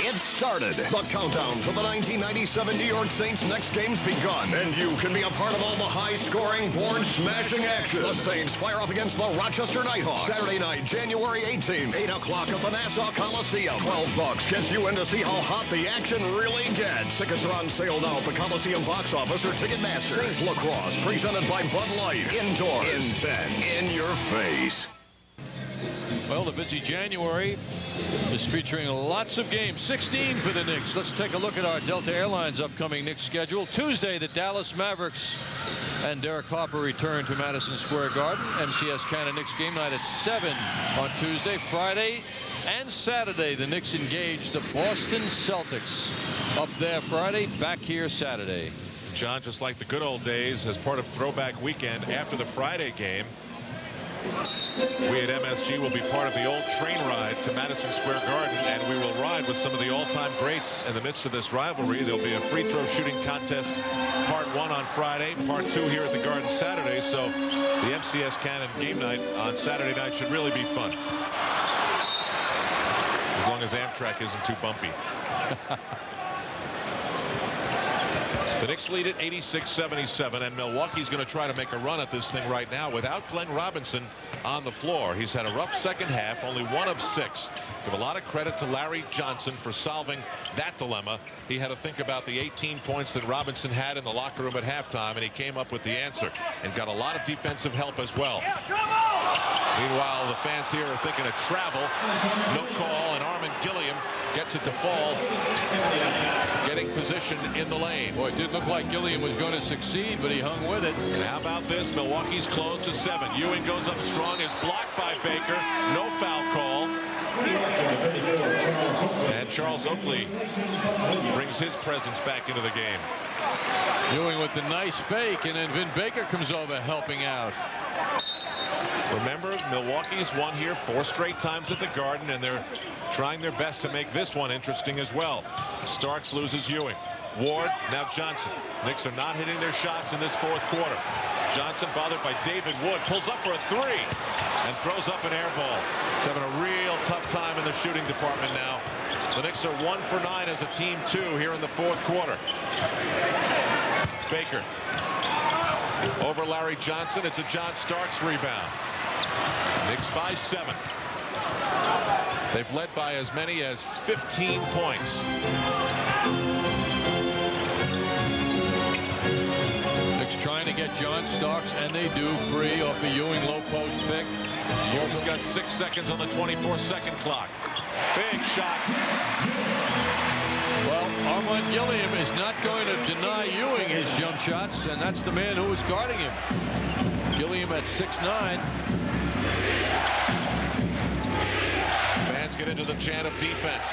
It started. The countdown to the 1997 New York Saints next game's begun. And you can be a part of all the high-scoring, board-smashing action. The Saints fire up against the Rochester Nighthawks. Saturday night, January 18th, 8 o'clock at the Nassau Coliseum. $12 gets you in to see how hot the action really gets. Tickets are on sale now at the Coliseum box office or Ticketmaster. Saints Lacrosse, presented by Bud Light. Indoors. Intense. In your face. Well, the busy January is featuring lots of games. 16 for the Knicks. Let's take a look at our Delta Airlines upcoming Knicks schedule. Tuesday, the Dallas Mavericks and Derek Harper return to Madison Square Garden. MCS Canada Knicks game night at 7 on Tuesday. Friday and Saturday, the Knicks engage the Boston Celtics. Up there Friday, back here Saturday. John, just like the good old days, as part of Throwback Weekend after the Friday game, we at MSG will be part of the old train ride to Madison Square Garden, and we will ride with some of the all-time greats in the midst of this rivalry. There'll be a free throw shooting contest, part 1 on Friday, part 2 here at the Garden Saturday. So the MCS Cannon game night on Saturday night should really be fun, as long as Amtrak isn't too bumpy. The Knicks lead at 86-77, and Milwaukee's going to try to make a run at this thing right now without Glenn Robinson on the floor. He's had a rough second half, only 1 of 6. Give a lot of credit to Larry Johnson for solving that dilemma. He had to think about the 18 points that Robinson had in the locker room at halftime, and he came up with the answer and got a lot of defensive help as well. Meanwhile, the fans here are thinking of travel. No call, and Armin Gilliam gets it to fall, getting position in the lane. Boy, it did look like Gilliam was going to succeed, but he hung with it. And how about this? Milwaukee's closed to 7. Ewing goes up strong, is blocked by Baker. No foul call. And Charles Oakley brings his presence back into the game. Ewing with the nice fake, and then Vin Baker comes over helping out. Remember, Milwaukee's won here 4 straight times at the Garden, and they're trying their best to make this one interesting as well. Starks loses Ewing. Ward, now Johnson. Knicks are not hitting their shots in this 4th quarter. Johnson, bothered by David Wood, pulls up for a 3 and throws up an air ball. He's having a real tough time in the shooting department now. The Knicks are 1 for 9 as a team, 2 here in the 4th quarter. Baker over Larry Johnson. It's a John Starks rebound. Knicks by 7. They've led by as many as 15 points. Knicks trying to get John Starks, and they do, free off the Ewing low post pick. Ewing's got 6 seconds on the 24-second clock. Big shot. Well, Armand Gilliam is not going to deny Ewing his jump shots, and that's the man who was guarding him. Gilliam at 6'9". Fans get into the chant of defense.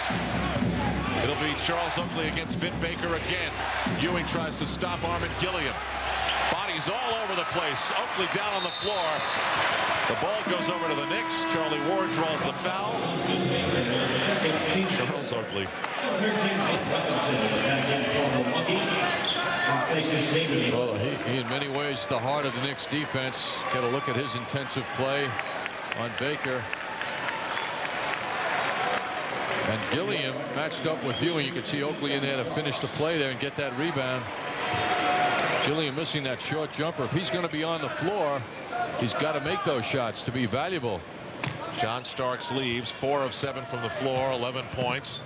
It'll be Charles Oakley against Vin Baker again. Ewing tries to stop Armin Gilliam. Bodies all over the place. Oakley down on the floor. The ball goes over to the Knicks. Charlie Ward draws the foul. Charles Oakley. Well, he in many ways the heart of the Knicks defense. Get a look at his intensive play on Baker. And Gilliam matched up with Ewing. You can see Oakley in there to finish the play there and get that rebound. Gilliam missing that short jumper. If he's going to be on the floor, he's got to make those shots to be valuable. John Starks leaves 4 of 7 from the floor, 11 points.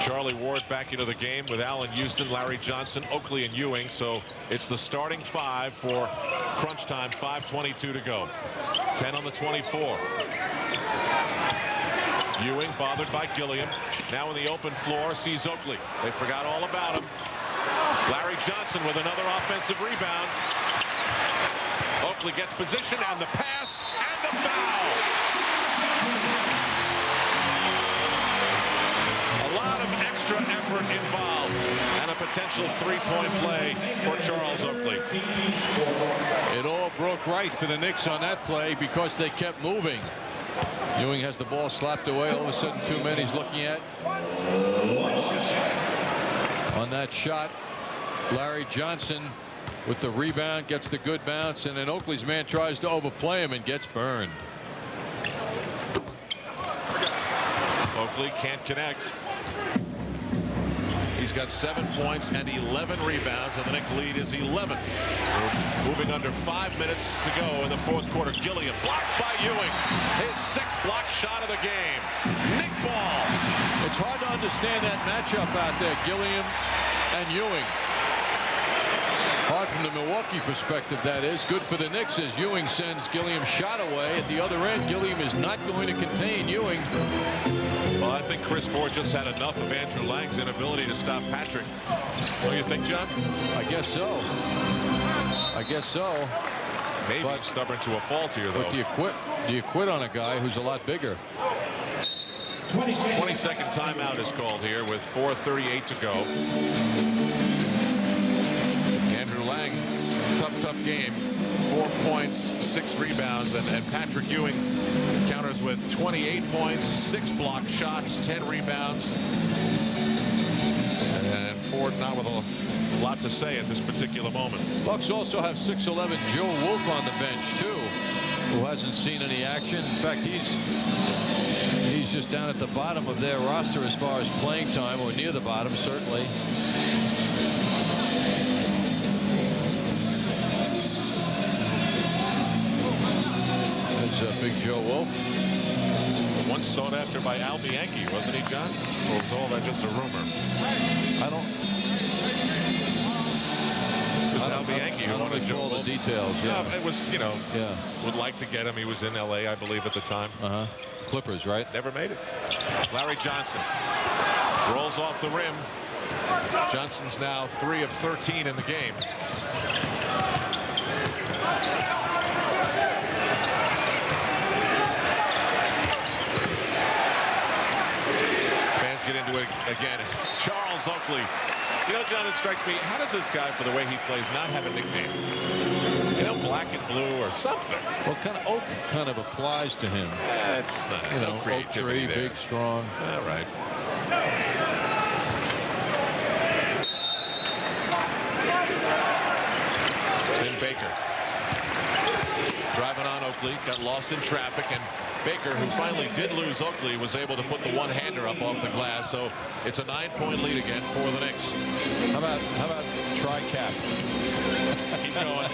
Charlie Ward back into the game with Allen Houston, Larry Johnson, Oakley, and Ewing. So it's the starting 5 for crunch time. 5:22 to go. 10 on the 24. Ewing bothered by Gilliam. Now in the open floor, sees Oakley. They forgot all about him. Larry Johnson with another offensive rebound. Oakley gets position, and the pass, and the foul. A lot of extra effort involved, and a potential 3-point play for Charles Oakley. It all broke right for the Knicks on that play because they kept moving. Ewing has the ball slapped away. All of a sudden, 2 men he's looking at. On that shot, Larry Johnson with the rebound gets the good bounce, and then Oakley's man tries to overplay him and gets burned. Oakley can't connect. He's got 7 points and 11 rebounds, and the Knicks lead is 11. We're moving under 5 minutes to go in the fourth quarter. Gilliam blocked by Ewing. His 6th block shot of the game. Knick ball. It's hard to understand that matchup out there, Gilliam and Ewing. Hard from the Milwaukee perspective, that is. Good for the Knicks as Ewing sends Gilliam's shot away. At the other end, Gilliam is not going to contain Ewing. Well, I think Chris Ford just had enough of Andrew Lang's inability to stop Patrick. What do you think, John? I guess so. I guess so. Maybe stubborn to a fault here, though. But do you quit on a guy who's a lot bigger? 22nd timeout is called here with 4:38 to go. Andrew Lang, tough game. 4 points, 6 rebounds, and Patrick Ewing counters with 28 points, 6 blocked shots, 10 rebounds. And Ford not with a lot to say at this particular moment. Bucks also have 6'11" Joe Wolf on the bench too, who hasn't seen any action. In fact, he's just down at the bottom of their roster as far as playing time, or near the bottom certainly. Big Joe Wolf. Once sought after by Al Bianchi, wasn't he, John? Or was all that just a rumor? I don't. It was Al Bianchi who wanted Joe all Wolf. The details. Yeah. It was, would like to get him. He was in L.A., I believe, at the time. Clippers, right? Never made it. Larry Johnson rolls off the rim. Johnson's now 3 of 13 in the game. Get into it again. Charles Oakley. You know, John, it strikes me, how does this guy, for the way he plays, not have a nickname? You know, black and blue or something. Well, Oak kind of applies to him. That's no creativity there. Big, strong. All right. Vin Baker. Driving on Oakley, got lost in traffic, and Baker, who finally did lose Oakley, was able to put the one-hander up off the glass. So it's a 9-point lead again for the Knicks. How about tri-cap? Keep going.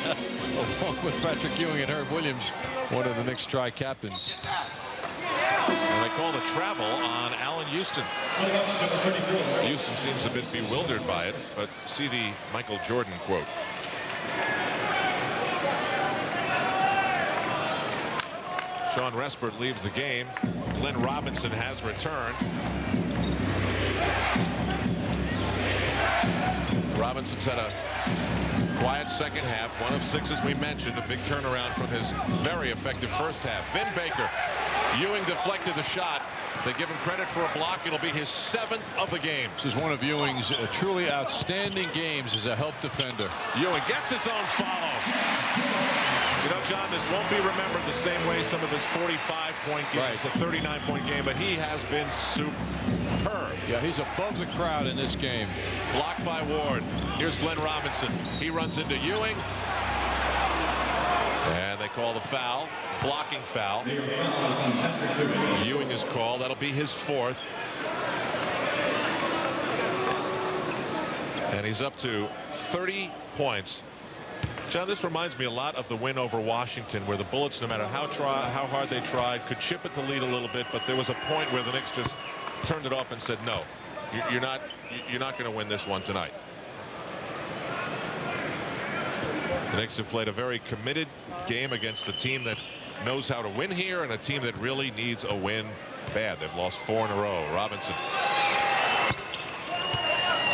Along with Patrick Ewing and Herb Williams, one of the Knicks tri-captains. And they call the travel on Allen Houston. Houston seems a bit bewildered by it, but see the Michael Jordan quote. Sean Respert leaves the game. Glenn Robinson has returned. Robinson's had a quiet second half. 1 of 6, as we mentioned. A big turnaround from his very effective first half. Vin Baker. Ewing deflected the shot. They give him credit for a block. It'll be his 7th of the game. This is one of Ewing's truly outstanding games as a help defender. Ewing gets his own follow. You know, John, this won't be remembered the same way some of his 45-point games, a 39-point game, but he has been superb. Yeah, he's above the crowd in this game. Blocked by Ward. Here's Glenn Robinson. He runs into Ewing. And they call the foul. Blocking foul. Ewing is called. That'll be his 4th. And he's up to 30 points. John, this reminds me a lot of the win over Washington, where the Bullets, no matter how hard they tried, could chip at the lead a little bit, but there was a point where the Knicks just turned it off and said, no, you're not going to win this one tonight. The Knicks have played a very committed game against a team that knows how to win here and a team that really needs a win bad. They've lost 4 in a row. Robinson.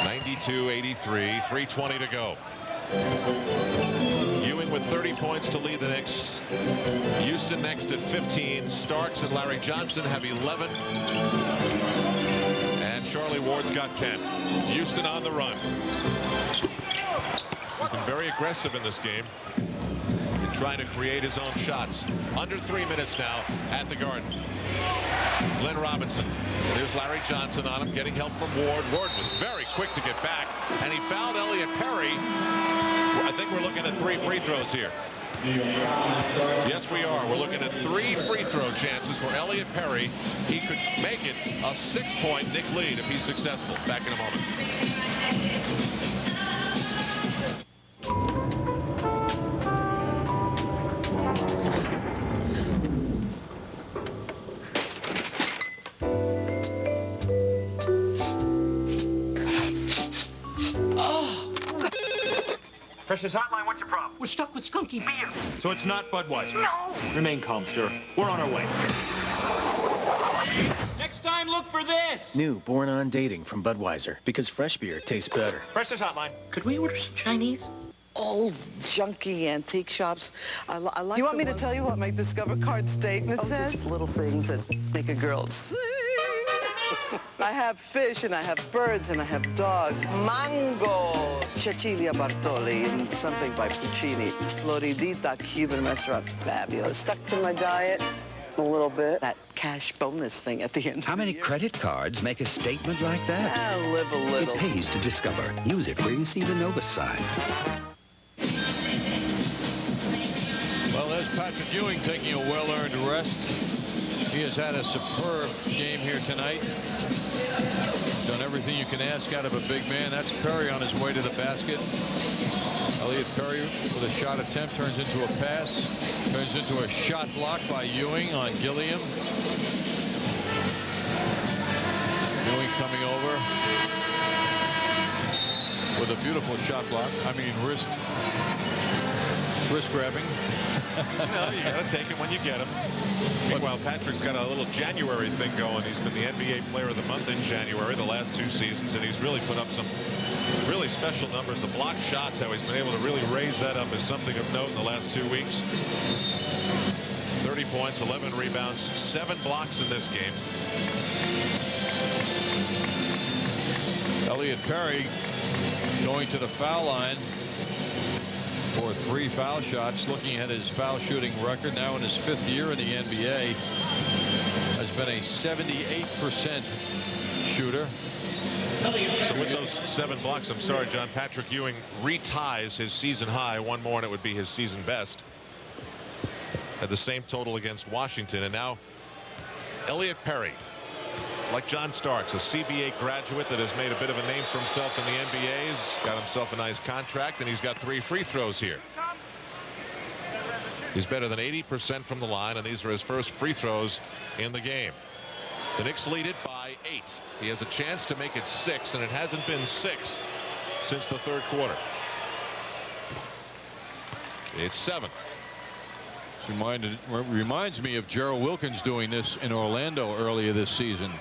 92-83, 3:20 to go. Ewing with 30 points to lead the Knicks. Houston next at 15. Starks and Larry Johnson have 11. And Charlie Ward's got 10. Houston on the run. He's been very aggressive in this game, trying to create his own shots. Under 3 minutes now at the Garden. Glenn Robinson. There's Larry Johnson on him, getting help from Ward. Ward was very quick to get back, and he fouled Elliot Perry. I think we're looking at 3 free throws here. Yes, we are. We're looking at 3 free throw chances for Elliot Perry. He could make it a 6-point Knick lead if he's successful. Back in a moment. Precious Hotline, what's your problem? We're stuck with skunky beer. So it's not Budweiser? No. Remain calm, sir. We're on our way. Next time, look for this. New Born on Dating from Budweiser, because fresh beer tastes better. Precious Hotline. Could we order some Chinese? Old, junky antique shops. I like. You want me to tell you what my Discover card statement says? Just little things that make a girl sing. I have fish, and I have birds, and I have dogs. Mango, Cecilia Bartoli, and something by Puccini. Floridita Cuban restaurant, fabulous. Stuck to my diet a little bit. That cash bonus thing at the end. How many credit cards make a statement like that? Live a little. It pays to Discover. Use it where you see the Nova sign. Well, there's Patrick Ewing taking a well-earned rest. He has had a superb game here tonight. Done everything you can ask out of a big man. That's Perry on his way to the basket. Elliot Perry with a shot attempt turns into a pass. Turns into a shot block by Ewing on Gilliam. Ewing coming over with a beautiful shot block. I mean, wrist grabbing. Well, you got to take it when you get him. Meanwhile, Patrick's got a little January thing going. He's been the NBA Player of the Month in January the last 2 seasons, and he's really put up some really special numbers. The block shots, how he's been able to really raise that up, is something of note in the last 2 weeks. 30 points, 11 rebounds, 7 blocks in this game. Elliot Perry going to the foul line for 3 foul shots. Looking at his foul shooting record now in his 5th year in the NBA, has been a 78% shooter. So with those 7 blocks, I'm sorry, John, Patrick Ewing reties his season high. One more and it would be his season best. Had the same total against Washington. And now Elliot Perry, like John Starks, a CBA graduate that has made a bit of a name for himself in the NBA. He's got himself a nice contract, and he's got 3 free throws here. He's better than 80% from the line, and these are his first free throws in the game. The Knicks lead it by 8. He has a chance to make it 6, and it hasn't been 6 since the 3rd quarter. It's 7. Reminds me of Gerald Wilkins doing this in Orlando earlier this season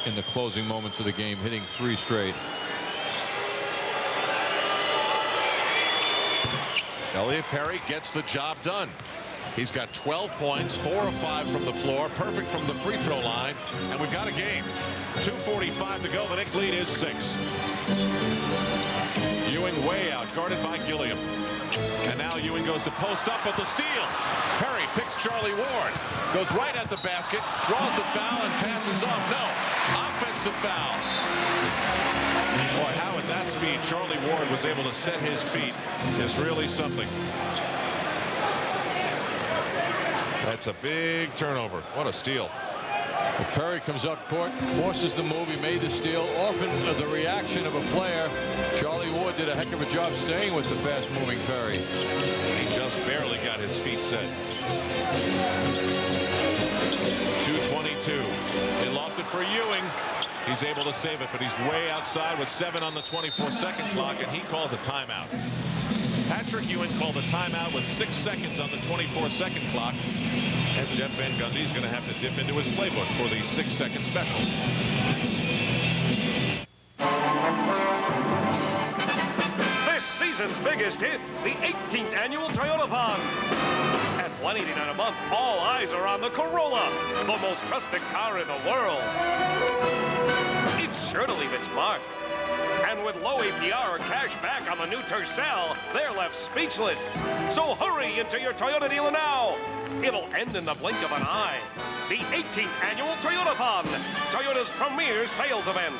in the closing moments of the game, hitting 3 straight. Elliot Perry gets the job done. He's got 12 points, 4 of 5 from the floor, perfect from the free throw line, and we've got a game. 2:45 to go. The Knicks lead is 6. Ewing way out, guarded by Gilliam. And now Ewing goes to post up with the steal. Perry picks Charlie Ward, goes right at the basket, draws the foul, and passes off. No, offensive foul. Boy, how at that speed Charlie Ward was able to set his feet is really something. That's a big turnover. What a steal. Well, Perry comes up court, forces the move. He made the steal. Often the reaction of a player. Charlie Ward did a heck of a job staying with the fast-moving Perry. He just barely got his feet set. 2:22. They lofted for Ewing. He's able to save it, but he's way outside with 7 on the 24-second clock, and he calls a timeout. Patrick Ewing called a timeout with 6 seconds on the 24-second clock. And Jeff Van Gundy's going to have to dip into his playbook for the 6-second special. This season's biggest hit, the 18th annual Toyota-thon. At $189 a month, all eyes are on the Corolla, the most trusted car in the world. It's sure to leave its mark. And with low APR or cash back on the new Tercel, they're left speechless. So hurry into your Toyota dealer now. It'll end in the blink of an eye. The 18th annual Toyota-thon, Toyota's premier sales event.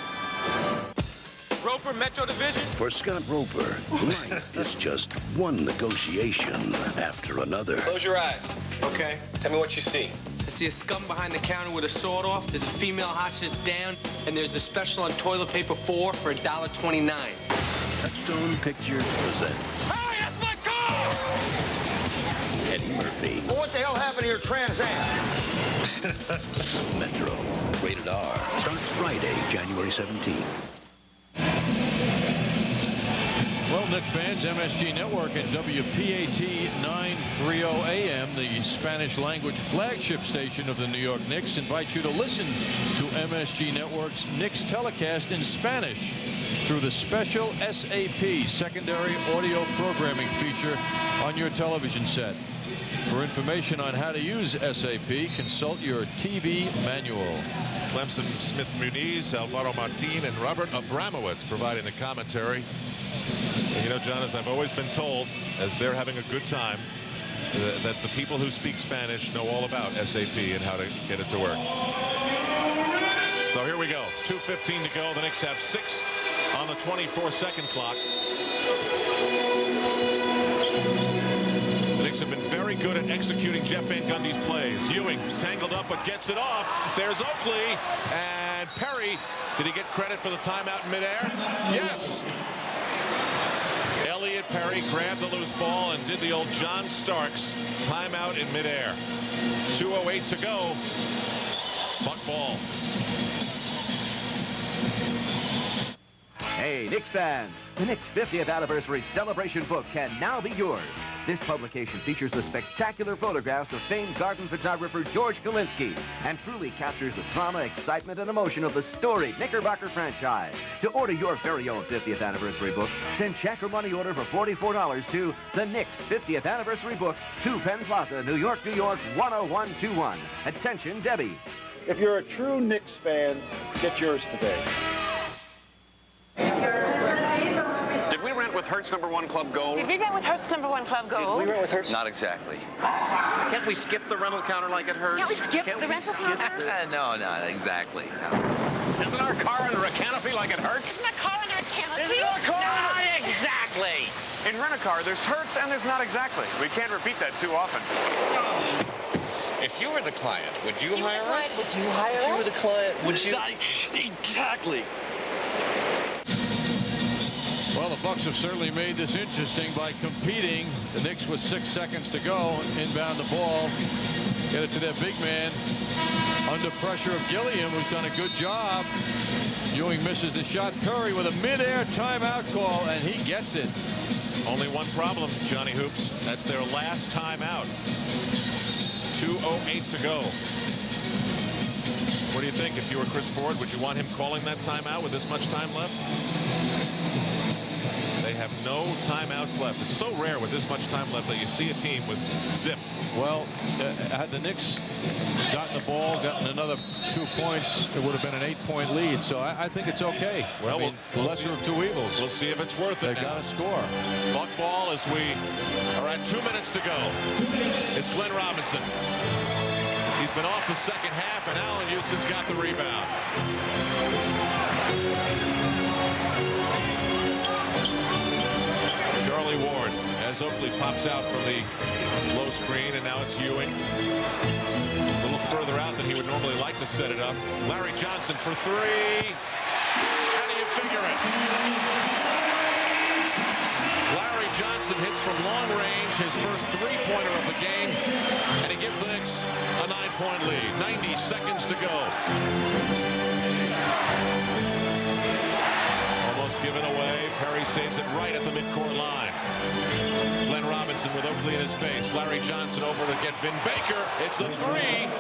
Roper, Metro Division. For Scott Roper, life is just one negotiation after another. Close your eyes. Okay. Tell me what you see. I see a scum behind the counter with a sword off. There's a female hostage down, and there's a special on toilet paper 4 for $1.29. Touchstone Pictures presents Hey, that's my car! Eddie Murphy. Well, what the hell happened to your Trans Am? Metro. Rated R. Starts Friday, January 17th. Well, Knicks fans, MSG Network and WPAT 930 AM, the Spanish language flagship station of the New York Knicks, invite you to listen to MSG Network's Knicks telecast in Spanish through the special SAP, secondary audio programming feature on your television set. For information on how to use SAP, consult your TV manual. Clemson, Smith Muniz, Alvaro Martin, and Robert Abramowitz providing the commentary. And you know, John, as I've always been told, as they're having a good time, that the people who speak Spanish know all about SAP and how to get it to work. So here we go. 2:15 to go. The Knicks have 6 on the 24-second clock. The Knicks have been very good at executing Jeff Van Gundy's plays. Ewing tangled up but gets it off. There's Oakley and Perry. Did he get credit for the timeout in midair? Yes. Elliott Perry grabbed the loose ball and did the old John Starks timeout in midair. 2:08 to go. Buck ball. Hey, Knicks fans, the Knicks 50th anniversary celebration book can now be yours. This publication features the spectacular photographs of famed garden photographer George Kalinsky and truly captures the drama, excitement, and emotion of the storied Knickerbocker franchise. To order your very own 50th anniversary book, send check or money order for $44 to the Knicks 50th anniversary book, 2 Penn Plaza, New York, New York, 10121. Attention, Debbie. If you're a true Knicks fan, get yours today. Did we rent with Hertz #1 Club Gold? Did we rent with Hertz #1 Club Gold? Did we rent with Hertz? Not exactly. Can't we skip the rental counter like it hurts? Can't we skip the rental counter? No, not exactly. No. Isn't our car under a canopy like it hurts? Isn't our car under a canopy? Isn't our car? Not exactly. In rent-a-car, there's Hertz and there's not exactly. We can't repeat that too often. If you were the client, would you hire us? Would you hire us? If you were the client, would you? Exactly. Well, the Bucks have certainly made this interesting by competing. The Knicks with 6 seconds to go. Inbound the ball. Get it to their big man. Under pressure of Gilliam, who's done a good job. Ewing misses the shot. Curry with a mid-air timeout call, and he gets it. Only one problem, Johnny Hoops. That's their last timeout. 2:08 to go. What do you think? If you were Chris Ford, would you want him calling that timeout with this much time left? They have no timeouts left. It's so rare with this much time left that you see a team with zip. Well, had the Knicks gotten the ball, gotten another 2 points, it would have been an 8-point lead. So I think it's okay. Well, I mean, the lesser of two evils. We'll see if it's worth it. They got to score. Buck ball as we are at 2 minutes to go. It's Glenn Robinson. He's been off the second half, and Allen Houston's got the rebound. Charlie Ward as Oakley pops out from the low screen, and now it's Ewing. A little further out than he would normally like to set it up. Larry Johnson for 3. How do you figure it? Larry Johnson hits from long range, his first 3-pointer of the game, and he gives the Knicks a 9-point lead. 90 seconds to go. Almost given away. Perry saves it right at the midcourt line. Glenn Robinson with Oakley in his face. Larry Johnson over to get Vin Baker. It's the 3.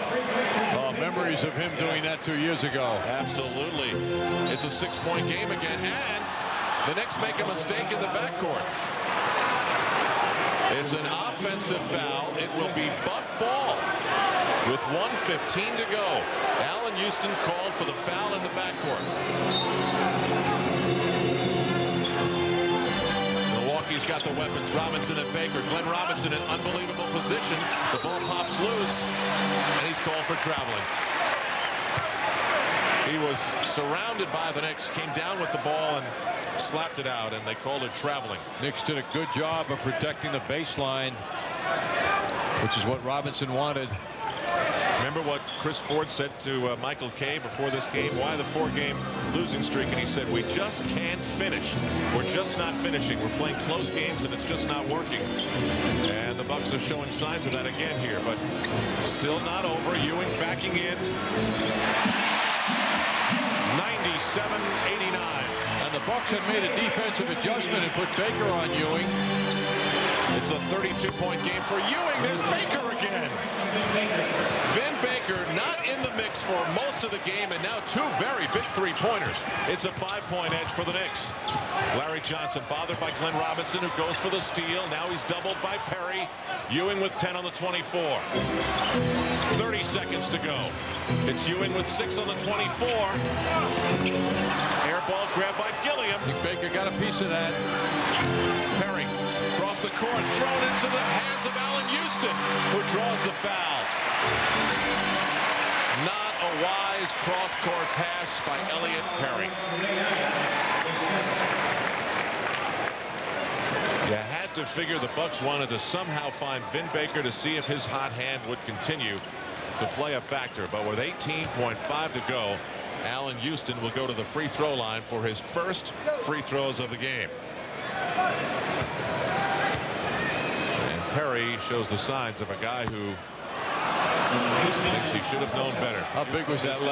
Oh, memories of him doing that 2 years ago. Absolutely. It's a 6-point game again, and the Knicks make a mistake in the backcourt. It's an offensive foul. It will be Buck ball with 1:15 to go. Allen Houston called for the foul in the backcourt. Milwaukee's got the weapons. Robinson and Baker. Glenn Robinson in unbelievable position. The ball pops loose, and he's called for traveling. He was surrounded by the Knicks, came down with the ball, and slapped it out, and they called it traveling. Knicks did a good job of protecting the baseline, which is what Robinson wanted. Remember what Chris Ford said to Michael Kay before this game? Why the 4-game losing streak? And he said, we just can't finish. We're just not finishing. We're playing close games, and it's just not working. And the Bucks are showing signs of that again here, but still not over. Ewing backing in. 97-89. And the Bucks had made a defensive adjustment and put Baker on Ewing. It's a 32-point game for Ewing. There's Baker again. Vin Baker not in the mix for most of the game, and now 2 very big 3-pointers. It's a 5-point edge for the Knicks. Larry Johnson bothered by Glenn Robinson, who goes for the steal. Now he's doubled by Perry. Ewing with 10 on the 24. 30 seconds to go. It's Ewing with 6 on the 24. Air ball grabbed by Gilliam. I think Baker got a piece of that. Perry across the court, thrown into the hands of Allen Houston, who draws the foul. Not a wise cross-court pass by Elliot Perry. You had to figure the Bucks wanted to somehow find Vin Baker to see if his hot hand would continue to play a factor, but with 18.5 to go, Allen Houston will go to the free throw line for his first free throws of the game. And Perry shows the signs of a guy who thinks he should have known better. How big was that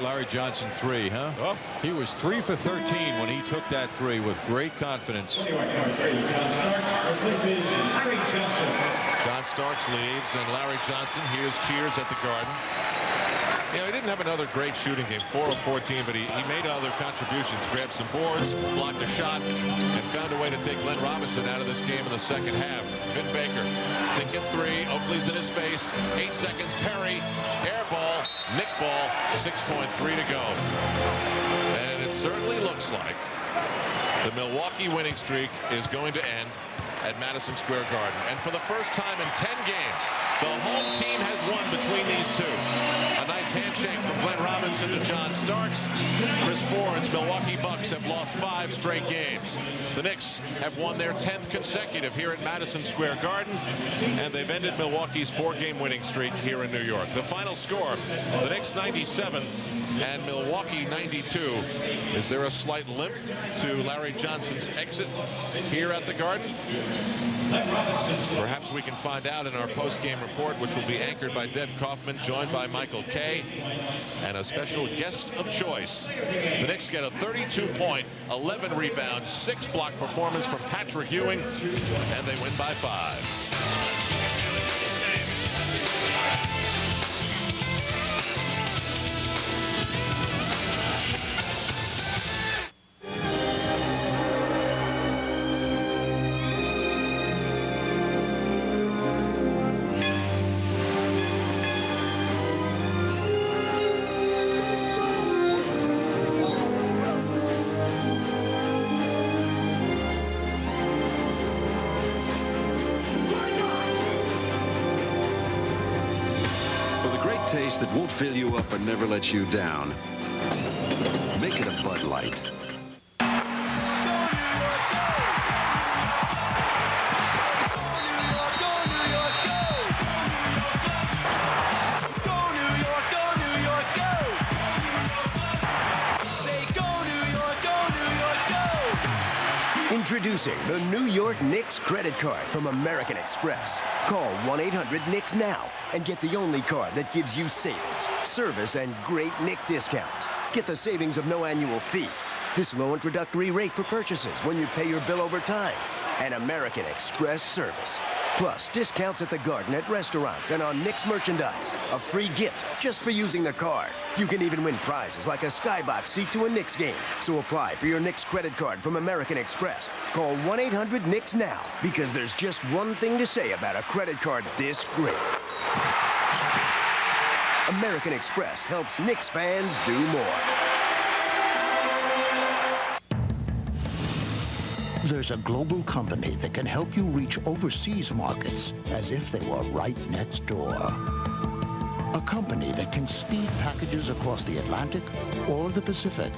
Larry Johnson 3, huh? Oh. He was 3 for 13 when he took that 3 with great confidence. John Starks leaves, and Larry Johnson hears cheers at the Garden. You know, he didn't have another great shooting game, 4 of 14, but he made other contributions, grabbed some boards, blocked a shot, and found a way to take Glenn Robinson out of this game in the second half. Vin Baker thinking 3, Oakley's in his face, 8 seconds, Perry, air ball, Nick ball, 6.3 to go. And it certainly looks like the Milwaukee winning streak is going to end at Madison Square Garden. And for the first time in 10 games, the home team has won between these two. A nice handshake from Glenn Robinson to John Starks. Chris Ford's Milwaukee Bucks have lost 5 straight games. The Knicks have won their 10th consecutive here at Madison Square Garden, and they've ended Milwaukee's 4-game winning streak here in New York. The final score, the Knicks 97 and Milwaukee 92. Is there a slight limp to Larry Johnson's exit here at the Garden? Perhaps we can find out in our post-game report, which will be anchored by Deb Kaufman, joined by Michael Kay, and a special guest of choice. The Knicks get a 32-point, 11-rebound, 6-block performance from Patrick Ewing, and they win by 5. Taste that won't fill you up and never let you down. Make it a Bud Light. Introducing the New York Knicks credit card from American Express. Call 1-800-KNICKS now and get the only card that gives you savings, service, and great Knick discounts. Get the savings of no annual fee, this low introductory rate for purchases when you pay your bill over time, and American Express service. Plus, discounts at the Garden at restaurants and on Knicks merchandise. A free gift just for using the card. You can even win prizes like a skybox seat to a Knicks game. So apply for your Knicks credit card from American Express. Call 1-800-KNICKS now, because there's just one thing to say about a credit card this great. American Express helps Knicks fans do more. There's a global company that can help you reach overseas markets as if they were right next door. A company that can speed packages across the Atlantic or the Pacific.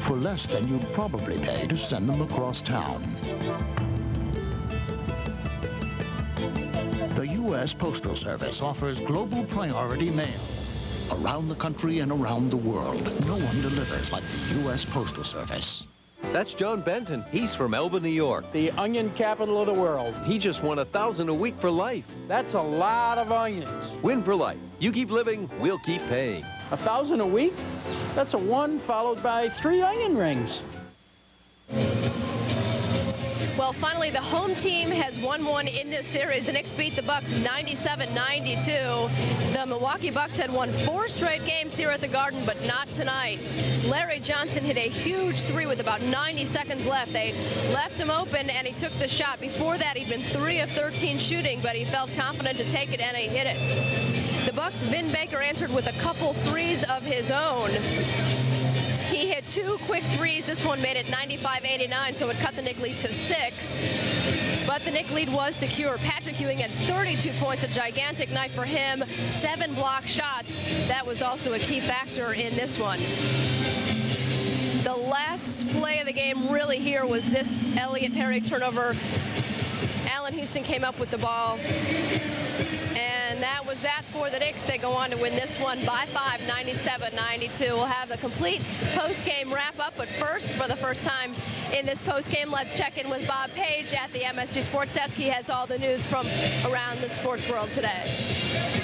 for less than you'd probably pay to send them across town. The U.S. Postal Service offers global priority mail. Around the country and around the world, no one delivers like the U.S. Postal Service. That's John Benton. He's from Elba, New York. The onion capital of the world. He just won $1,000 a week for life. That's a lot of onions. Win for life. You keep living, we'll keep paying. $1,000 a week? That's a 1 followed by 3 onion rings. Well, finally, the home team has won one in this series. The Knicks beat the Bucks 97-92. The Milwaukee Bucks had won 4 straight games here at the Garden, but not tonight. Larry Johnson hit a huge 3 with about 90 seconds left. They left him open, and he took the shot. Before that, he'd been 3 of 13 shooting, but he felt confident to take it, and he hit it. The Bucks' Vin Baker answered with a couple threes of his own. He hit 2 quick threes. This one made it 95-89, so it cut the Knick lead to 6. But the Knick lead was secure. Patrick Ewing had 32 points, a gigantic night for him. 7 block shots. That was also a key factor in this one. The last play of the game really here was this Elliott Perry turnover. Allen Houston came up with the ball. And that was that for the Knicks. They go on to win this one by 5, 97-92. We'll have the complete post-game wrap-up, but first, for the first time in this post-game, let's check in with Bob Page at the MSG Sports Desk. He has all the news from around the sports world today.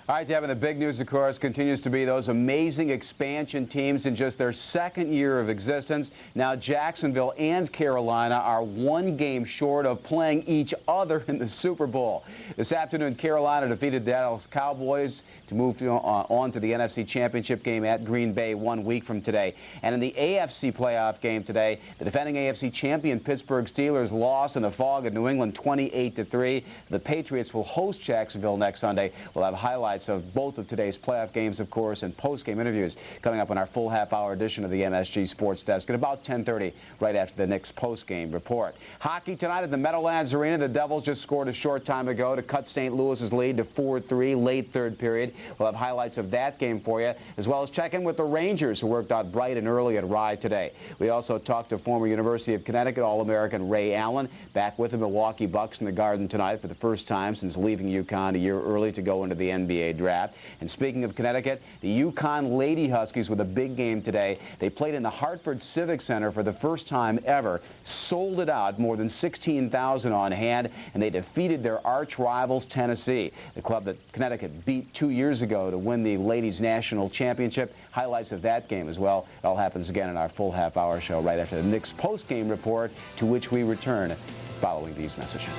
All right, Devin, the big news, of course, continues to be those amazing expansion teams in just their 2nd year of existence. Now, Jacksonville and Carolina are 1 game short of playing each other in the Super Bowl. This afternoon, Carolina defeated the Dallas Cowboys to move on to the NFC Championship game at Green Bay 1 week from today. And in the AFC playoff game today, the defending AFC champion Pittsburgh Steelers lost in the fog at New England 28-3. The Patriots will host Jacksonville next Sunday. We'll have highlights of both of today's playoff games, of course, and post-game interviews coming up in our full half-hour edition of the MSG Sports Desk at about 10:30, right after the Knicks post-game report. Hockey tonight at the Meadowlands Arena. The Devils just scored a short time ago to cut St. Louis's lead to 4-3 late 3rd period. We'll have highlights of that game for you, as well as check in with the Rangers, who worked out bright and early at Rye today. We also talked to former University of Connecticut All-American Ray Allen, back with the Milwaukee Bucks in the Garden tonight for the first time since leaving UConn a year early to go into the NBA draft. And speaking of Connecticut, the UConn Lady Huskies with a big game today. They played in the Hartford Civic Center for the first time ever, sold it out, more than 16,000 on hand, and they defeated their arch rivals Tennessee, the club that Connecticut beat 2 years ago to win the Ladies National Championship. Highlights of that game as well. It all happens again in our full half-hour show right after the Knicks post-game report, to which we return following these messages.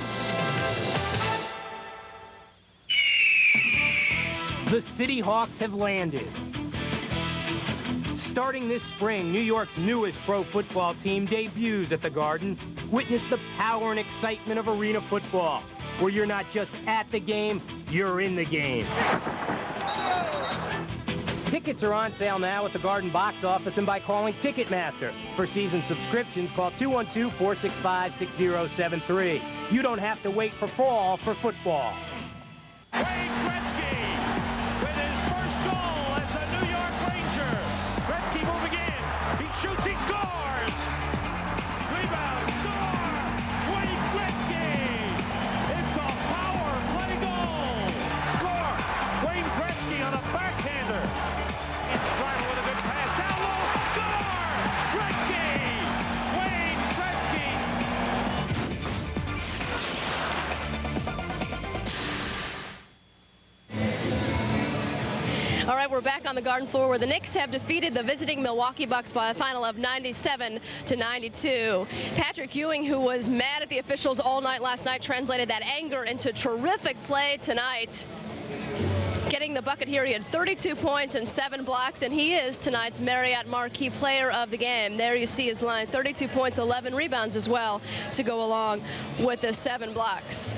The City Hawks have landed. Starting this spring, New York's newest pro football team debuts at the Garden. Witness the power and excitement of arena football, where you're not just at the game, you're in the game. Tickets are on sale now at the Garden box office and by calling Ticketmaster. For season subscriptions, call 212-465-6073. You don't have to wait for fall for football. Shoots, he scores! Rebound, score! Wayne Gretzky! It's a power play goal! Score! Wayne Gretzky on a backhander. Driver with a good pass, down low, score! Gretzky! Wayne Gretzky! All right, we're back on the Garden floor where the Knicks have defeated the visiting Milwaukee Bucks by a final of 97-92. Patrick Ewing, who was mad at the officials all night last night, translated that anger into terrific play tonight. Getting the bucket here, he had 32 points and 7 blocks, and he is tonight's Marriott Marquee Player of the Game. There you see his line, 32 points, 11 rebounds as well to go along with the 7 blocks.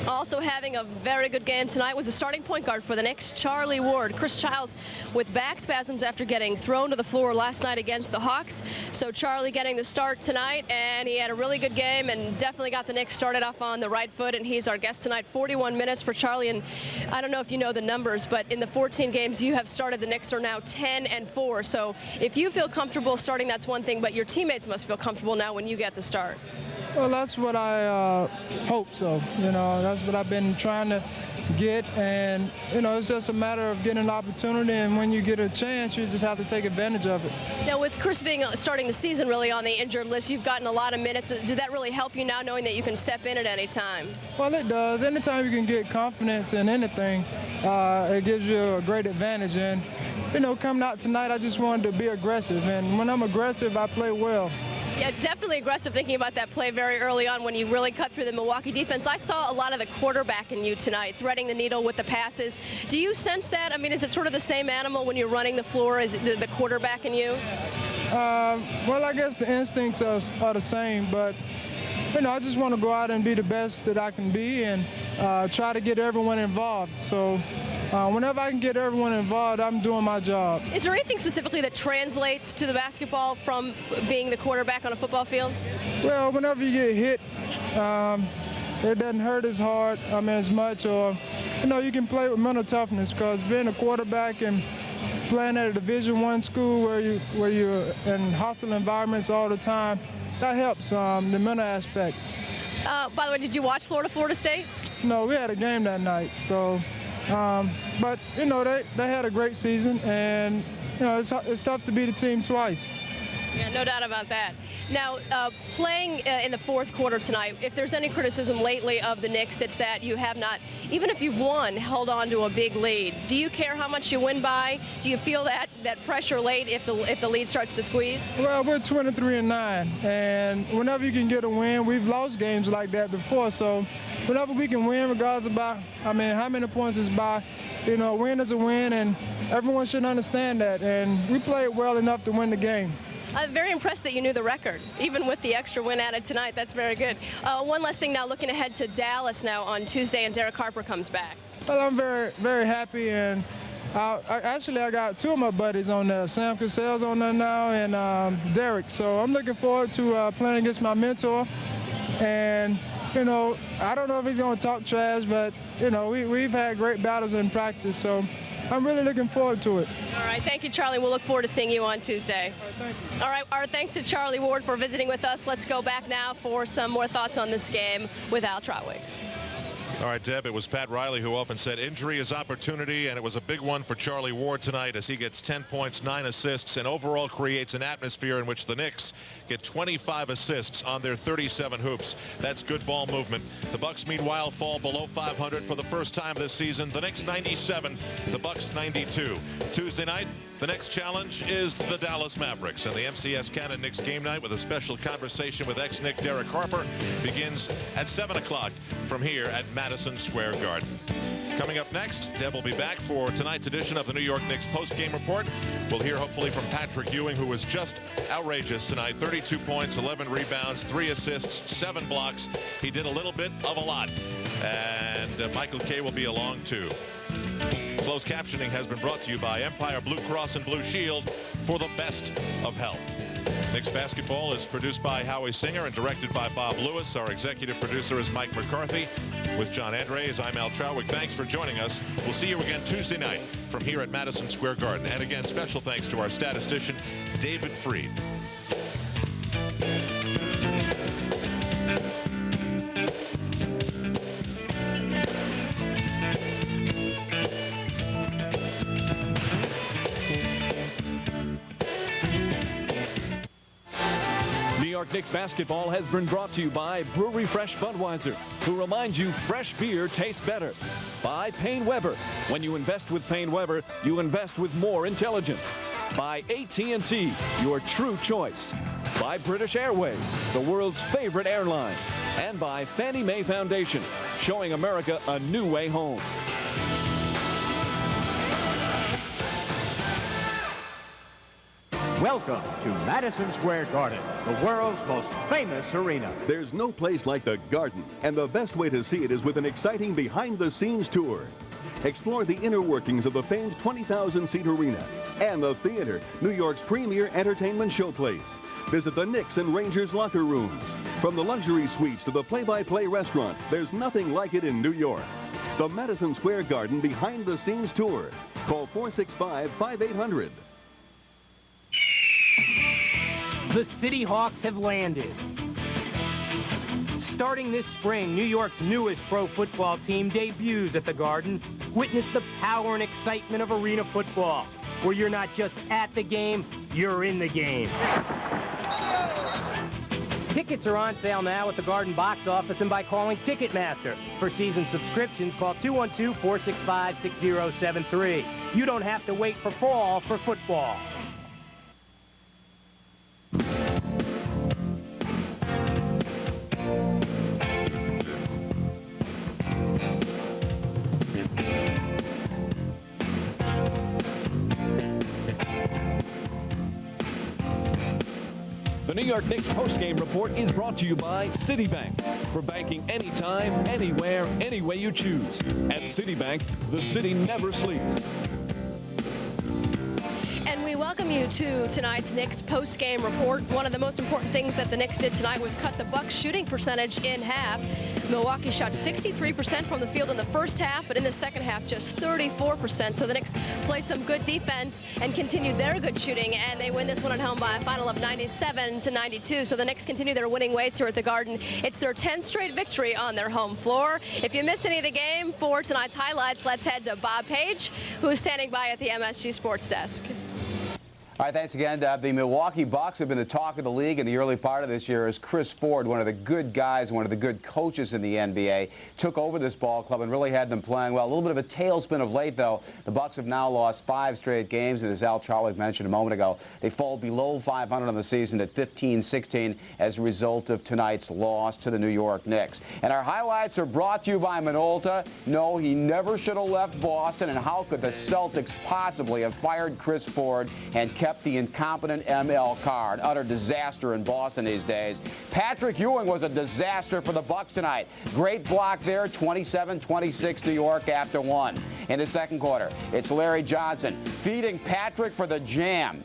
Also having a very good game tonight was the starting point guard for the Knicks, Charlie Ward. Chris Childs with back spasms after getting thrown to the floor last night against the Hawks. So Charlie getting the start tonight, and he had a really good game and definitely got the Knicks started off on the right foot, and he's our guest tonight. 41 minutes for Charlie, and I don't know if you know the numbers, but in the 14 games you have started, the Knicks are now 10-4. So if you feel comfortable starting, that's one thing, but your teammates must feel comfortable now when you get the start. Well, that's what I hope so. You know, that's what I've been trying to get, and you know, it's just a matter of getting an opportunity, and when you get a chance, you just have to take advantage of it. Now, with Chris being starting the season really on the injured list, you've gotten a lot of minutes. Did that really help you now, knowing that you can step in at any time? Well, it does. Anytime you can get confidence in anything, it gives you a great advantage. And you know, coming out tonight, I just wanted to be aggressive, and when I'm aggressive, I play well. Yeah, definitely aggressive, thinking about that play very early on when you really cut through the Milwaukee defense. I saw a lot of the quarterback in you tonight, threading the needle with the passes. Do you sense that? I mean, is it sort of the same animal when you're running the floor as the quarterback in you? Well, I guess the instincts are the same, but you know, I just want to go out and be the best that I can be, and try to get everyone involved. So whenever I can get everyone involved, I'm doing my job. Is there anything specifically that translates to the basketball from being the quarterback on a football field? Well, whenever you get hit, it doesn't hurt as hard, as much, or, you know, you can play with mental toughness, because being a quarterback and playing at a Division I school where you're in hostile environments all the time, that helps the mental aspect. By the way, did you watch Florida State? No, we had a game that night, so. But, you know, they had a great season, and, you know, it's tough to beat a team twice. Yeah, no doubt about that. Now, playing in the fourth quarter tonight, if there's any criticism lately of the Knicks, it's that you have not, even if you've won, held on to a big lead. Do you care how much you win by? Do you feel that pressure late if the lead starts to squeeze? Well, we're 23-9, and whenever you can get a win, we've lost games like that before. So whenever we can win, regardless about, how many points is by, you know, a win is a win, and everyone should understand that. And we played well enough to win the game. I'm very impressed that you knew the record, even with the extra win added tonight. That's very good. One last thing now, looking ahead to Dallas now on Tuesday, and Derek Harper comes back. Well, I'm very, very happy, and I got two of my buddies on there. Sam Cassell's on there now, and Derek. So I'm looking forward to playing against my mentor. And, you know, I don't know if he's going to talk trash, but, you know, we've had great battles in practice. So I'm really looking forward to it. All right, thank you, Charlie. We'll look forward to seeing you on Tuesday. All right, thank you. All right, our thanks to Charlie Ward for visiting with us. Let's go back now for some more thoughts on this game with Al Trotwig. All right, Deb, it was Pat Riley who often said injury is opportunity, and it was a big one for Charlie Ward tonight as he gets 10 points, 9 assists, and overall creates an atmosphere in which the Knicks get 25 assists on their 37 hoops. That's good ball movement. The Bucks, meanwhile, fall below 500 for the first time this season. The Knicks 97, the Bucks 92. Tuesday night, the next challenge is the Dallas Mavericks, and the MCS Cannon Knicks game night with a special conversation with ex-Knick Derek Harper begins at 7 o'clock from here at Madison Square Garden. Coming up next, Deb will be back for tonight's edition of the New York Knicks post-game report. We'll hear hopefully from Patrick Ewing, who was just outrageous tonight. 32 points, 11 rebounds, 3 assists, 7 blocks. He did a little bit of a lot. And Michael Kay will be along too. Closed captioning has been brought to you by Empire Blue Cross and Blue Shield for the best of health. Knicks basketball is produced by Howie Singer and directed by Bob Lewis. Our executive producer is Mike McCarthy. With John Andres, I'm Al Trotwig. Thanks for joining us. We'll see you again Tuesday night from here at Madison Square Garden. And again, special thanks to our statistician, David Freed. New York Knicks basketball has been brought to you by Brewery Fresh Budweiser, who reminds you fresh beer tastes better. By Payne Weber. When you invest with Payne Weber, you invest with more intelligence. By AT&T, your true choice. By British Airways, the world's favorite airline. And by Fannie Mae Foundation, showing America a new way home. Welcome to Madison Square Garden, the world's most famous arena. There's no place like the Garden, and the best way to see it is with an exciting behind-the-scenes tour. Explore the inner workings of the famed 20,000-seat arena and the theater, New York's premier entertainment showplace. Visit the Knicks and Rangers locker rooms. From the luxury suites to the play-by-play restaurant, there's nothing like it in New York. The Madison Square Garden behind-the-scenes tour. Call 465-5800. The City Hawks have landed. Starting this spring, New York's newest pro football team debuts at the Garden. Witness the power and excitement of arena football, where you're not just at the game, you're in the game. Tickets are on sale now at the Garden box office and by calling Ticketmaster. For season subscriptions, call 212-465-6073. You don't have to wait for fall for football. The New York Knicks postgame report is brought to you by Citibank. For banking anytime, anywhere, any way you choose. At Citibank, the city never sleeps. And we welcome you to tonight's Knicks post-game report. One of the most important things that the Knicks did tonight was cut the Bucks' shooting percentage in half. Milwaukee shot 63% from the field in the first half, but in the second half, just 34%. So the Knicks played some good defense and continued their good shooting, and they win this one at home by a final of 97-92. So the Knicks continue their winning ways here at the Garden. It's their 10th straight victory on their home floor. If you missed any of the game for tonight's highlights, let's head to Bob Page, who's standing by at the MSG Sports Desk. All right, thanks again. The Milwaukee Bucks have been the talk of the league in the early part of this year as Chris Ford, one of the good guys, one of the good coaches in the NBA, took over this ball club and really had them playing well. A little bit of a tailspin of late, though. The Bucks have now lost 5 straight games, and as Al Charlick mentioned a moment ago, they fall below 500 on the season at 15-16 as a result of tonight's loss to the New York Knicks. And our highlights are brought to you by Minolta. No, he never should have left Boston, and how could the Celtics possibly have fired Chris Ford and kept the incompetent ML Carr, an utter disaster in Boston these days. Patrick Ewing was a disaster for the Bucks tonight. Great block there, 27-26 New York after 1. In the second quarter, it's Larry Johnson feeding Patrick for the jam.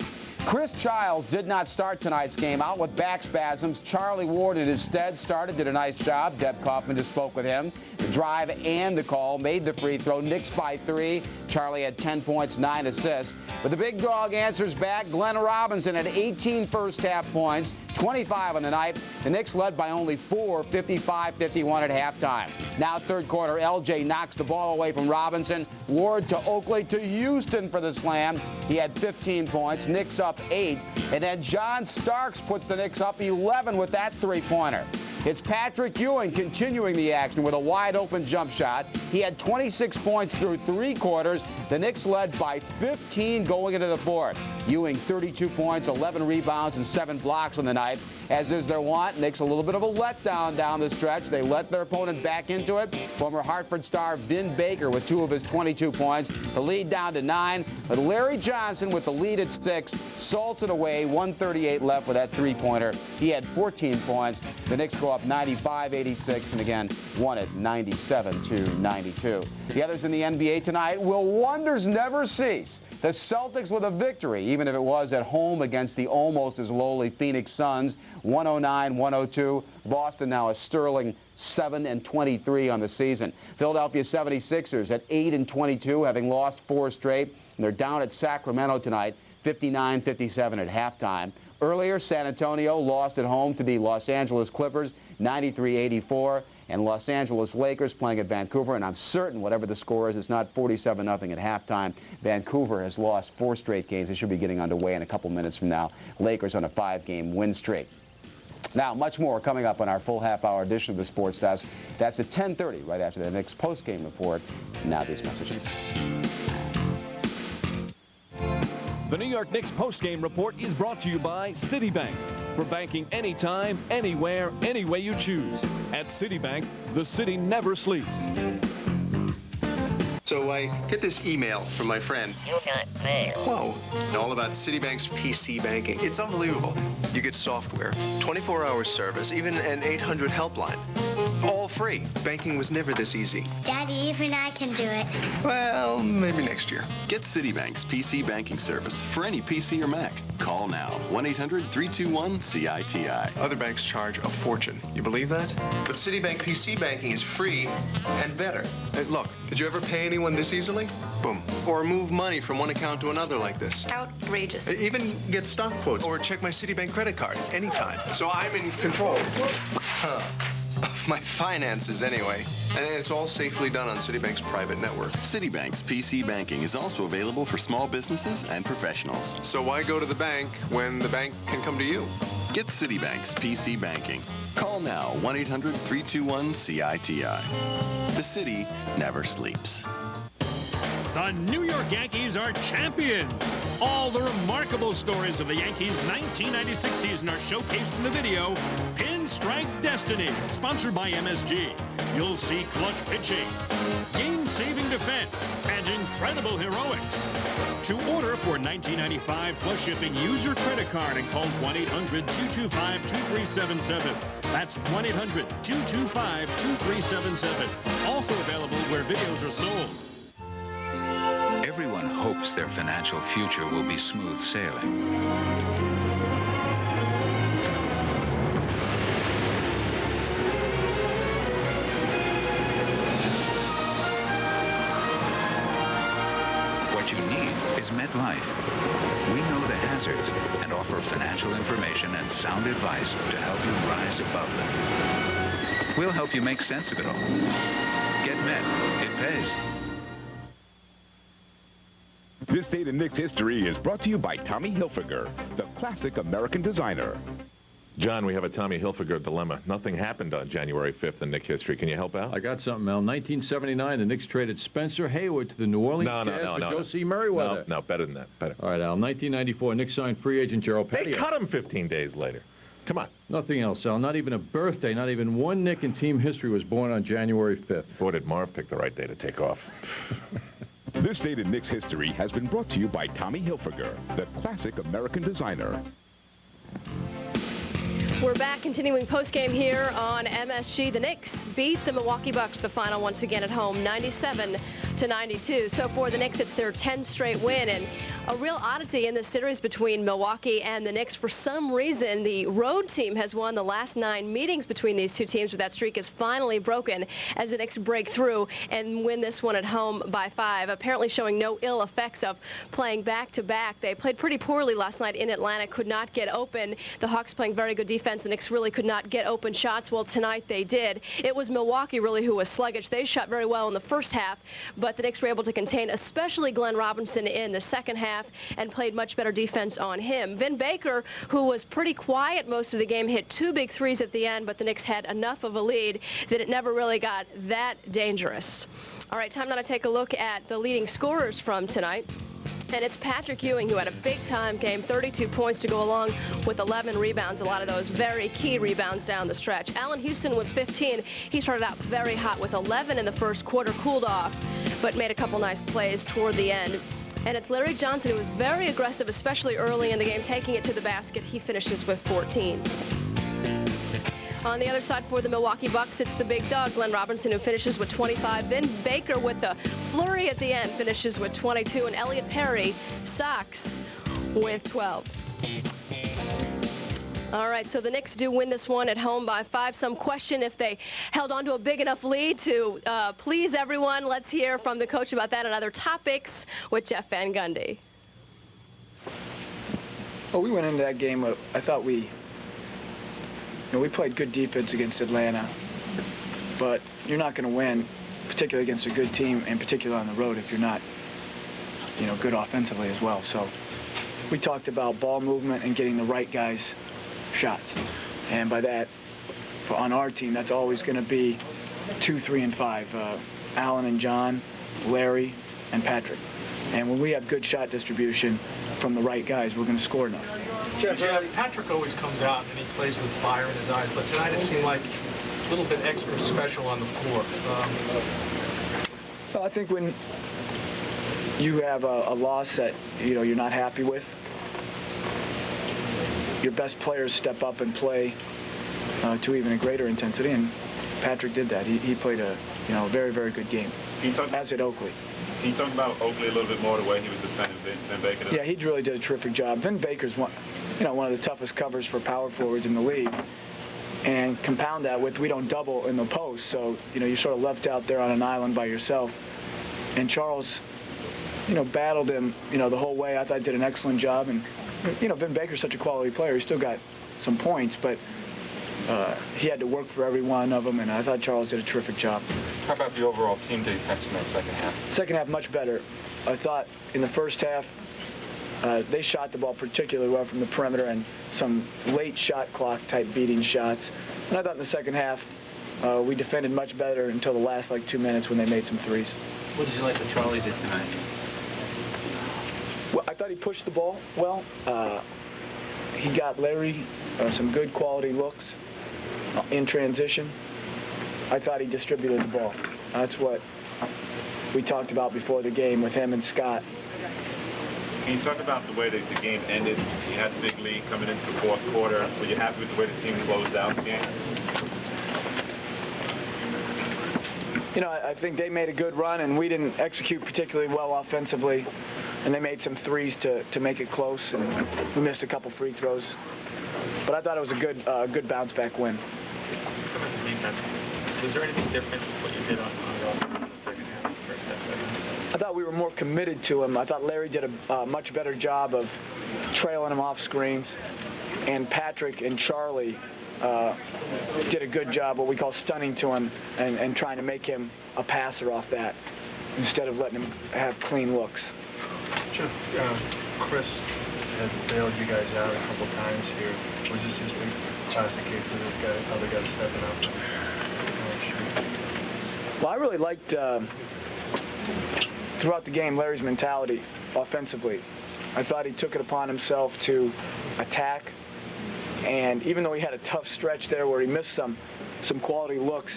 Chris Childs did not start tonight's game, out with back spasms. Charlie Ward in his stead started, did a nice job. Deb Kaufman just spoke with him. The drive and the call, made the free throw. Knicks by 3. Charlie had 10 points, 9 assists. But the big dog answers back. Glenn Robinson had 18 first-half points, 25 on the night. The Knicks led by only 4, 55-51 at halftime. Now third quarter, LJ knocks the ball away from Robinson. Ward to Oakley to Houston for the slam. He had 15 points. Knicks up 8. And then John Starks puts the Knicks up 11 with that three-pointer. It's Patrick Ewing continuing the action with a wide-open jump shot. He had 26 points through 3 quarters. The Knicks led by 15 going into the fourth. Ewing 32 points, 11 rebounds, and 7 blocks on the night. As is their want, Knicks a little bit of a letdown down the stretch. They let their opponent back into it. Former Hartford star Vin Baker with 2 of his 22 points. The lead down to 9. But Larry Johnson with the lead at 6 salts it away. 1:38 left with that three-pointer. He had 14 points. The Knicks go up 95-86 and again won it 97-92. The others in the NBA tonight, will wonders never cease? The Celtics with a victory, even if it was at home against the almost as lowly Phoenix Suns, 109-102. Boston now a sterling 7-23 on the season. Philadelphia 76ers at 8-22, having lost 4 straight. And they're down at Sacramento tonight, 59-57 at halftime. Earlier, San Antonio lost at home to the Los Angeles Clippers, 93-84. And Los Angeles Lakers playing at Vancouver, and I'm certain whatever the score is, it's not 47-0 at halftime. Vancouver has lost 4 straight games. They should be getting underway in a couple minutes from now. Lakers on a 5-game win streak. Now, much more coming up on our full half-hour edition of the Sports Desk. That's at 10:30, right after the Knicks post-game report. Now these messages. The New York Knicks post-game report is brought to you by Citibank. For banking anytime, anywhere, any way you choose. At Citibank, the city never sleeps. So I get this email from my friend. Whoa. All about Citibank's PC banking. It's unbelievable. You get software, 24-hour service, even an 800 helpline. All free. Banking was never this easy. Daddy, even I can do it. Well, maybe next year. Get Citibank's PC banking service for any PC or Mac. Call now. 1-800-321-CITI. Other banks charge a fortune. You believe that? But Citibank PC banking is free and better. Hey, look, did you ever pay anyone this easily? Boom. Or move money from one account to another like this? Outrageous. Even get stock quotes or check my Citibank credit card anytime. So I'm in control. Of my finances anyway. And it's all safely done on Citibank's private network. Citibank's PC banking is also available for small businesses and professionals. So why go to the bank when the bank can come to you? Get Citibank's PC banking. Call now, 1-800-321-CITI. The city never sleeps. The New York Yankees are champions. All the remarkable stories of the Yankees' 1996 season are showcased in the video Pinstripe Destiny, sponsored by MSG. You'll see clutch pitching, game-saving defense, and incredible heroics. To order for $19.95 plus shipping, use your credit card and call 1-800-225-2377. That's 1-800-225-2377. Also available where videos are sold. Everyone hopes their financial future will be smooth sailing. What you need is MetLife. We know the hazards and offer financial information and sound advice to help you rise above them. We'll help you make sense of it all. Get Met. It pays. This Day in Knicks History is brought to you by Tommy Hilfiger, the classic American designer. John, we have a Tommy Hilfiger dilemma. Nothing happened on January 5th in Knicks history. Can you help out? I got something, Al. 1979, the Knicks traded Spencer Haywood to the New Orleans Jazz for Josie Merriweather. No, better than that. Better. All right, Al. 1994, Knicks signed free agent Gerald Petty. They cut him 15 days later. Come on. Nothing else, Al. Not even a birthday, not even one Knick in team history was born on January 5th. Boy, did Marv pick the right day to take off. This Day in Knicks History has been brought to you by Tommy Hilfiger, the classic American designer. We're back, continuing postgame here on MSG. The Knicks beat the Milwaukee Bucks, the final once again at home, 97-92. So for the Knicks, it's their 10th straight win, and a real oddity in this series between Milwaukee and the Knicks. For some reason, the road team has won the last 9 meetings between these two teams, but that streak is finally broken as the Knicks break through and win this one at home by 5, apparently showing no ill effects of playing back-to-back. They played pretty poorly last night in Atlanta, could not get open. The Hawks playing very good defense. The Knicks really could not get open shots. Well, tonight they did. It was Milwaukee really who was sluggish. They shot very well in the first half, but the Knicks were able to contain especially Glenn Robinson in the second half and played much better defense on him. Vin Baker, who was pretty quiet most of the game, hit 2 big threes at the end, but the Knicks had enough of a lead that it never really got that dangerous. All right, time now to take a look at the leading scorers from tonight. And it's Patrick Ewing, who had a big-time game, 32 points to go along with 11 rebounds, a lot of those very key rebounds down the stretch. Allen Houston with 15. He started out very hot with 11 in the first quarter, cooled off, but made a couple nice plays toward the end. And it's Larry Johnson, who was very aggressive, especially early in the game, taking it to the basket. He finishes with 14. On the other side for the Milwaukee Bucks, it's the big dog, Glenn Robinson, who finishes with 25. Vin Baker with the flurry at the end finishes with 22. And Elliot Perry socks with 12. All right, so the Knicks do win this one at home by 5. Some question if they held on to a big enough lead to please everyone. Let's hear from the coach about that and other topics with Jeff Van Gundy. Well, we went into that game, I thought we played good defense against Atlanta, but you're not going to win, particularly against a good team, and particularly on the road, if you're not, good offensively as well. So we talked about ball movement and getting the right guys shots. And by that, on our team, that's always going to be 2, 3, and 5. Allen and John, Larry, and Patrick. And when we have good shot distribution from the right guys, we're going to score enough. Jeff, Patrick always comes out and he plays with fire in his eyes, but tonight it seemed like a little bit extra special on the floor. Well, I think when you have a loss that you're not happy with, your best players step up and play to even a greater intensity, and Patrick did that. He played a very, very good game, as did Oakley. Can you talk about Oakley a little bit more, the way he was defending Vin Baker? Yeah, he really did a terrific job. Vin Baker's one of the toughest covers for power forwards in the league. And compound that with, we don't double in the post, so you're sort of left out there on an island by yourself. And Charles, battled him, the whole way. I thought he did an excellent job. And Vin Baker's such a quality player. He still got some points, but he had to work for every one of them, and I thought Charles did a terrific job. How about the overall team defense in that second half? Second half, much better. I thought in the first half, they shot the ball particularly well from the perimeter and some late shot clock type beating shots. And I thought in the second half, we defended much better until the last 2 minutes when they made some threes. What did you like what Charlie did tonight? Well, I thought he pushed the ball well. He got Larry some good quality looks in transition. I thought he distributed the ball. That's what we talked about before the game with him and Scott. Can you talk about the way that the game ended? You had the big lead coming into the fourth quarter. Were you happy with the way the team closed out the game? I think they made a good run, and we didn't execute particularly well offensively. And they made some threes to make it close, and we missed a couple free throws. But I thought it was a good bounce-back win. Was there anything different with what you did on the offense in the second half, first half, second half? I thought we were more committed to him. I thought Larry did a much better job of trailing him off screens. And Patrick and Charlie did a good job, what we call stunning to him, and trying to make him a passer off that instead of letting him have clean looks. Just, Chris has bailed you guys out a couple times here. Was this just a classic case where this guy, other guys stepping up? Well, I really liked, throughout the game, Larry's mentality offensively. I thought he took it upon himself to attack, and even though he had a tough stretch there where he missed some quality looks,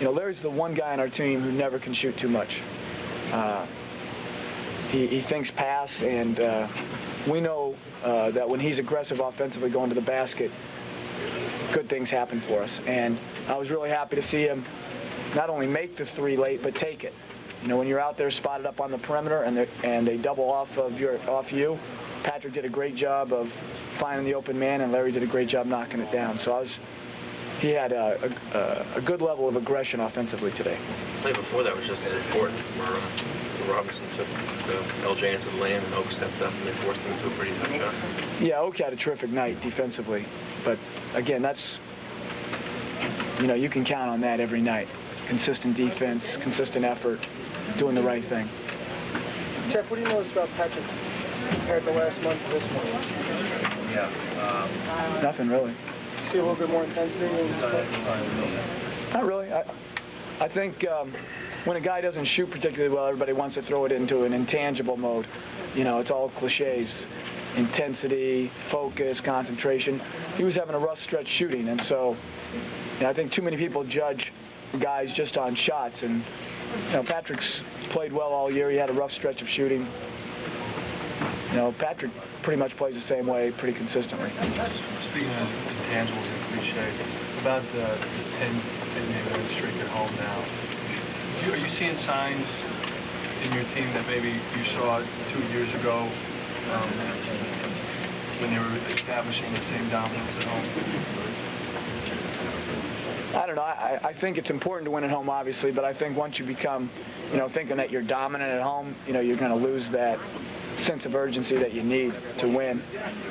Larry's the one guy on our team who never can shoot too much. He thinks pass, and we know that when he's aggressive offensively going to the basket, good things happen for us. And I was really happy to see him not only make the three late, but take it. When you're out there spotted up on the perimeter and they double off you, Patrick did a great job of finding the open man, and Larry did a great job knocking it down. So he had a good level of aggression offensively today. The play before that was just as important, where Robinson took the LJ into the lane and Oak stepped up and they forced him into a pretty tough shot. Yeah, Oak had a terrific night defensively, but again, that's you can count on that every night. Consistent defense, consistent effort, doing the right thing. Jeff, what do you notice about Patrick compared to last month to this month? Yeah. Nothing really. See a little bit more intensity? Not really. I think when a guy doesn't shoot particularly well, everybody wants to throw it into an intangible mode. It's all cliches. Intensity, focus, concentration. He was having a rough stretch shooting, and so I think too many people judge guys just on shots. And Patrick's played well all year. He had a rough stretch of shooting. Patrick pretty much plays the same way, pretty consistently. Speaking of intangibles and cliches, about the 10-game win streak at home now, are you seeing signs in your team that maybe you saw 2 years ago when they were establishing the same dominance at home? I don't know. I think it's important to win at home, obviously, but I think once you become, thinking that you're dominant at home, you're going to lose that sense of urgency that you need to win.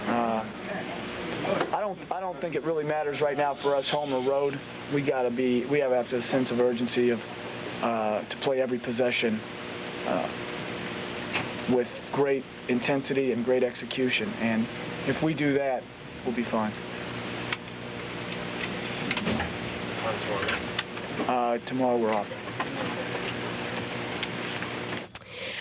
I don't think it really matters right now for us, home or road. We have a sense of urgency of to play every possession with great intensity and great execution. And if we do that, we'll be fine. Tomorrow? Tomorrow we're off.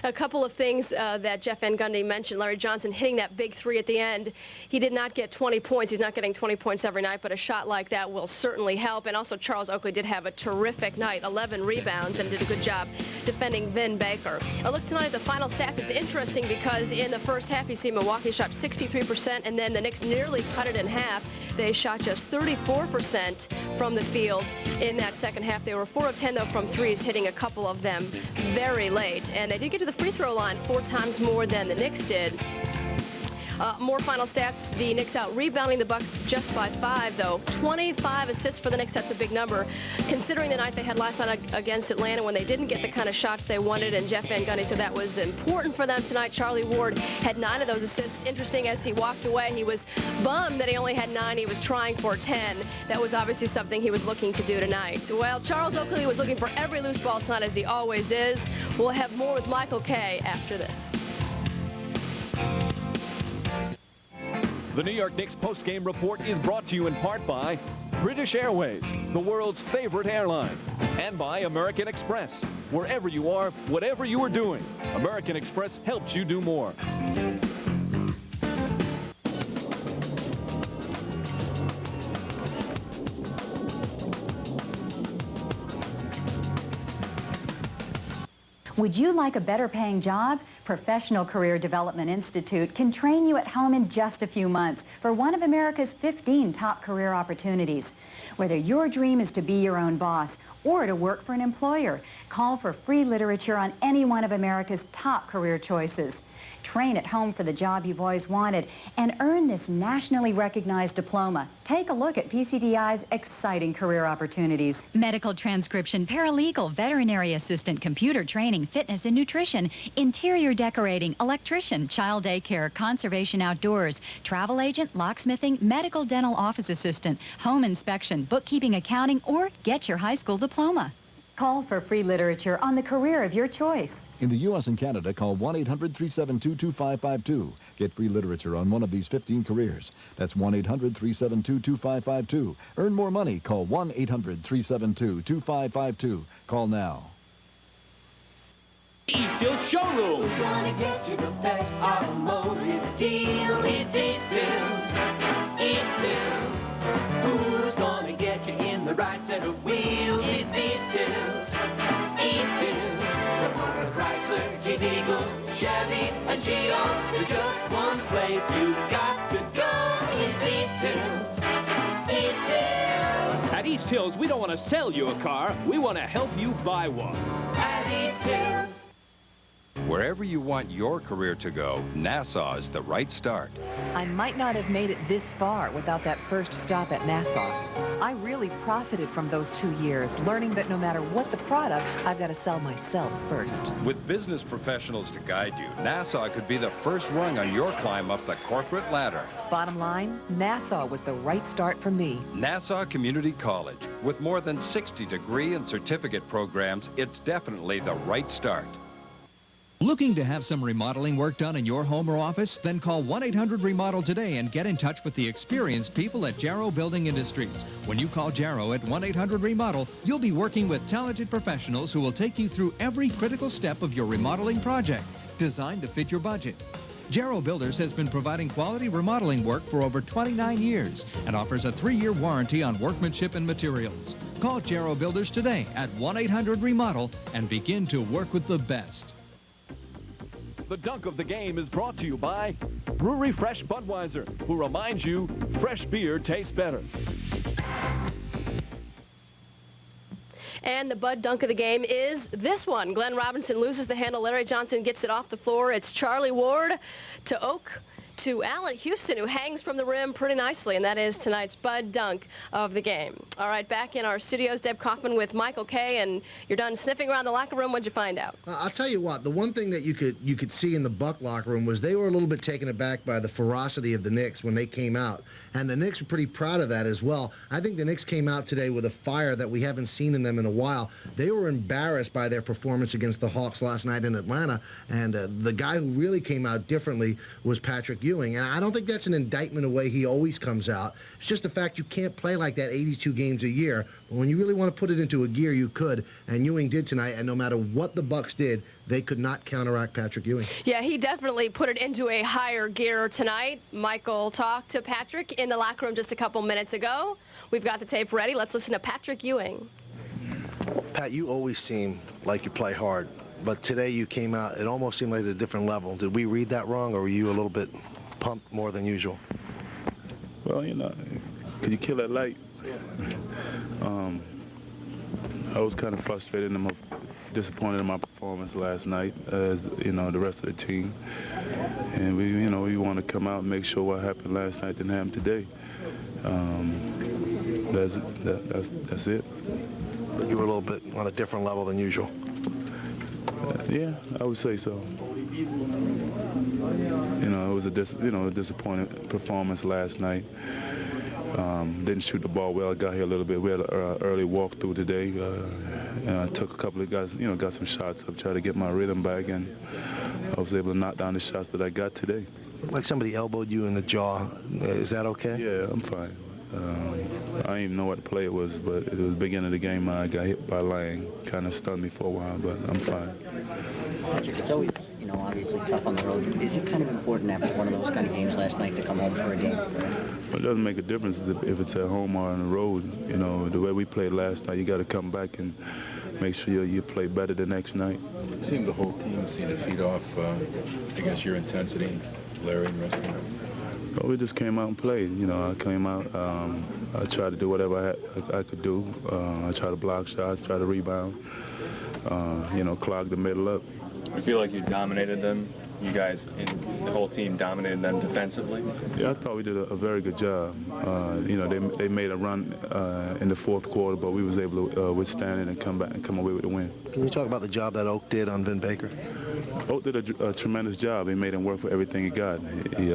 A couple of things that Jeff Van Gundy mentioned. Larry Johnson hitting that big three at the end. He did not get 20 points. He's not getting 20 points every night, but a shot like that will certainly help. And also Charles Oakley did have a terrific night, 11 rebounds, and did a good job defending Vin Baker. A look tonight at the final stats. It's interesting because in the first half, you see Milwaukee shot 63%, and then the Knicks nearly cut it in half. They shot just 34% from the field in that second half. They were 4 of 10, though, from threes, hitting a couple of them very late. And they did get to the free throw line 4 times more than the Knicks did. More final stats. The Knicks out rebounding the Bucks just by 5, though. 25 assists for the Knicks. That's a big number, considering the night they had last night against Atlanta when they didn't get the kind of shots they wanted. And Jeff Van Gundy said that was important for them tonight. Charlie Ward had 9 of those assists. Interesting, as he walked away, he was bummed that he only had 9. He was trying for 10. That was obviously something he was looking to do tonight. Well, Charles Oakley was looking for every loose ball tonight, as he always is. We'll have more with Michael Kay after this. The New York Knicks post-game report is brought to you in part by British Airways, the world's favorite airline, and by American Express. Wherever you are, whatever you are doing, American Express helps you do more. Would you like a better paying job? Professional Career Development Institute can train you at home in just a few months for one of America's 15 top career opportunities. Whether your dream is to be your own boss or to work for an employer, call for free literature on any one of America's top career choices. Train at home for the job you've always wanted and earn this nationally recognized diploma. Take a look at PCDI's exciting career opportunities. Medical transcription, paralegal, veterinary assistant, computer training, fitness and nutrition, interior decorating, electrician, child daycare, conservation outdoors, travel agent, locksmithing, medical dental office assistant, home inspection, bookkeeping, accounting, or get your high school diploma. Call for free literature on the career of your choice. In the U.S. and Canada, call 1-800-372-2552. Get free literature on one of these 15 careers. That's 1-800-372-2552. Earn more money. Call 1-800-372-2552. Call now. East Hills Showroom. Who's gonna get you the best automotive deal? It's East Hills. East Hills. Who's gonna get you in the right set of wheels? It's East Hills. East Hills. Support Chrysler, Jeep Eagle, Chevy, and Geo. There's just one place you've got to go. It's East Hills. East Hills. At East Hills, we don't want to sell you a car. We want to help you buy one. At East Hills. Wherever you want your career to go, Nassau is the right start. I might not have made it this far without that first stop at Nassau. I really profited from those 2 years, learning that no matter what the product, I've got to sell myself first. With business professionals to guide you, Nassau could be the first rung on your climb up the corporate ladder. Bottom line, Nassau was the right start for me. Nassau Community College. With more than 60 degree and certificate programs, it's definitely the right start. Looking to have some remodeling work done in your home or office? Then call 1-800-REMODEL today and get in touch with the experienced people at Jarrow Building Industries. When you call Jarrow at 1-800-REMODEL, you'll be working with talented professionals who will take you through every critical step of your remodeling project, designed to fit your budget. Jarrow Builders has been providing quality remodeling work for over 29 years and offers a 3-year warranty on workmanship and materials. Call Jarrow Builders today at 1-800-REMODEL and begin to work with the best. The dunk of the game is brought to you by Brewery Fresh Budweiser, who reminds you fresh beer tastes better. And the Bud dunk of the game is this one. Glenn Robinson loses the handle. Larry Johnson gets it off the floor. It's Charlie Ward to Oak to Allen Houston, who hangs from the rim pretty nicely, and that is tonight's Bud dunk of the game. All right, back in our studios, Deb Kaufman with Michael Kay, and you're done sniffing around the locker room. What'd you find out? I'll tell you what, the one thing that you could see in the Buck locker room was they were a little bit taken aback by the ferocity of the Knicks when they came out, and the Knicks were pretty proud of that as well. I think the Knicks came out today with a fire that we haven't seen in them in a while. They were embarrassed by their performance against the Hawks last night in Atlanta, and the guy who really came out differently was Patrick Ewing. Ewing, and I don't think that's an indictment of the way he always comes out. It's just the fact you can't play like that 82 games a year. But when you really want to put it into a gear, you could, and Ewing did tonight, and no matter what the Bucks did, they could not counteract Patrick Ewing. Yeah, he definitely put it into a higher gear tonight. Michael talked to Patrick in the locker room just a couple minutes ago. We've got the tape ready. Let's listen to Patrick Ewing. Pat, you always seem like you play hard, but today you came out, it almost seemed like a different level. Did we read that wrong, or were you a little bit pumped more than usual? Well, you know, could you kill that light? I was kind of frustrated and disappointed in my performance last night, as you know, the rest of the team. And we want to come out and make sure what happened last night didn't happen today. That's it. You were a little bit on a different level than usual. Yeah, I would say so. You know, it was a disappointing performance last night. Didn't shoot the ball well. Got here a little bit. We had an early walkthrough today. And I took a couple of guys, got some shots up, tried to get my rhythm back, and I was able to knock down the shots that I got today. Like somebody elbowed you in the jaw. Is that okay? Yeah, I'm fine. I didn't even know what play it was, but it was the beginning of the game. I got hit by Lang. Kind of stunned me for a while, but I'm fine. Patrick, it's always, obviously tough on the road. Is it kind of important after one of those kind of games last night to come home for a game? Well, it doesn't make a difference if it's at home or on the road. The way we played last night, you got to come back and make sure you play better the next night. It seemed the whole team seemed to feed off, against your intensity, Larry and the rest of them. Well, we just came out and played. I came out. I tried to do whatever I could do. I tried to block shots, try to rebound, clog the middle up. I feel like you dominated them. You guys, the whole team dominated them defensively. Yeah, I thought we did a very good job. They made a run in the fourth quarter, but we was able to withstand it and come back and come away with the win. Can you talk about the job that Oak did on Vin Baker? Oak did a tremendous job. He made him work for everything he got. He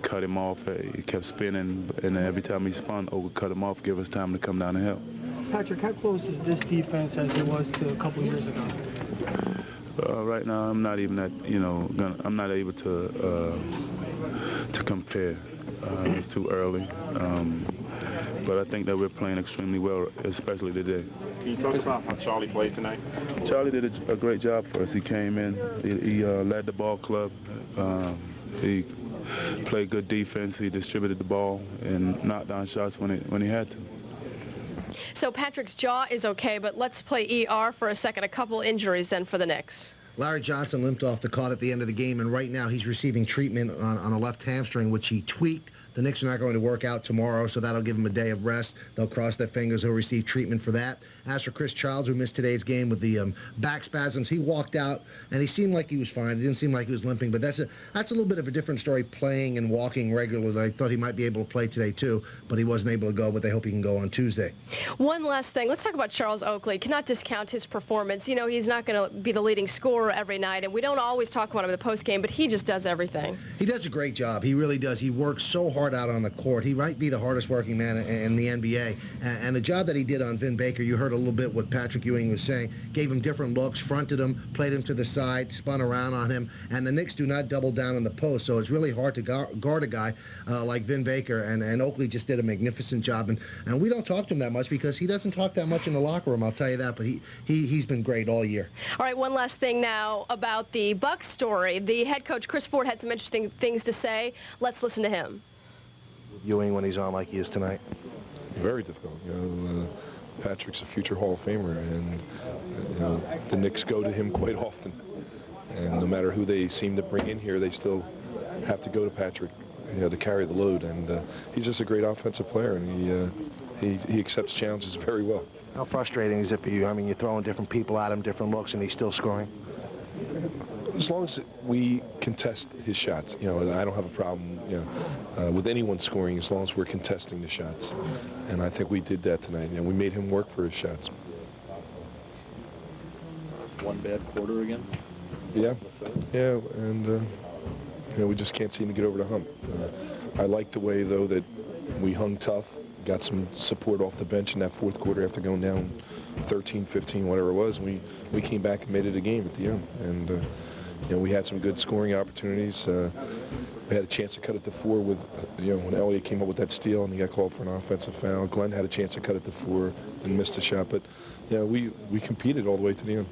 cut him off. He kept spinning, and every time he spun, Oak would cut him off, give us time to come down and help. Patrick, how close is this defense as it was to a couple years ago? Right now, I'm not even that, I'm not able to compare. It's too early. But I think that we're playing extremely well, especially today. Can you talk about how Charlie played tonight? Charlie did a great job for us. He came in, he led the ball club. He played good defense. He distributed the ball and knocked down shots when he had to. So Patrick's jaw is okay, but let's play ER for a second. A couple injuries then for the Knicks. Larry Johnson limped off the court at the end of the game, and right now he's receiving treatment on a left hamstring, which he tweaked. The Knicks are not going to work out tomorrow, so that'll give him a day of rest. They'll cross their fingers. He'll receive treatment for that. As for Chris Childs, who missed today's game with the back spasms, he walked out, and he seemed like he was fine. It didn't seem like he was limping, but that's a little bit of a different story, playing and walking regularly. I thought he might be able to play today, too, but he wasn't able to go, but they hope he can go on Tuesday. One last thing. Let's talk about Charles Oakley. Cannot discount his performance. He's not going to be the leading scorer every night, and we don't always talk about him in the postgame, but he just does everything. He does a great job. He really does. He works so hard out on the court. He might be the hardest working man in the NBA. And the job that he did on Vin Baker, you heard a little bit what Patrick Ewing was saying, gave him different looks, fronted him, played him to the side, spun around on him. And the Knicks do not double down on the post, so it's really hard to guard a guy like Vin Baker. And Oakley just did a magnificent job. And we don't talk to him that much because he doesn't talk that much in the locker room, I'll tell you that. But he's been great all year. All right, one last thing now about the Bucks story. The head coach, Chris Ford, had some interesting things to say. Let's listen to him. Ewing when he's on like he is tonight? Very difficult. Patrick's a future Hall of Famer, and the Knicks go to him quite often. And no matter who they seem to bring in here, they still have to go to Patrick, to carry the load. And he's just a great offensive player, and he accepts challenges very well. How frustrating is it for you? I mean, you're throwing different people at him, different looks, and he's still scoring. As long as we contest his shots, I don't have a problem, with anyone scoring as long as we're contesting the shots. And I think we did that tonight, and we made him work for his shots. One bad quarter again? Yeah, and we just can't seem to get over the hump. I like the way, though, that we hung tough, got some support off the bench in that fourth quarter after going down 13, 15, whatever it was. We came back and made it a game at the end. And, we had some good scoring opportunities. We had a chance to cut it to 4 with, when Elliott came up with that steal and he got called for an offensive foul. Glenn had a chance to cut it to 4 and missed a shot. But, we competed all the way to the end.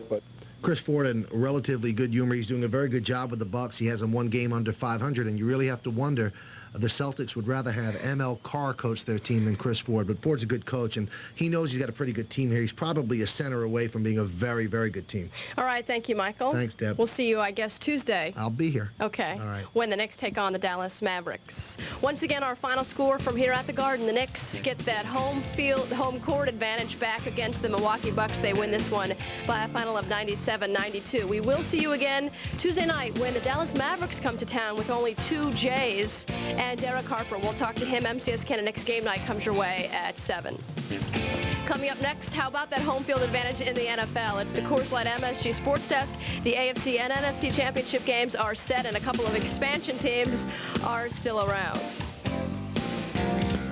But Chris Ford in relatively good humor. He's doing a very good job with the Bucks. He has them one game under 500, and you really have to wonder. The Celtics would rather have M.L. Carr coach their team than Chris Ford, but Ford's a good coach, and he knows he's got a pretty good team here. He's probably a center away from being a very, very good team. All right, thank you, Michael. Thanks, Deb. We'll see you, I guess, Tuesday. I'll be here. Okay. All right. When the Knicks take on the Dallas Mavericks. Once again, our final score from here at the Garden. The Knicks get that home court advantage back against the Milwaukee Bucks. They win this one by a final of 97-92. We will see you again Tuesday night when the Dallas Mavericks come to town with only 2 J's and Derek Harper. We'll talk to him. MCS Canada Knicks game night comes your way at 7. Coming up next, how about that home field advantage in the NFL? It's the Coors Light MSG Sports Desk. The AFC and NFC championship games are set, and a couple of expansion teams are still around.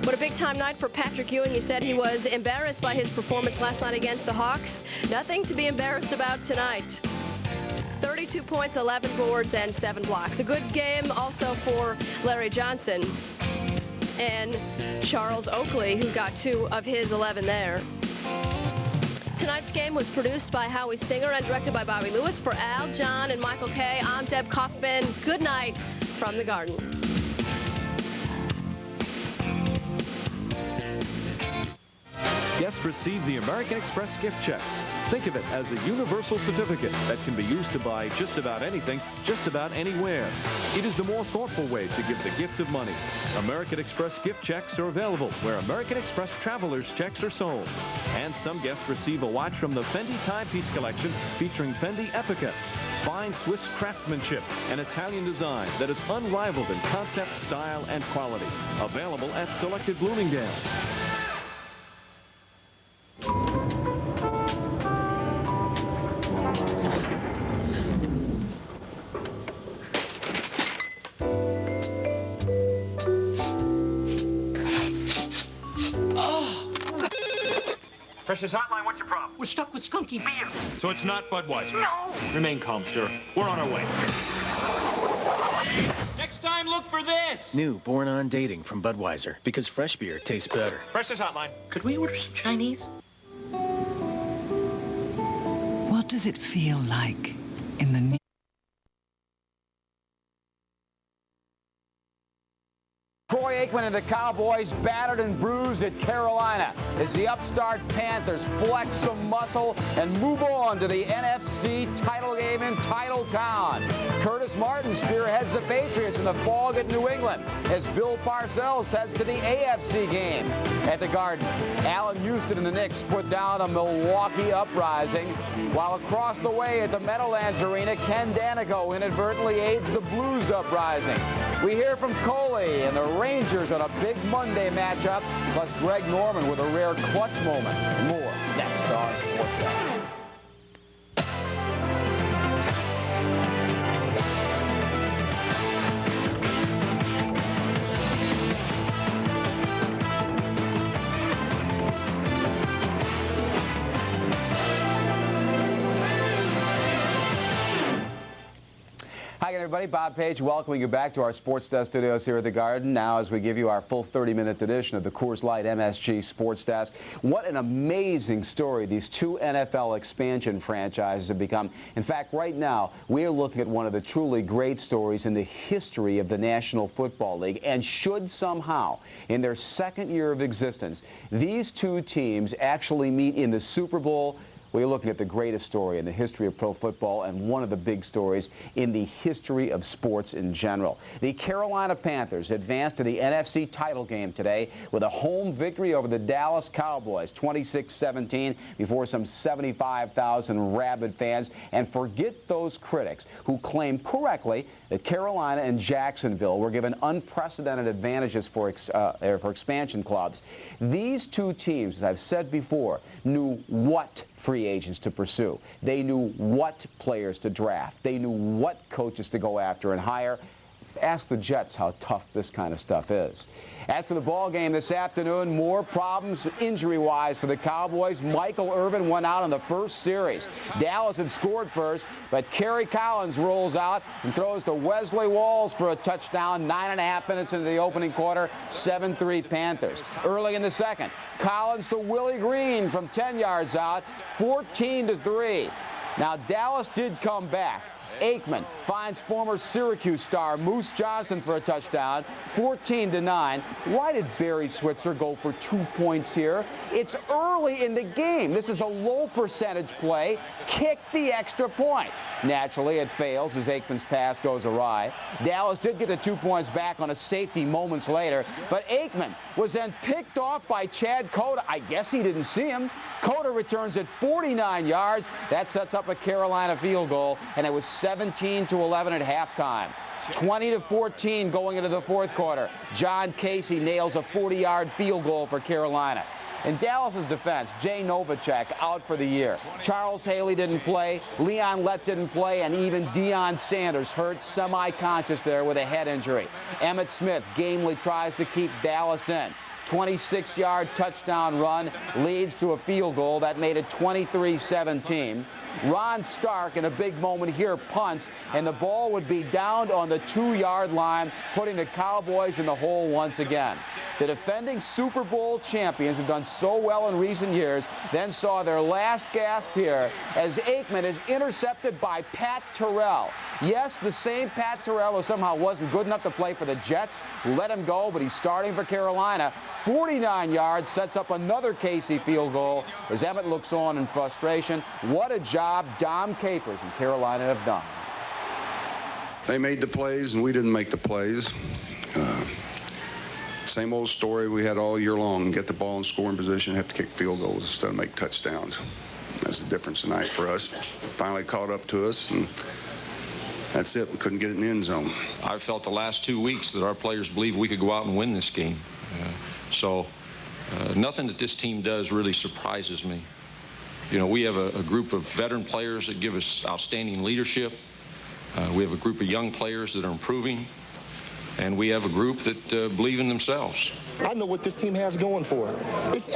What a big-time night for Patrick Ewing. He said he was embarrassed by his performance last night against the Hawks. Nothing to be embarrassed about tonight. 32 points, 11 boards, and 7 blocks. A good game also for Larry Johnson and Charles Oakley, who got 2 of his 11 there. Tonight's game was produced by Howie Singer and directed by Bobby Lewis. For Al, John, and Michael Kay, I'm Deb Kaufman. Good night from the Garden. Guests receive the American Express gift check. Think of it as a universal certificate that can be used to buy just about anything, just about anywhere. It is the more thoughtful way to give the gift of money. American Express gift checks are available where American Express Travelers checks are sold. And some guests receive a watch from the Fendi Timepiece collection featuring Fendi Epica. Fine Swiss craftsmanship and Italian design that is unrivaled in concept, style, and quality. Available at selected Bloomingdale's. Precious Hotline, what's your problem? We're stuck with skunky beer. So it's not Budweiser? No. Remain calm, sir. We're on our way. Next time, look for this. New Born on Dating from Budweiser, because fresh beer tastes better. Precious Hotline. Could we order some Chinese? What does it feel like in the new... Troy Aikman and the Cowboys battered and bruised at Carolina as the upstart Panthers flex some muscle and move on to the NFC title game in Titletown. Curtis Martin spearheads the Patriots in the fog at New England as Bill Parcells heads to the AFC game at the Garden. Allen Houston and the Knicks put down a Milwaukee uprising, while across the way at the Meadowlands Arena, Ken Danico inadvertently aids the Blues uprising. We hear from Coley and the Rangers on a big Monday matchup, plus Greg Norman with a rare clutch moment. More next on Sports Desk. Hi again, everybody. Bob Page welcoming you back to our Sports Desk studios here at the Garden. Now, as we give you our full 30-minute edition of the Coors Light MSG Sports Desk. What an amazing story these 2 NFL expansion franchises have become. In fact, right now, we are looking at one of the truly great stories in the history of the National Football League. And should somehow, in their 2nd year of existence, these 2 teams actually meet in the Super Bowl, we're looking at the greatest story in the history of pro football and one of the big stories in the history of sports in general. The Carolina Panthers advanced to the NFC title game today with a home victory over the Dallas Cowboys, 26-17, before some 75,000 rabid fans. And forget those critics who claim correctly that Carolina and Jacksonville were given unprecedented advantages for expansion clubs. These 2 teams, as I've said before, knew what free agents to pursue. They knew what players to draft. They knew what coaches to go after and hire. Ask the Jets how tough this kind of stuff is. As for the ball game this afternoon, more problems injury-wise for the Cowboys. Michael Irvin went out in the first series. Dallas had scored first, but Kerry Collins rolls out and throws to Wesley Walls for a touchdown. 9.5 minutes into the opening quarter, 7-3 Panthers. Early in the second, Collins to Willie Green from 10 yards out, 14-3. Now, Dallas did come back. Aikman finds former Syracuse star Moose Johnston for a touchdown, 14-9. Why did Barry Switzer go for 2 points here? It's early in the game. This is a low percentage play. Kick the extra point. Naturally, it fails as Aikman's pass goes awry. Dallas did get the 2 points back on a safety moments later, but Aikman was then picked off by Chad Cota. I guess he didn't see him. Cota returns at 49 yards. That sets up a Carolina field goal, and it was 17-11 at halftime. 20-14 going into the fourth quarter. John Casey nails a 40-yard field goal for Carolina. In Dallas's defense, Jay Novacek out for the year. Charles Haley didn't play, Leon Lett didn't play, and even Deion Sanders hurt semi-conscious there with a head injury. Emmitt Smith gamely tries to keep Dallas in. 26-yard touchdown run leads to a field goal that made it 23-17. Ron Stark, in a big moment here, punts, and the ball would be down on the 2-yard line, putting the Cowboys in the hole once again. The defending Super Bowl champions have done so well in recent years, then saw their last gasp here as Aikman is intercepted by Pat Terrell. Yes, the same Pat Terrell who somehow wasn't good enough to play for the Jets, let him go, but he's starting for Carolina. 49 yards, sets up another Casey field goal as Emmett looks on in frustration. What a job Dom Capers and Carolina have done. They made the plays and we didn't make the plays. Same old story we had all year long. Get the ball in scoring position, have to kick field goals instead of make touchdowns. That's the difference tonight for us. Finally caught up to us, and that's it. We couldn't get it in the end zone. I've felt the last 2 weeks that our players believe we could go out and win this game. So nothing that this team does really surprises me. You know, we have a group of veteran players that give us outstanding leadership. We have a group of young players that are improving. And we have a group that believe in themselves. I know what this team has going for it. It's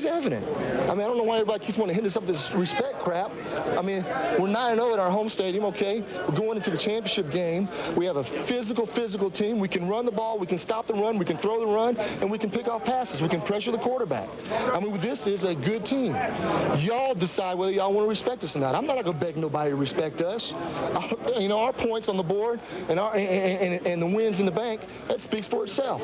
evident. I mean, I don't know why everybody keeps wanting to hit us up this respect crap. I mean, we're 9-0 at our home stadium, okay? We're going into the championship game. We have a physical team. We can run the ball. We can stop the run. We can throw the run. And we can pick off passes. We can pressure the quarterback. I mean, this is a good team. Y'all decide whether y'all want to respect us or not. I'm not going to beg nobody to respect us. You know, our points on the board and and the wins in the bank, that speaks for itself.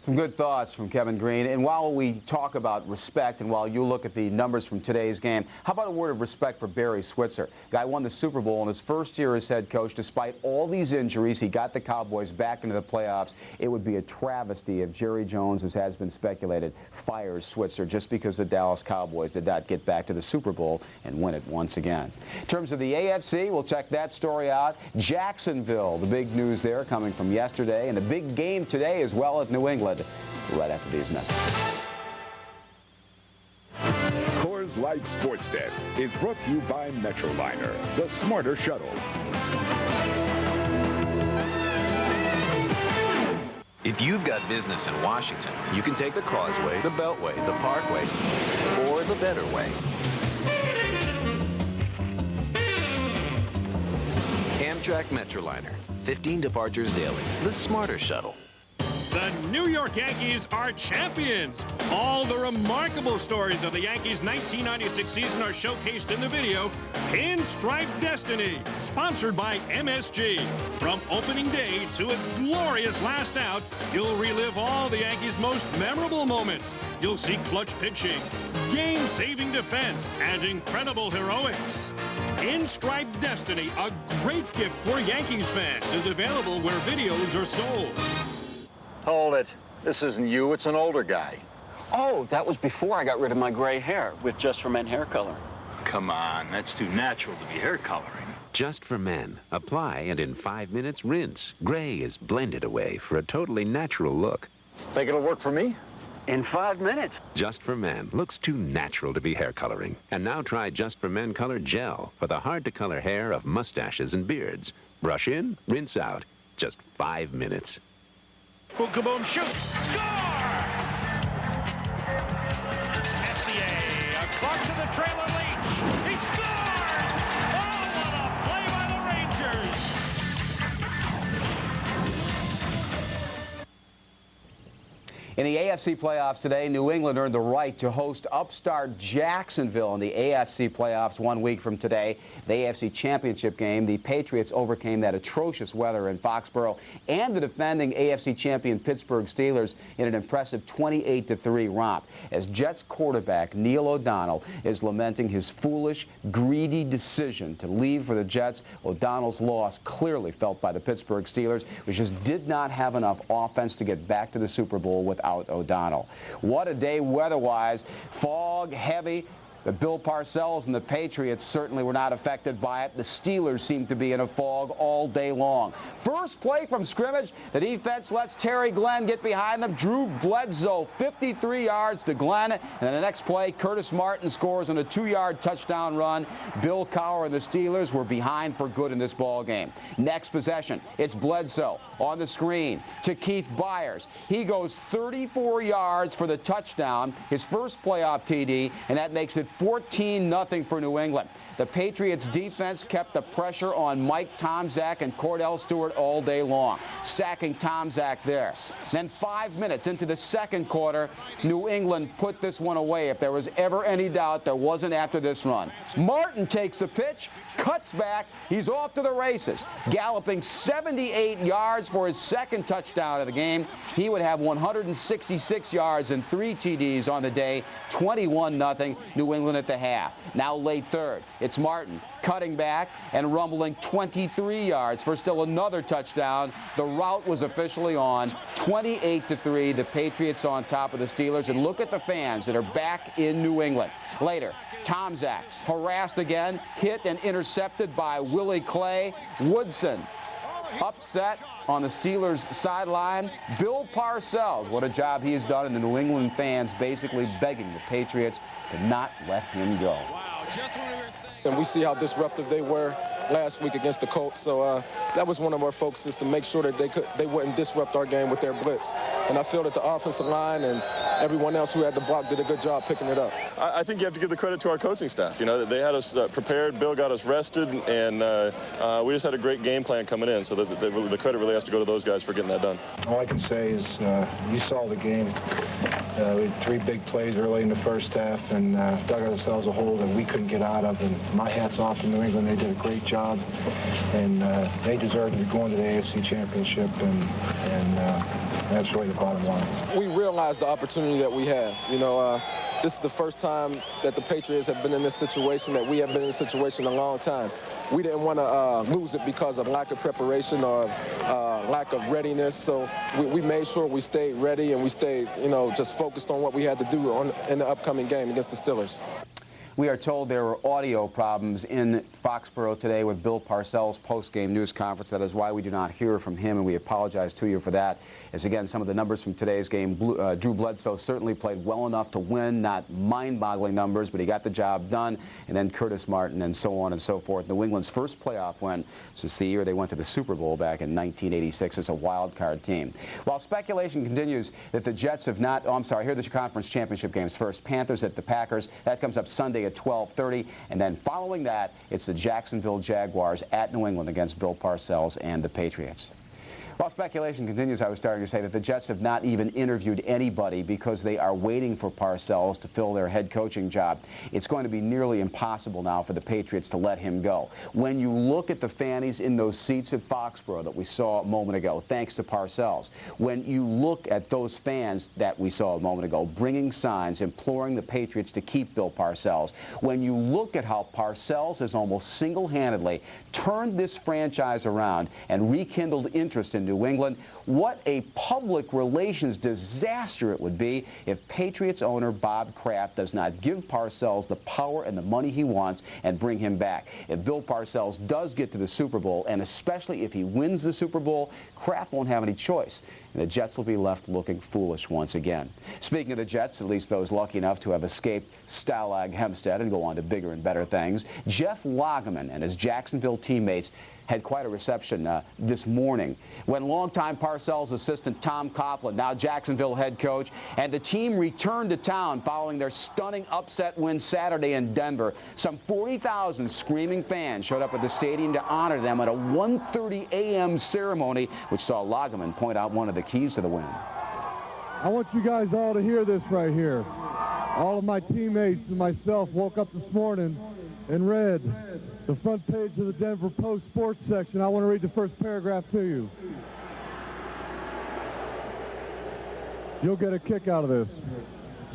Some good thoughts from Kevin Green. And while we talk about respect and while you look at the numbers from today's game, how about a word of respect for Barry Switzer? Guy won the Super Bowl in his first year as head coach. Despite all these injuries, he got the Cowboys back into the playoffs. It would be a travesty if Jerry Jones, as has been speculated, fires Switzer just because the Dallas Cowboys did not get back to the Super Bowl and win it once again. In terms of the AFC, we'll check that story out. Jacksonville, the big news there coming from yesterday, and the big game today as well at New England. Right after these messages. Coors Light Sports Desk is brought to you by Metroliner, the smarter shuttle. If you've got business in Washington, you can take the Causeway, the Beltway, the Parkway, or the better way. Amtrak Metroliner, 15 departures daily, the smarter shuttle. The New York Yankees are champions. All the remarkable stories of the Yankees' 1996 season are showcased in the video Pinstripe Destiny, sponsored by MSG. From opening day to its glorious last out, you'll relive all the Yankees' most memorable moments. You'll see clutch pitching, game-saving defense, and incredible heroics. Pinstripe Destiny, a great gift for Yankees fans, is available where videos are sold. Hold it. This isn't you, it's an older guy. Oh, that was before I got rid of my gray hair with Just for Men hair color. Come on, that's too natural to be hair coloring. Just for Men. Apply and in 5 minutes rinse. Gray is blended away for a totally natural look. Think it'll work for me? In 5 minutes. Just for Men looks too natural to be hair coloring. And now try Just for Men Color Gel for the hard-to-color hair of mustaches and beards. Brush in, rinse out. just 5 minutes. Boom, kaboom, shoot, score! SCA across to the trailer Leach. He scores! Oh, what a play by the Rangers! In the AFC playoffs today, New England earned the right to host upstart Jacksonville in the AFC playoffs 1 week from today. The AFC championship game, the Patriots overcame that atrocious weather in Foxborough and the defending AFC champion Pittsburgh Steelers in an impressive 28-3 romp. As Jets quarterback Neil O'Donnell is lamenting his foolish, greedy decision to leave for the Jets, O'Donnell's loss clearly felt by the Pittsburgh Steelers, which just did not have enough offense to get back to the Super Bowl without O'Donnell. What a day weather-wise. Fog, heavy. The Bill Parcells and the Patriots certainly were not affected by it. The Steelers seemed to be in a fog all day long. First play from scrimmage, the defense lets Terry Glenn get behind them. Drew Bledsoe, 53 yards to Glenn. And then the next play, Curtis Martin scores on a 2-yard touchdown run. Bill Cowher and the Steelers were behind for good in this ball game. Next possession, it's Bledsoe on the screen to Keith Byers. He goes 34 yards for the touchdown, his first playoff TD, and that makes it 14-0 for New England. The Patriots defense kept the pressure on Mike Tomczak and Cordell Stewart all day long, sacking Tomczak there. Then 5 minutes into the second quarter, New England put this one away. If there was ever any doubt, there wasn't after this run. Martin takes the pitch, cuts back, he's off to the races, galloping 78 yards for his second touchdown of the game. He would have 166 yards and 3 TDs on the day, 21-0 New England at the half. Now late third. It's Martin cutting back and rumbling 23 yards for still another touchdown. The route was officially on. 28-3, the Patriots on top of the Steelers. And look at the fans that are back in New England. Later, Tomczak harassed again, hit and intercepted by Willie Clay. Woodson upset on the Steelers sideline. Bill Parcells, what a job he has done, and the New England fans basically begging the Patriots to not let him go. And we see how disruptive they were last week against the Colts. So that was one of our focuses, to make sure that they wouldn't disrupt our game with their blitz. And I feel that the offensive line and everyone else who had the block did a good job picking it up. I think you have to give the credit to our coaching staff. You know, they had us prepared. Bill got us rested, and we just had a great game plan coming in. So the credit really has to go to those guys for getting that done. All I can say is you saw the game. We had 3 big plays early in the first half and dug ourselves a hole that we couldn't get out of. And my hat's off to New England. They did a great job, and they deserve to be going to the AFC Championship, and that's really the bottom line. We realized the opportunity that we had. You know, this is the first time that the Patriots have been in this situation, that we have been in this situation in a long time. We didn't want to lose it because of lack of preparation or lack of readiness. So we made sure we stayed ready, and we stayed, you know, just focused on what we had to do in the upcoming game against the Steelers. We are told there were audio problems in Foxborough today with Bill Parcells' post-game news conference. That is why we do not hear from him, and we apologize to you for that. As again, some of the numbers from today's game, Drew Bledsoe certainly played well enough to win, not mind-boggling numbers, but he got the job done. And then Curtis Martin and so on and so forth. New England's first playoff win since the year they went to the Super Bowl back in 1986 as a wild card team. While speculation continues that the Jets have not, oh, I'm sorry, here are the conference championship games first. Panthers at the Packers. That comes up Sunday at 12:30. And then following that, it's the Jacksonville Jaguars at New England against Bill Parcells and the Patriots. While speculation continues, I was starting to say that the Jets have not even interviewed anybody because they are waiting for Parcells to fill their head coaching job. It's going to be nearly impossible now for the Patriots to let him go. When you look at the fannies in those seats at Foxborough that we saw a moment ago, thanks to Parcells, when you look at those fans that we saw a moment ago bringing signs imploring the Patriots to keep Bill Parcells, when you look at how Parcells has almost single-handedly turned this franchise around and rekindled interest in New England, what a public relations disaster it would be if Patriots owner Bob Kraft does not give Parcells the power and the money he wants and bring him back. If Bill Parcells does get to the Super Bowl, and especially if he wins the Super Bowl, Kraft won't have any choice. And the Jets will be left looking foolish once again. Speaking of the Jets, at least those lucky enough to have escaped Stalag Hempstead and go on to bigger and better things, Jeff Lageman and his Jacksonville teammates had quite a reception this morning when longtime Parcells assistant Tom Coughlin, now Jacksonville head coach, and the team returned to town following their stunning upset win Saturday in Denver. Some 40,000 screaming fans showed up at the stadium to honor them at a 1:30 a.m. ceremony, which saw Lageman point out one of the keys to the win. I want you guys all to hear this right here. All of my teammates and myself woke up this morning and read the front page of the Denver Post sports section. I want to read the first paragraph to you. You'll get a kick out of this.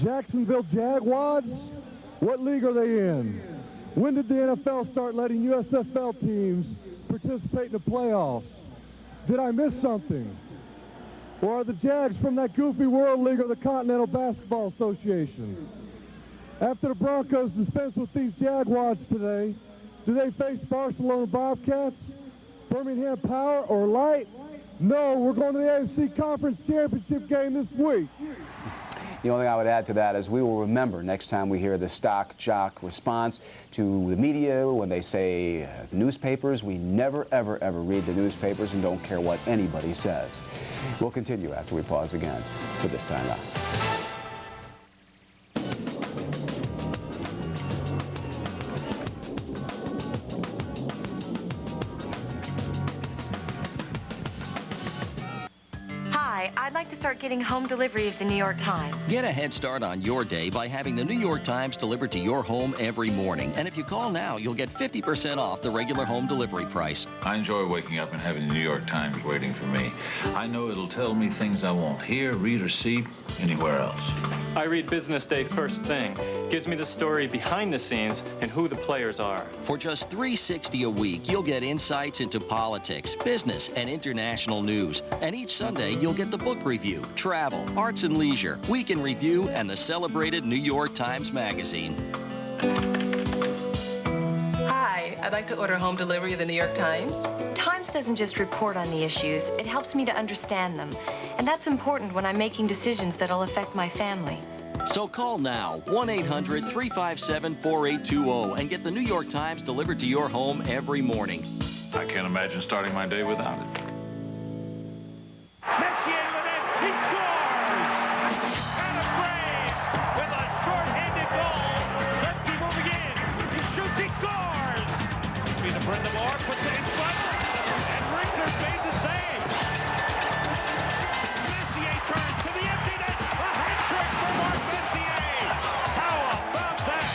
Jacksonville Jaguars? What league are they in? When did the NFL start letting USFL teams participate in the playoffs? Did I miss something? Or are the Jags from that goofy World League or the Continental Basketball Association? After the Broncos dispense with these Jaguars today, do they face Barcelona Bobcats, Birmingham Power, or Light? No, we're going to the AFC Conference Championship game this week. The only thing I would add to that is we will remember next time we hear the stock jock response to the media when they say newspapers. We never, ever, ever read the newspapers and don't care what anybody says. We'll continue after we pause again for this time out. I'd like to start getting home delivery of the New York Times. Get a head start on your day by having the New York Times delivered to your home every morning. And if you call now, you'll get 50% off the regular home delivery price. I enjoy waking up and having the New York Times waiting for me. I know it'll tell me things I won't hear, read, or see anywhere else. I read Business Day first thing. Gives me the story behind the scenes and who the players are. For just $3.60 a week, you'll get insights into politics, business, and international news. And each Sunday, you'll get the book review, travel, arts and leisure, weekend review, and the celebrated New York Times Magazine. Hi, I'd like to order home delivery of the New York Times. Times doesn't just report on the issues, it helps me to understand them. And that's important when I'm making decisions that'll affect my family. So call now, 1-800-357-4820, and get the New York Times delivered to your home every morning. I can't imagine starting my day without it. He scores! Adam Gray with a short-handed goal. Let's keep moving in. He shoots, he scores! Peter Brindamore puts it in front, and Richter's made the save. Messier turns to the empty net. A hat trick for Mark Messier. How about that?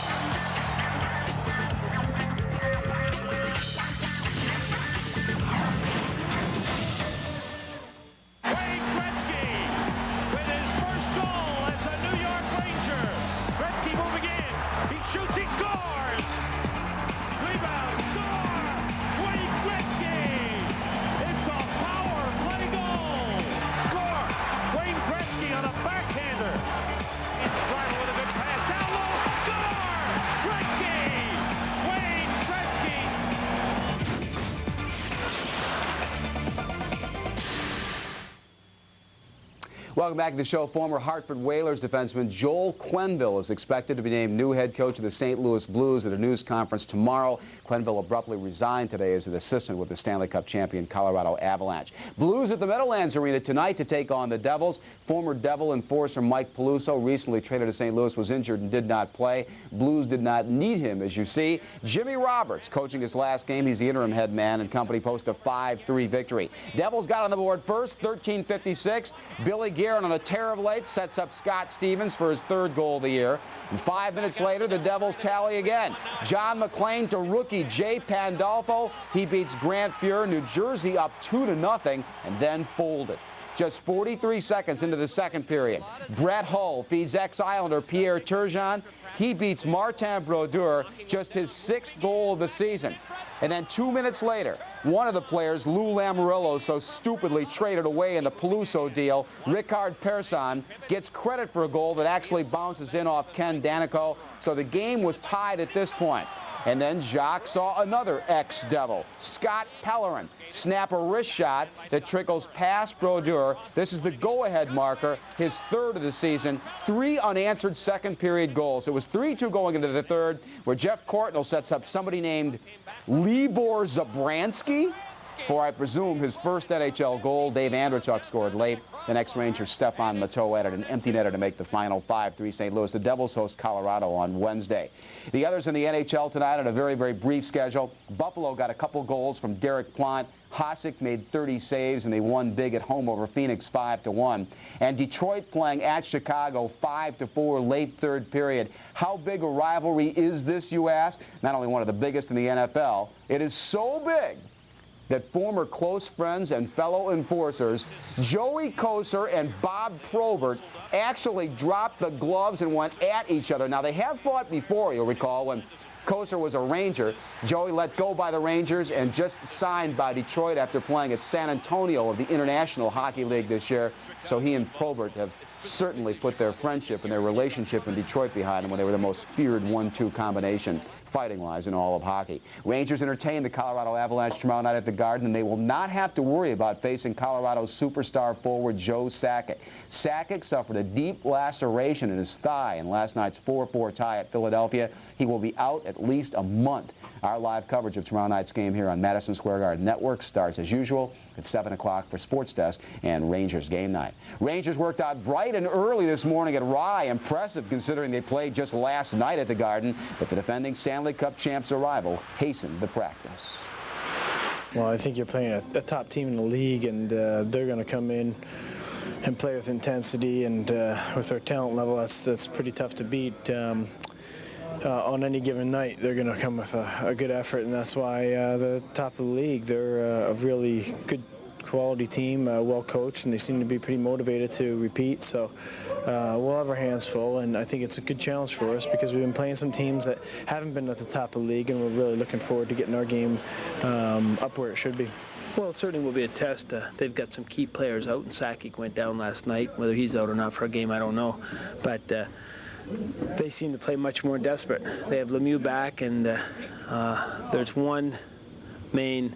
Welcome back to the show. Former Hartford Whalers defenseman Joel Quenneville is expected to be named new head coach of the St. Louis Blues at a news conference tomorrow. Quenneville abruptly resigned today as an assistant with the Stanley Cup champion Colorado Avalanche. Blues at the Meadowlands Arena tonight to take on the Devils. Former Devil enforcer Mike Peluso, recently traded to St. Louis, was injured and did not play. Blues did not need him, as you see. Jimmy Roberts coaching his last game. He's the interim head man, and company post a 5-3 victory. Devils got on the board first, 13:56. Billy Guerin on a tear of late sets up Scott Stevens for his third goal of the year. And 5 minutes later, the Devils tally again. John McClain to rookie Jay Pandolfo. He beats Grant Fuhr, New Jersey up 2-0, and then folded. Just 43 seconds into the second period, Brett Hull feeds ex-Islander Pierre Turgeon. He beats Martin Brodeur, just his 6th goal of the season. And then 2 minutes later, one of the players, Lou Lamoriello, so stupidly traded away in the Peluso deal, Ricard Persson, gets credit for a goal that actually bounces in off Ken Danico. So the game was tied at this point. And then Jacques saw another ex-Devil, Scott Pellerin, snap a wrist shot that trickles past Brodeur. This is the go-ahead marker, his 3rd of the season. 3 unanswered second-period goals. It was 3-2 going into the third, where Jeff Courtnall sets up somebody named Libor Zabransky. For, I presume, his first NHL goal, Dave Andrechuk scored late. The next Ranger, Stefan Matteau, added an empty netter to make the final 5-3 St. Louis. The Devils host Colorado on Wednesday. The others in the NHL tonight on a very, very brief schedule. Buffalo got a couple goals from Derek Plant. Hasek made 30 saves, and they won big at home over Phoenix 5-1. And Detroit playing at Chicago 5-4 late third period. How big a rivalry is this, you ask? Not only one of the biggest in the NFL, it is so big that former close friends and fellow enforcers Joey Kocur and Bob Probert actually dropped the gloves and went at each other. Now, they have fought before, you'll recall, when Kocur was a Ranger. Joey let go by the Rangers and just signed by Detroit after playing at San Antonio of the International Hockey League this year. So he and Probert have certainly put their friendship and their relationship in Detroit behind them when they were the most feared 1-2 combination fighting-wise in all of hockey. Rangers entertain the Colorado Avalanche tomorrow night at the Garden, and they will not have to worry about facing Colorado's superstar forward Joe Sakic. Sakic suffered a deep laceration in his thigh in last night's 4-4 tie at Philadelphia. He will be out at least a month. Our live coverage of tomorrow night's game here on Madison Square Garden Network starts as usual at 7 o'clock for Sports Desk and Rangers game night. Rangers worked out bright and early this morning at Rye. Impressive considering they played just last night at the Garden, but the defending Stanley Cup champs' arrival hastened the practice. Well, I think you're playing a top team in the league, and they're going to come in and play with intensity, and with their talent level, that's pretty tough to beat. On any given night, they're going to come with a good effort, and that's why the top of the league. They're a really good quality team, well coached, and they seem to be pretty motivated to repeat. So we'll have our hands full, and I think it's a good challenge for us because we've been playing some teams that haven't been at the top of the league, and we're really looking forward to getting our game up where it should be. Well, it certainly will be a test. They've got some key players out, and Sakic went down last night. Whether he's out or not for a game, I don't know. But they seem to play much more desperate. They have Lemieux back, and there's one main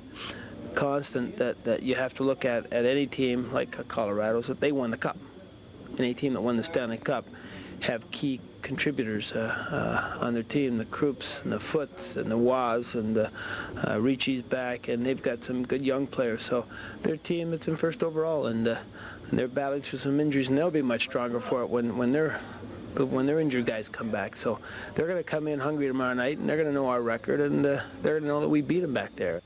constant that you have to look at any team like Colorado's, that they won the Cup. Any team that won the Stanley Cup have key contributors on their team, the Krupps and the Foots and the Waz and the Ricci's back, and they've got some good young players. So their team that's in first overall, and they're battling through some injuries, and they'll be much stronger for it when their injured guys come back. So they're going to come in hungry tomorrow night, and they're going to know our record, and they're going to know that we beat them back there.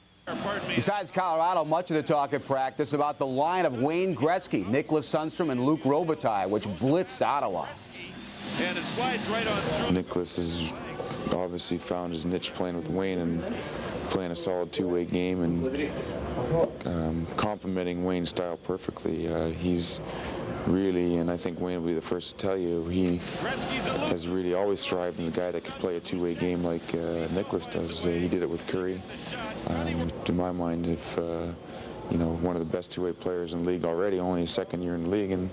Besides Colorado, much of the talk at practice about the line of Wayne Gretzky, Nicholas Sundstrom, and Luc Robitaille, which blitzed Ottawa. And it slides right on through. Nicholas has obviously found his niche playing with Wayne and playing a solid two-way game and complementing Wayne's style perfectly. He's really, and I think Wayne will be the first to tell you, he has really always thrived in a guy that can play a two-way game like Nicholas does. He did it with Curry. To my mind, if you know, one of the best two-way players in the league already, only his second year in the league, and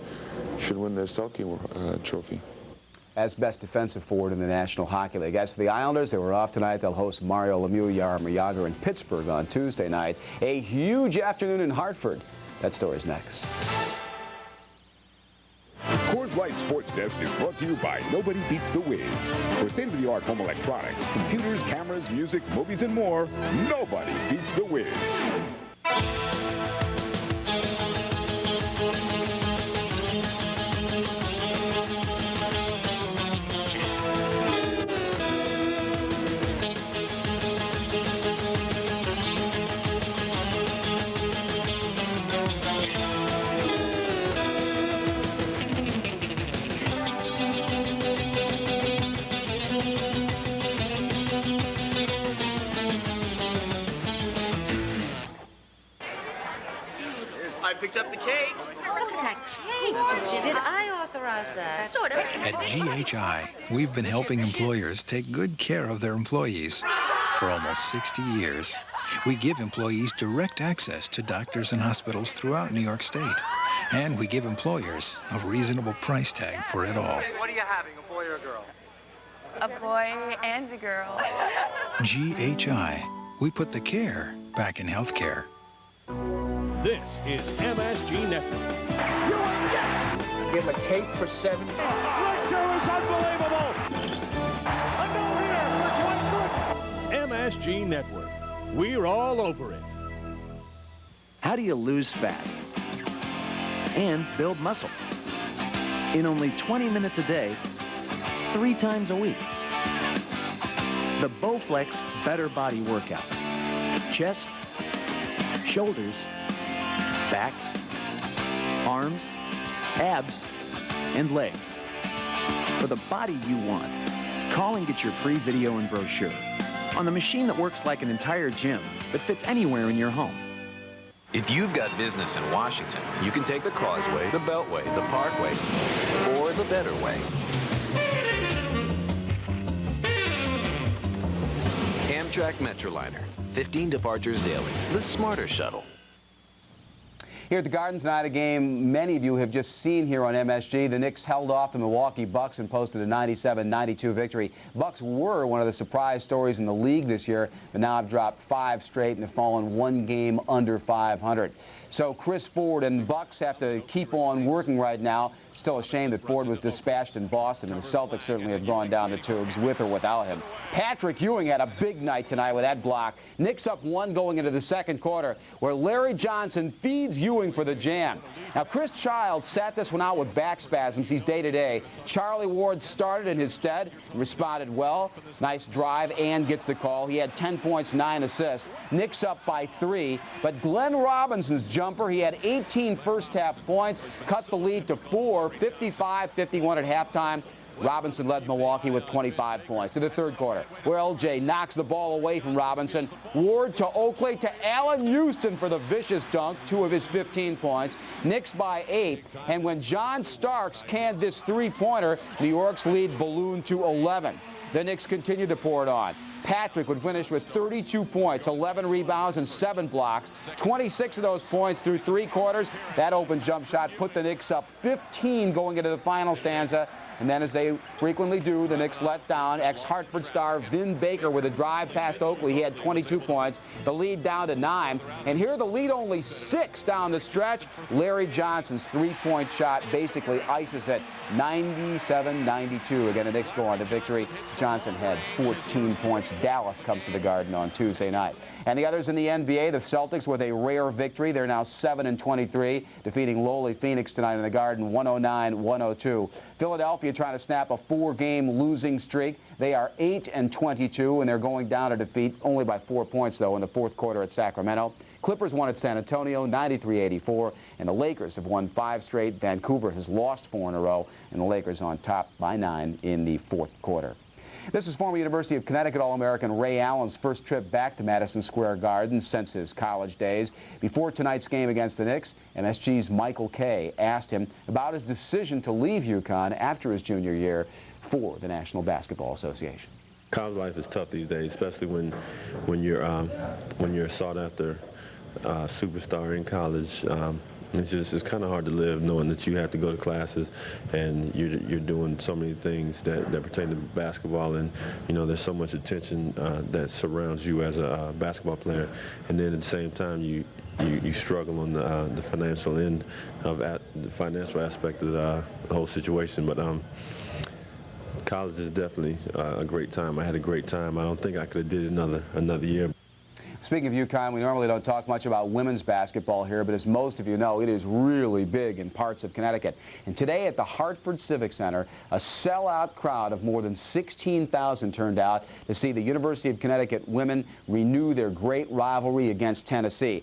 should win the Selke trophy. As best defensive forward in the National Hockey League. As for the Islanders, they were off tonight. They'll host Mario Lemieux, Jaromir Jagr in Pittsburgh on Tuesday night. A huge afternoon in Hartford. That story's next. Coors Light Sports Desk is brought to you by Nobody Beats the Wiz. For state-of-the-art home electronics, computers, cameras, music, movies, and more, nobody beats the Wiz. I picked up the cake. That cake? Did I authorize that? Sort of. At GHI, we've been helping employers take good care of their employees for almost 60 years. We give employees direct access to doctors and hospitals throughout New York State. And we give employers a reasonable price tag for it all. What are you having, a boy or a girl? A boy and a girl. GHI. We put the care back in healthcare. This is MSG Network. Give him a tape for 7. Richter is unbelievable. A no-hitter for Dwight Gooden. MSG Network. We're all over it. How do you lose fat and build muscle in only 20 minutes a day, 3 times a week? The Bowflex Better Body Workout. Chest, shoulders, back, arms, abs, and legs. For the body you want, call and get your free video and brochure on the machine that works like an entire gym that fits anywhere in your home. If you've got business in Washington, you can take the Causeway, the Beltway, the Parkway, or the Better Way. Amtrak Metroliner, 15 departures daily, the smarter shuttle. Here at the Garden tonight, a game many of you have just seen here on MSG. The Knicks held off the Milwaukee Bucks and posted a 97-92 victory. Bucks were one of the surprise stories in the league this year, but now have dropped 5 straight and have fallen 1 game under 500. So Chris Ford and the Bucks have to keep on working right now. Still a shame that Ford was dispatched in Boston, and the Celtics certainly have gone down the tubes with or without him. Patrick Ewing had a big night tonight with that block. Knicks up 1 going into the second quarter, where Larry Johnson feeds Ewing for the jam. Now, Chris Childs sat this one out with back spasms. He's day-to-day. Charlie Ward started in his stead, responded well. Nice drive and gets the call. He had 10 points, 9 assists. Knicks up by 3, but Glenn Robinson's jumper, he had 18 first-half points, cut the lead to 4, 55-51 at halftime. Robinson led Milwaukee with 25 points to the third quarter, where LJ knocks the ball away from Robinson. Ward to Oakley to Allen Houston for the vicious dunk, 2 of his 15 points. Knicks by 8, and when John Starks canned this 3-pointer, New York's lead ballooned to 11. The Knicks continued to pour it on. Patrick would finish with 32 points, 11 rebounds, and 7 blocks. 26 of those points through 3 quarters. That open jump shot put the Knicks up 15 going into the final stanza. And then, as they frequently do, the Knicks let down ex-Hartford star Vin Baker with a drive past Oakley. He had 22 points. The lead down to 9. And here the lead only 6 down the stretch. Larry Johnson's 3-point shot basically ices it. 97-92. Again, the Knicks go on to victory. Johnson had 14 points. Dallas comes to the Garden on Tuesday night. And the others in the NBA, the Celtics with a rare victory. They're now 7-23, defeating lowly Phoenix tonight in the Garden, 109-102. Philadelphia trying to snap a 4-game losing streak. They are 8-22, and they're going down to defeat only by 4 points, though, in the fourth quarter at Sacramento. Clippers won at San Antonio, 93-84, and the Lakers have won 5 straight. Vancouver has lost 4 in a row, and the Lakers on top by 9 in the fourth quarter. This is former University of Connecticut All-American Ray Allen's first trip back to Madison Square Garden since his college days. Before tonight's game against the Knicks, MSG's Michael Kay asked him about his decision to leave UConn after his junior year for the National Basketball Association. College life is tough these days, especially when you're a sought-after superstar in college. It's kind of hard to live knowing that you have to go to classes and you're doing so many things that pertain to basketball, and there's so much attention that surrounds you as a basketball player, and then at the same time you struggle on the financial end of the financial aspect of the whole situation. But college is definitely a great time. I had a great time. I don't think I could have did another year. Speaking of UConn, we normally don't talk much about women's basketball here, but as most of you know, it is really big in parts of Connecticut. And today at the Hartford Civic Center, a sellout crowd of more than 16,000 turned out to see the University of Connecticut women renew their great rivalry against Tennessee.